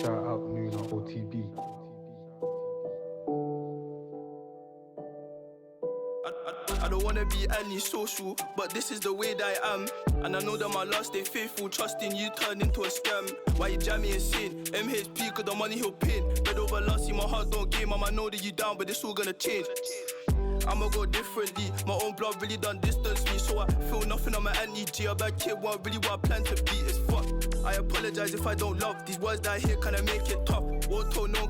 Shout out Nuna OTB. I don't wanna be anti-social, but this is the way that I am. And I know that my last stay faithful, trusting you turned into a scam. Why you jam me insane? MHP cause the money he'll pin. Red over last, see my heart don't game. I know that you down, but it's all gonna change. I'ma go differently, my own blood really done distance me. So I feel nothing on my anti-G. A bad kid, what really what I plan to be is fuck. I apologize if I don't love these words that I hear, kinda make it tough. Won't tell no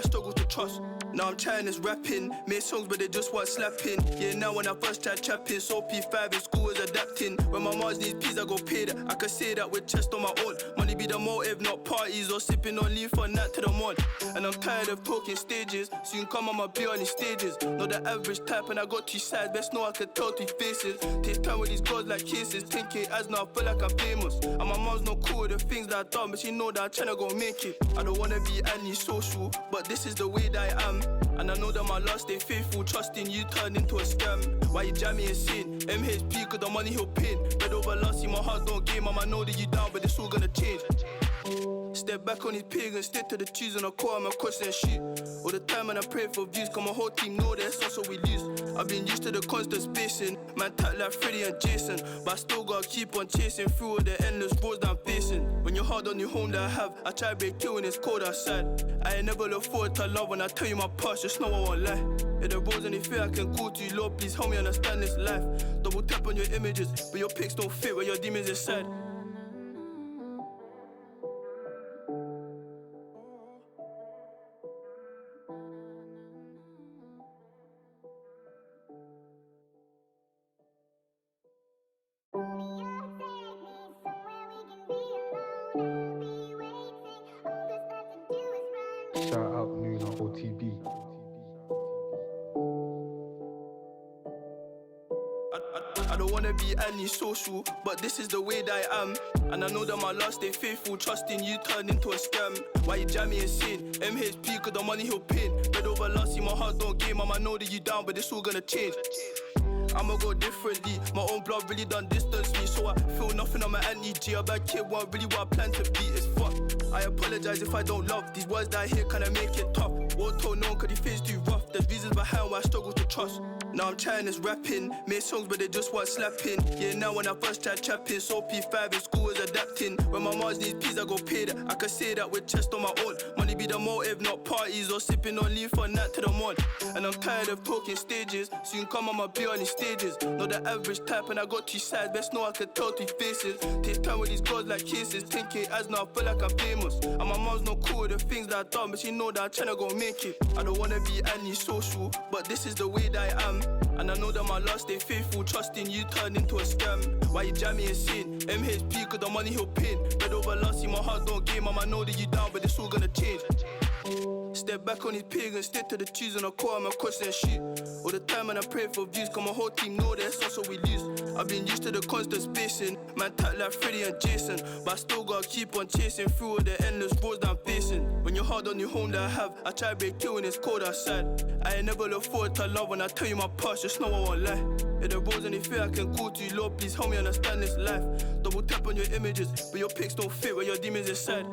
I struggle to trust. Now I'm trying this rapping, made songs but they just want slapping. Yeah, now when I first tried trapping, so P5 in school was adapting. When my mars needs peas, I go pay that. I can say that with chest on my own. Money be the motive, not parties or sipping on leaf on that to the mod. And I'm tired of talking stages, soon come I'ma be on these stages. Not the average type and I got 2 sides, best know I can tell 3 faces. Takes time with these girls like kisses, 10K as now I feel like I'm famous. And my mom's not cool with the things that I done, but she know that I'm tryna go make it. I don't wanna be anti-social, but this is the way that I am. And I know that my love stay faithful, trusting you turned into a scam. Why you jam me and sin? MHP cause the money he'll pin. Red over lost, see my heart don't game. Mama know that you down, but it's all gonna change. Step back on his pig and stick to the cheese on the core, my question and shit. All the time and I pray for views, cause my whole team know that's also we lose. I've been used to the constant spacing, man tap like Freddy and Jason. But I still gotta keep on chasing through all the endless roads that I'm facing. When you're hard on your home that I have, I try to break you when it's cold outside. I ain't never look forward to love when I tell you my past, just know I won't lie. If the roads any fear I can call to you, Lord, please help me understand this life. Double tap on your images, but your pics don't fit where your demons inside. Shout out Nuna OTB. I don't wanna be anti-social, but this is the way that I am. And I know that my love stay faithful, trusting you turned into a scam. Why you jam me and sin? MHP cause the money he'll pin. Red over lost, see my heart don't game. Mama know that you down, but it's all gonna change. I'ma go differently, my own blood really done distance me. So I feel nothing on my anti-G. A bad kid won't really what I plan to be, it's fuck. I apologize if I don't love these words that I hear, kinda make it tough. Won't tell no one cause these things too rough. There's reasons behind why I struggle to trust. Now I'm trying this rapping, made songs but they just want slapping. Yeah, now when I first tried trapping, so P5 in school was adapting. When my mars needs peas, I go pay that. I can say that with chest on my own. Money be the motive, not parties or sipping on leaf on that to the mod. And I'm tired of talking stages, soon come I'ma be on these stages. Not the average type and I got 2 sides, best know I can tell 3 faces. Takes time with these girls like kisses, 10K as now I feel like I'm famous. And my mom's not cool with the things that I done, but she know that I'm tryna go make it. I don't wanna be anti-social, but this is the way that I am. And I know that my love stay faithful, trusting you turned into a scam. Why you jam me and sin? MHP cause the money he'll pin. Red over lost, see my heart don't game. Mama know that you down, but it's all gonna change. Step back on his pig and stick to the cheese on the core, my question and shit. All the time and I pray for views, cause my whole team know that's also we lose. I've been used to the constant spacing, man tap like Freddy and Jason. But I still gotta keep on chasing through all the endless roads that I'm facing. When you're hard on your home that I have, I try to break you when it's cold outside. I ain't never look forward to love when I tell you my past, just know I won't lie. If the roads any fear I can call to you, Lord, please help me understand this life. Double tap on your images, but your pics don't fit where your demons inside.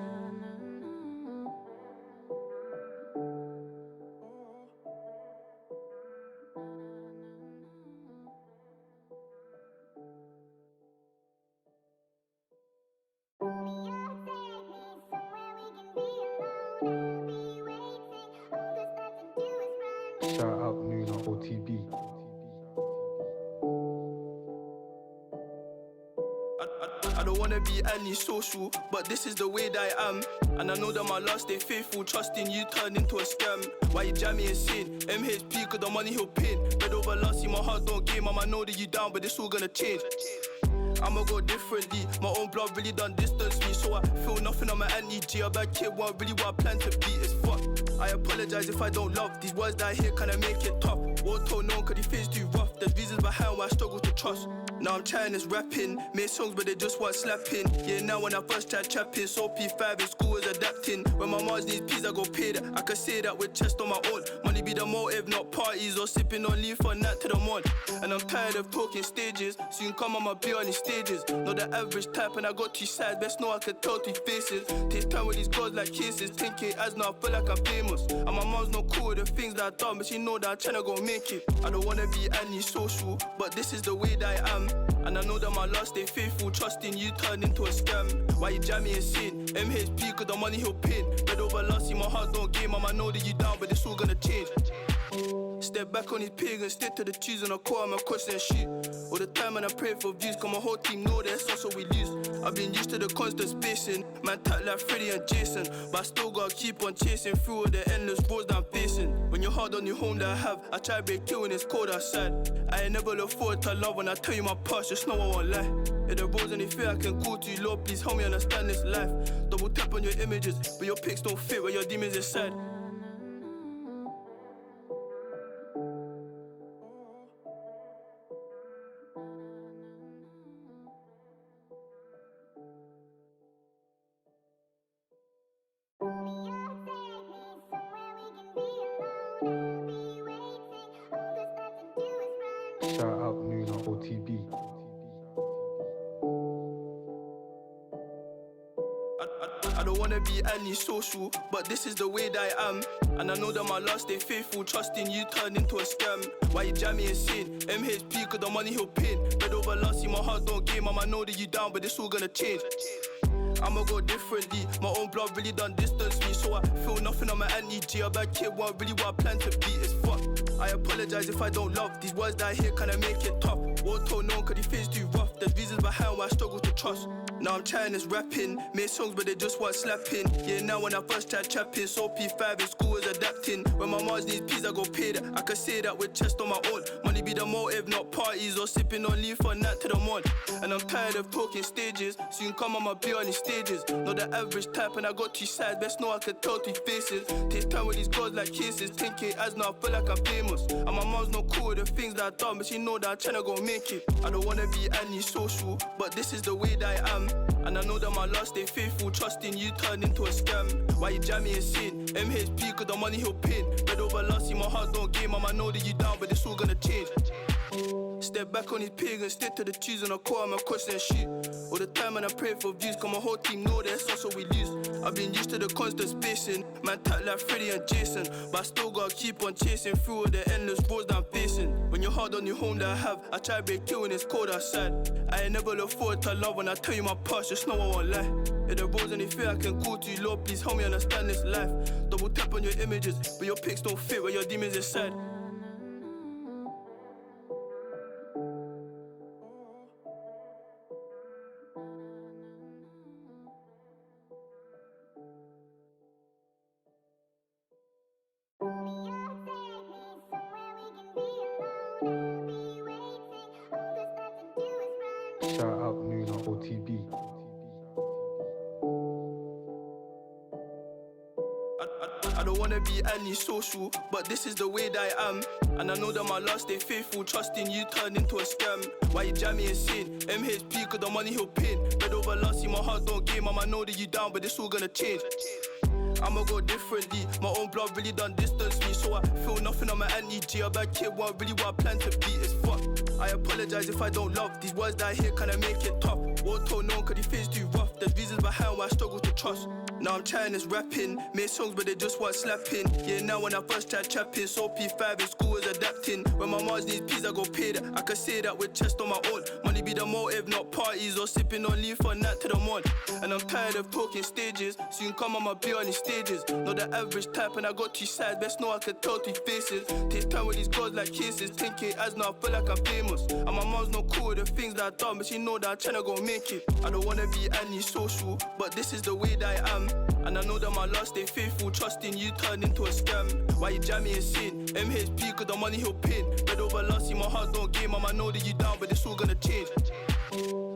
Shout out Nuna OTB. I don't wanna be anti-social, but this is the way that I am. And I know that my love stay faithful, trusting you turned into a scam. Why you jam me and sin? MHP cause the money he'll pin. Red over lost, see my heart don't game. Mama know that you down, but it's all gonna change. I'ma go differently, my own blood really done distance me. So I feel nothing on my anti-G. A bad kid won't really what I plan to be, it's fuck. I apologize if I don't love these words that I hear, kinda make it tough. Won't tell no one cause these things too rough. There's reasons behind why I struggle to trust. Now I'm trying this rapping, made songs but they just want slapping. Yeah, now when I first tried trapping, so P5 in school was adapting. When my mars needs peas, I go pay that. I can say that with chest on my own. Money be the motive, not parties or sipping on leaf on that to the mod. And I'm tired of talking stages, soon come I'ma be on these stages. Not the average type and I got 2 sides, best know I can tell 3 faces. Takes time with these girls like kisses, 10K as now I feel like I'm famous. And my mom's not cool with the things that I done, but she know that I'm tryna go make it. I don't wanna be anti-social, but this is the way that I am. And I know that my love stay faithful, trusting you turned into a scam. Why you jam me and sin? MHP cause the money he'll pin. Red over lost, see my heart don't game. Mama know that you down, but it's all gonna change. Step back on his pig and stick to the cheese on the core, my question and shit. All the time and I pray for views, cause my whole team know that's also we lose. I've been used to the constant spacing. Man tack like Freddy and Jason, but I still gotta keep on chasing through all the endless roads that I'm facing. When you're hard on your home that I have, I try to break you when it's cold outside. I ain't never look forward to love when I tell you my past, just know I won't lie. If the roads any fear I can call to you, Lord, please help me understand this life. Double tap on your images, but your pics don't fit where your demons inside. Shout out Nuna OTB. I don't wanna be anti-social, but this is the way that I am. And I know that my last stay faithful, trusting you turned into a scam. Why you jam me insane? MHP, cause the money he'll pin. Red over last, see my heart don't game. I know that you down, but this all gonna change. I'ma go differently, my own blood really done distance me. So I feel nothing on my anti-G. A bad kid, what really what I plan to be is fuck. I apologize if I don't love these words that I hear, kinda make it tough. Won't tell no one cause these things too rough. There's reasons behind why I struggle to trust. Now I'm trying this rapping, made songs but they just weren't slapping. Yeah, now when I first tried trapping, so P5 in school was adapting. When my mars needs peas I go pay that. I could say that with chest on my own. Money be the motive, not parties or sipping on leaf or night to the mod. And I'm tired of talking stages, soon come I'ma be on these stages. Not the average type and I got two sides, best know I could tell two faces. Takes time with these girls like kisses, 10k as now I feel like I'm famous. And my mom's not cool with the things that I done, but she know that I'm tryna go make it. I don't wanna be anti-social, but this is the way that I am. And I know that my last stay faithful, trusting you turned into a scam. Why you jam me insane? MHP cause the money he'll pin. Red over last, see my heart don't game. I know that you down, but it's all gonna change. Step back on his pig and stick to the cheese and I call him a question and shit. All the time and I pray for views, cause my whole team know that's also we lose. I've been used to the constant spacing. Man tack like Freddy and Jason, but I still gotta keep on chasing through all the endless roads that I'm facing. When you're hard on your home that I have, I try to break you when it's cold outside. I ain't never look forward to love when I tell you my past, just know I won't lie. If the roads any fear I can call to you, Lord, please help me understand this life. Double tap on your images, but your pics don't fit where your demons inside. Shout out Nuna OTB. I don't wanna be anti-social, but this is the way that I am. And I know that my last stay faithful, trusting you turned into a scam. Why you jam me insane? MHP cause the money he'll pin. Red over last, see my heart don't game. I know that you down, but it's all gonna change. I'ma go differently, my own blood really done distance me. So I feel nothing on my anti-G. A bad kid, what really what I plan to be is fuck. I apologize if I don't love these words that I hear, kinda make it tough. Won't tell no one cause these things too rough. There's reasons behind why I struggle to trust. Now I'm trying this rapping, made songs but they just weren't slapping. Yeah, now when I first tried trapping, so P5 in school was adapting. When my mars needs peas I go pay that. I could say that with chest on my own. Money be the motive, not parties or sipping on leaf or night to the mod. And I'm tired of talking stages, soon come I'ma be on these stages. Not the average type and I got two sides, best know I could tell two faces. Takes time with these girls like kisses, 10k as now I feel like I'm famous. And my mom's not cool with the things that I done, but she know that I'm tryna go make it. I don't wanna be anti-social, but this is the way that I am. And I know that my last stay faithful, trusting you turned into a scam. Why you jam me insane? MHP cause the money he'll pin. Red over last, see my heart don't game. I know that you down, but it's all gonna change.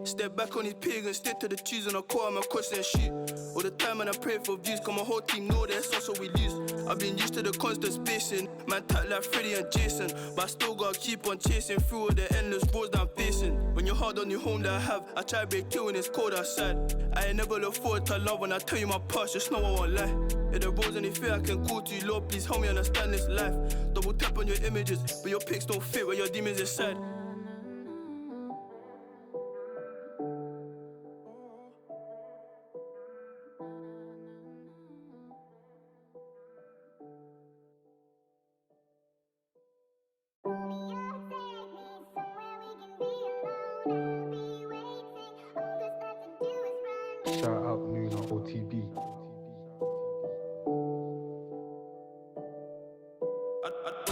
Step back on his pig and stick to the cheese and I call him a question and shit. All the time and I pray for views, cause my whole team know that's also we lose. I've been used to the constant spacing. Man tack like Freddy and Jason, but I still gotta keep on chasing through all the endless roads that I'm facing. When you're hard on your home that I have, I try to break you when it's cold outside. I ain't never look forward to love when I tell you my past, just know I won't lie. If the roads any fear I can call to you, Lord, please help me understand this life. Double tap on your images, but your pics don't fit where your demons inside. Shout out Nuna OTB.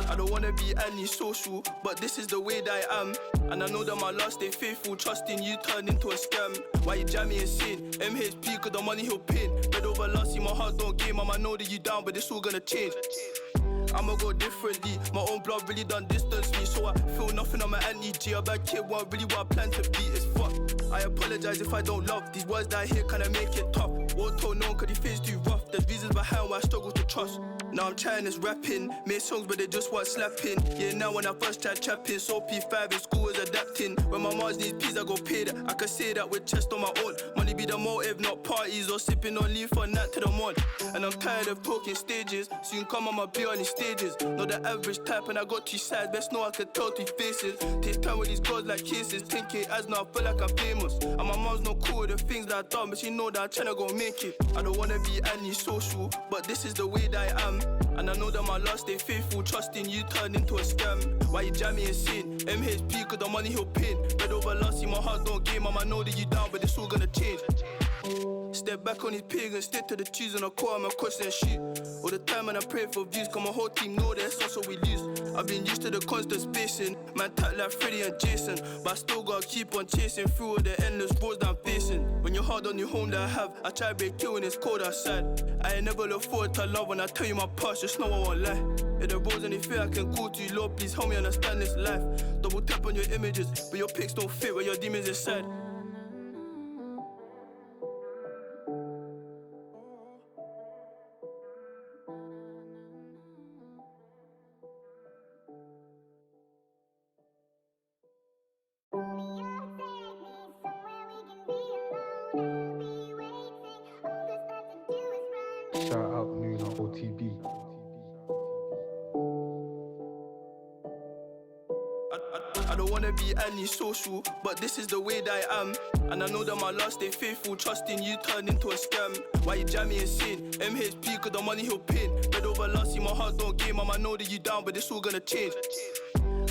I don't wanna be antisocial, but this is the way that I am. And I know that my love stay faithful, trusting you turned into a scam. Why you jam me insane? MHP, cause the money he'll pin. Red over love, see my heart don't game. Mama know that you down, but it's all gonna change. I'ma go differently. My own blood really done distance me, so I feel nothing on my anti-G. A bad kid won't really what I plan to be. It's fuck. I apologize if I don't love these words that I hear. Can I make it tough? Won't tell no one 'cause these things too rough. There's reasons behind why I struggle to trust. Now I'm trying this rapping, made songs but they just weren't slapping. Yeah, now when I first tried trapping, so P5 in school is adapting. When my mars needs peas, I go pay that. I can say that with chest on my own. Money be the motive, not parties or sipping on leaf or night to the mod. And I'm tired of talking stages. Soon come I'ma be on these stages. Not the average type and I got two sides. Best know I can tell two faces. Takes time with these girls like kisses. 10K as now I feel like I'm famous. And my mom's not cool with the things that I done, but she know that I'm tryna go make it. I don't wanna be antisocial, but this is the way that I am. And I know that my love stay faithful, trusting you turned into a scam. Why you jam me insane? MHP, cause the money he'll pin. Red over love, see my heart don't game. Mama know that you down, but it's all gonna change. Step back on his pig and stick to the cheese and I call him a question and shit. All the time and I pray for views, cause my whole team know that's also we lose. I've been used to the constant spacing, man tight like Freddy and Jason. But I still gotta keep on chasing through all the endless roads that I'm facing. When you're hard on your home that I have, I try to break you when it's cold outside. I ain't never look forward to love when I tell you my past, just know I won't lie. If the roads any fear I can call to you, Lord, please help me understand this life. Double tap on your images, but your pics don't fit where your demons inside. Shout out Nuna OTB. I don't wanna be antisocial, but this is the way that I am. And I know that my love stay faithful, trusting you turned into a scam. Why you jam me insane? MHP, cause the money he'll pin. Red over love, see my heart don't game. Mama know that you down, but it's all gonna change.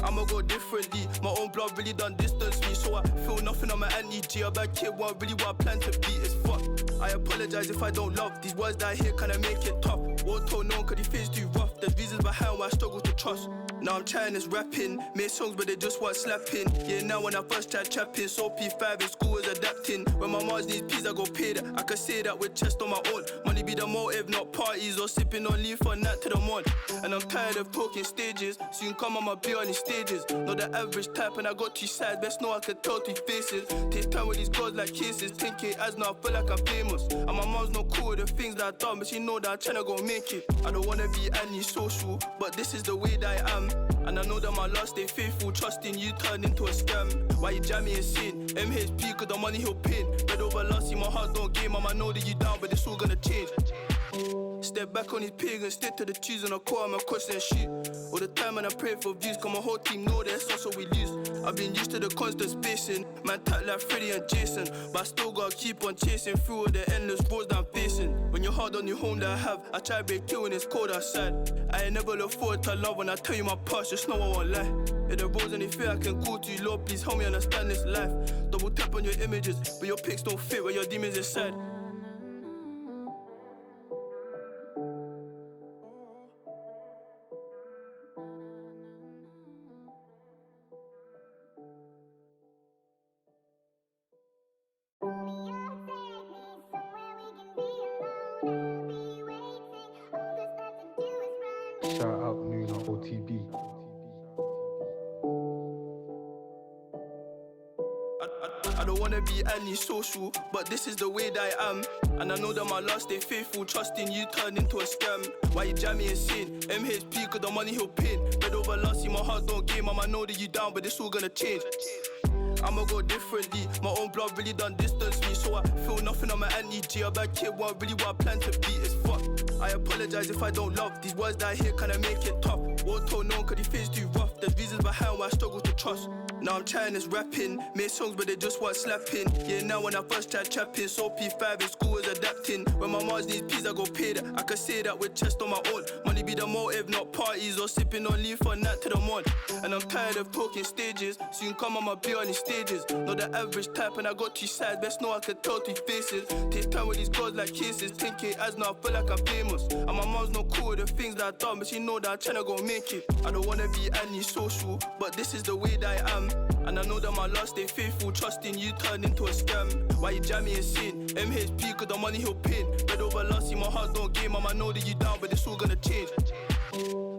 I'ma go differently. My own blood really done distance me, so I feel nothing on my anti-G. A bad kid won't really what I plan to be. It's fuck. I apologize if I don't love these words that I hear. Can I make it tough? Won't tell no one 'cause these things too rough. There's reasons behind why I struggle to trust. Now I'm trying this rapping, made songs but they just weren't slapping. Yeah, now when I first tried trapping, so P5 in school is adapting. When my mars needs peas, I go pay that. I can say that with chest on my own. Money be the motive, not parties or sipping on leaf or night to the mod. And I'm tired of talking stages. Soon come I'ma be on these stages. Not the average type and I got two sides. Best know I can tell two faces. Takes time with these girls like kisses. 10K as now I feel like I'm famous. And my mom's not cool with the things that I done, but she know that I'm tryna go make it. I don't wanna be antisocial, but this is the way that I am. And I know that my love stay faithful, trusting you turned into a scam. Why you jam me insane? MHP, cause the money he'll pin. Red over love, see my heart don't game. Mama know that you down, but it's all gonna change. Step back on his pig and stick to the cheese and I call him a question and shit. All the time and I pray for views, cause my whole team know that's also we lose. I've been used to the constant spacing, man tight like Freddy and Jason. But I still gotta keep on chasing through all the endless roads that I'm facing. When you're hard on your home that I have, I try to break you when it's cold outside. I ain't never look forward to love when I tell you my past, just know I won't lie. If the roads any fear I can call to you, Lord, please help me understand this life. Double tap on your images, but your pics don't fit where your demons inside. Shout out Nuna OTB. I don't wanna be antisocial, but this is the way that I am. And I know that my love stay faithful, trusting you turned into a scam. Why you jam me insane? MHP, cause the money he'll pin. Red over love, see my heart don't game. Mama know that you down, but it's all gonna change. I'ma go differently. My own blood really done distance me, so I feel nothing on my anti-G. A bad kid won't really what I plan to be. It's fuck. I apologize if I don't love these words that I hear. Can I make it tough? Won't tell no one 'cause these things too rough. There's reasons behind why I struggle to trust. Now I'm trying this rapping, made songs but they just want slapping. Yeah, now when I first tried trapping, so P5 in school was adapting. When my mars needs peas, I go pay that. I can say that with chest on my own. Money be the motive, not parties or sipping on leaf on that to the mod. And I'm tired of talking stages, soon come I'ma be on these stages. Not the average type and I got 2 sides, best know I can tell 3 faces. Take time with these girls like kisses, 10K as now I feel like I'm famous. And my mom's not cool with the things that I done, but she know that I'm tryna go make it. I don't wanna be anti-social, but this is the way that I am. And I know that my love stay faithful, trusting you turned into a scam. Why you jam me and sin? MHP cause the money he'll pin. Red over loss, see my heart don't game. Mama know that you down, but it's all gonna change.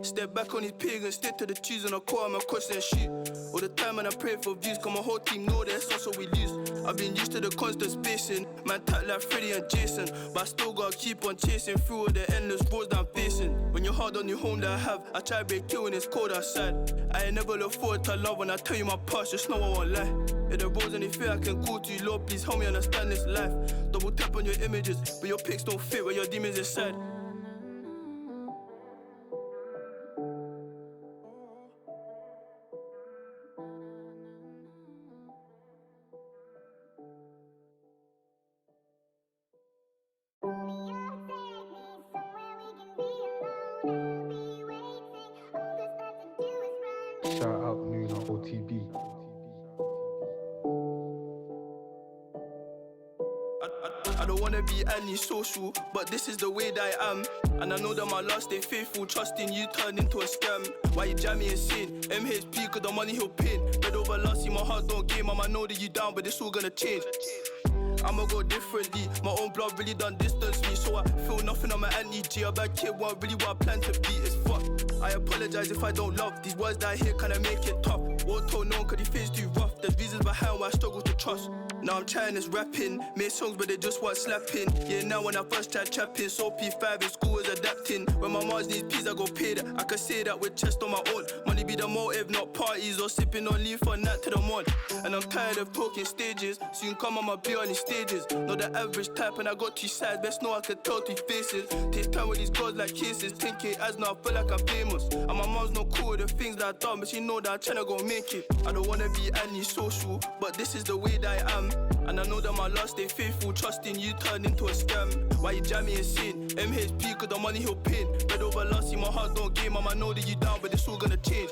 Step back on his pig and stick to the cheese on a core, I'm a question shit. All the time and I pray for views, cause my whole team know that it's also we lose. I've been used to the constant spacing, man tap like Freddy and Jason. But I still gotta keep on chasing through all the endless roads that I'm facing. When you're hard on your home that I have, I try to break you when it's cold outside. I ain't never look forward to love when I tell you my past, just know I won't lie. If the roads any fear I can call to you, Lord, please help me understand this life. Double tap on your images, but your pics don't fit where your demons inside. Shout out Nuna OTB. I don't wanna be anti-social, but this is the way that I am. And I know that my love stay faithful, trusting you turned into a scam. Why you jam me and sin? MHP cause the money he'll pin. Red over loss, see my heart don't game. Mama know that you down, but it's all gonna change. I'ma go differently, my own blood really done distance me. So I feel nothing on my anti-G. A bad kid won't really want plan to be, it's fuck. I apologize if I don't love these words that I hear, kinda make it tough. Won't tell no one cause these things too rough. There's reasons behind why I struggle to trust. Now I'm trying this rapping, made songs but they just want slapping. Yeah, now when I first tried trapping, so P5 in school was adapting. When my mars needs peas, I go pay that. I can say that with chest on my own. Money be the motive, not parties or sipping on leaf on that to the mod. And I'm tired of talking stages, soon come I'ma be on these stages. Not the average type and I got 2 sides, best know I can tell 3 faces. Take time with these girls like kisses, 10K as now I feel like I'm famous. And my mom's not cool with the things that I done, but she know that I'm tryna go make it. I don't wanna be anti-social, but this is the way that I am. And I know that my love stay faithful, trusting you turned into a scam. Why you jam me and sin? MHP cause the money he'll pin. Red over loss, see my heart don't game. Mama know that you down, but it's all gonna change.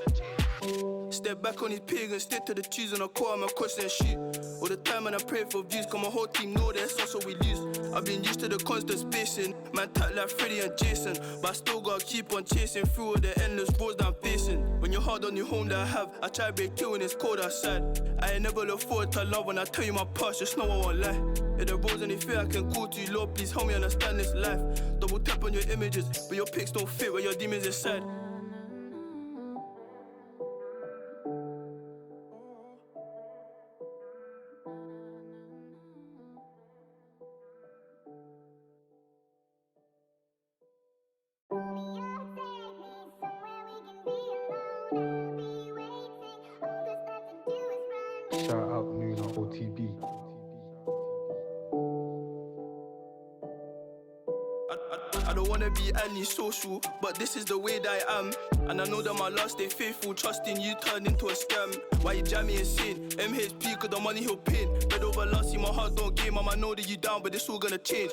Step back on his pig and stick to the cheese on a core, I'm a question shit. All the time and I pray for views, cause my whole team know that it's also we lose. I've been used to the constant spacing, man tap like Freddy and Jason. But I still gotta keep on chasing through all the endless roads that I'm facing. When you're hard on your home that I have, I try to break you when it's cold outside. I ain't never look forward to love when I tell you my past, just know I won't lie. If the roads any fear I can call to you, Lord, please help me understand this life. Double tap on your images, but your pics don't fit where your demons inside. Shout out Nuna OTB. I don't wanna be anti-social, but this is the way that I am. And I know that my love stay faithful, trusting you turned into a scam. Why you jam me and sin? MHP cause the money he'll pin. Red over loss, see my heart don't game. Mama know that you down, but it's all gonna change.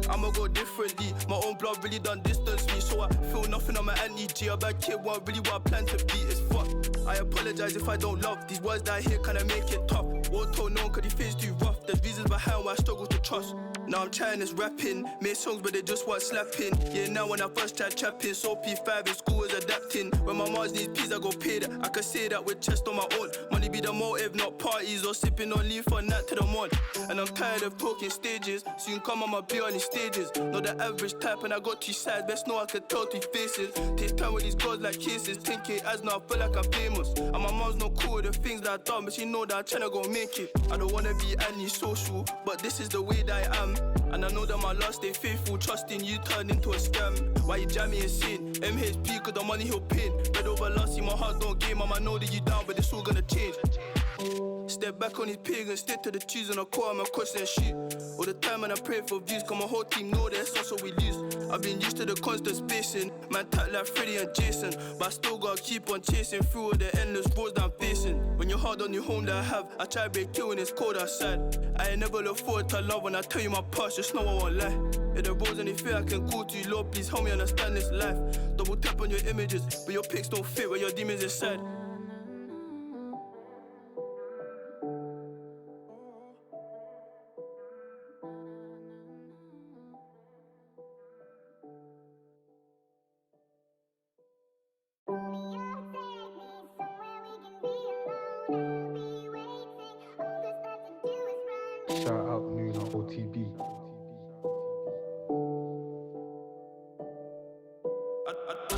I'ma go differently, my own blood really done distance me. So I feel nothing on my anti-G. A bad kid won't really want plan to be, it's fuck. I apologize if I don't love these words that I hear, kinda make it tough. Won't tell no one cause these things too rough. There's reasons behind why I struggle to trust. Now I'm trying this rapping, made songs but they just want slapping. Yeah, now when I first tried trapping, so P5 in school was adapting. When my mars needs peas, I go pay that. I can say that with chest on my own. Money be the motive, not parties or sipping on leaf on that to the mod. And I'm tired of talking stages, soon come I'ma be on these stages. Not the average type and I got 2 sides, best know I can tell 3 faces. Take time with these girls like kisses, 10K as now I feel like I'm famous. And my mom's not cool with the things that I done, but she know that I'm tryna go make it. I don't wanna be anti-social, but this is the way that I am. And I know that my love stay faithful, trusting you turned into a scam. Why you jam me and sin? MHP cause the money he'll pin. Red over loss, see my heart don't game. Mama know that you down, but it's all gonna change. Step back on his pig and stick to the cheese on a core, I'm a question shit. All the time and I pray for views, cause my whole team know that it's also we lose. I've been used to the constant spacing. Man tack like Freddy and Jason, but I still gotta keep on chasing through all the endless roads that I'm facing. When you're hard on your home that I have, I try to break you when it's cold outside. I ain't never look forward to love. When I tell you my past, just know I won't lie. If the roads any fear I can call to you, Lord, please help me understand this life. Double tap on your images, but your pics don't fit where your demons inside. Shout out Nuna OTB.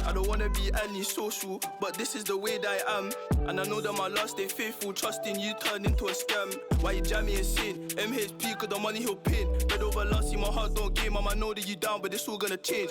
I don't wanna be anti-social, but this is the way that I am. And I know that my last stay faithful, trusting you turned into a scam. Why you jam me insane? MHP, cause the money he'll pin. Red over last, see my heart don't game. I'ma know that you down, but this all gonna change.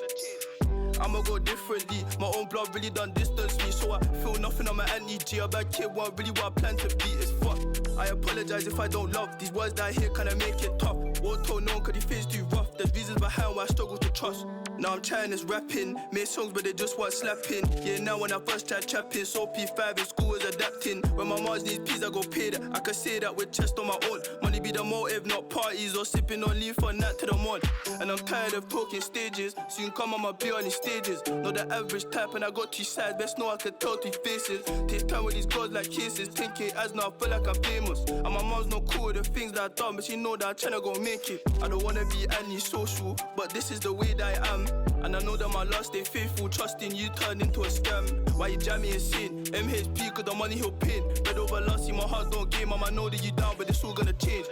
I'ma go differently, my own blood really done distance me. So I feel nothing on my anti-G. A bad kid, what really what I plan to be is fuck. I apologize if I don't love. These words that I hear kinda make it tough. Won't tell no one cause these things too rough. There's reasons behind why I struggle to trust. Now I'm trying this rapping, made songs but they just weren't slapping. Yeah, now when I first tried trapping, so P5 in school is adapting. When my mars needs peas I go pay that. I can say that with chest on my own. Money be the motive, not parties or sipping on leaf on that to the mod. And I'm tired of talking stages, soon come I'ma be on these stages. Not the average type and I got two sides, best know I can tell two faces. Takes time with these girls like cases, 10K as now I feel like I'm famous. And my mom's not cool with the things that I done, but she know that I'm tryna go make it. I don't wanna be anti-social, but this is the way that I am. And I know that my last stay faithful, trusting you turned into a scam. Why you jam me insane? MHP cause the money he'll pin. Red over last, see my heart don't game. I'ma know that you down, but it's all gonna change.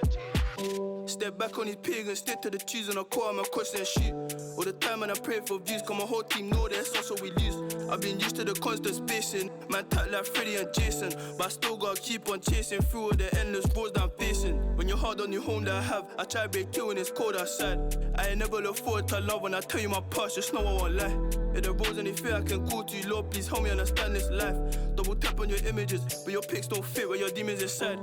Step back on these pagans, stick to the cheese and I call him a question and shit. All the time and I pray for views, cause my whole team know that's also we lose. I've been used to the constant spacing, man tack like Freddy and Jason, but I still gotta keep on chasing through all the endless roads that I'm facing. When you're hard on your home that I have, I try to break you when it's cold outside. I ain't never look forward to love. When I tell you my past, just know I won't lie. If the roads any fear I can call to you, Lord, please help me understand this life. Double tap on your images, but your pics don't fit where your demons inside.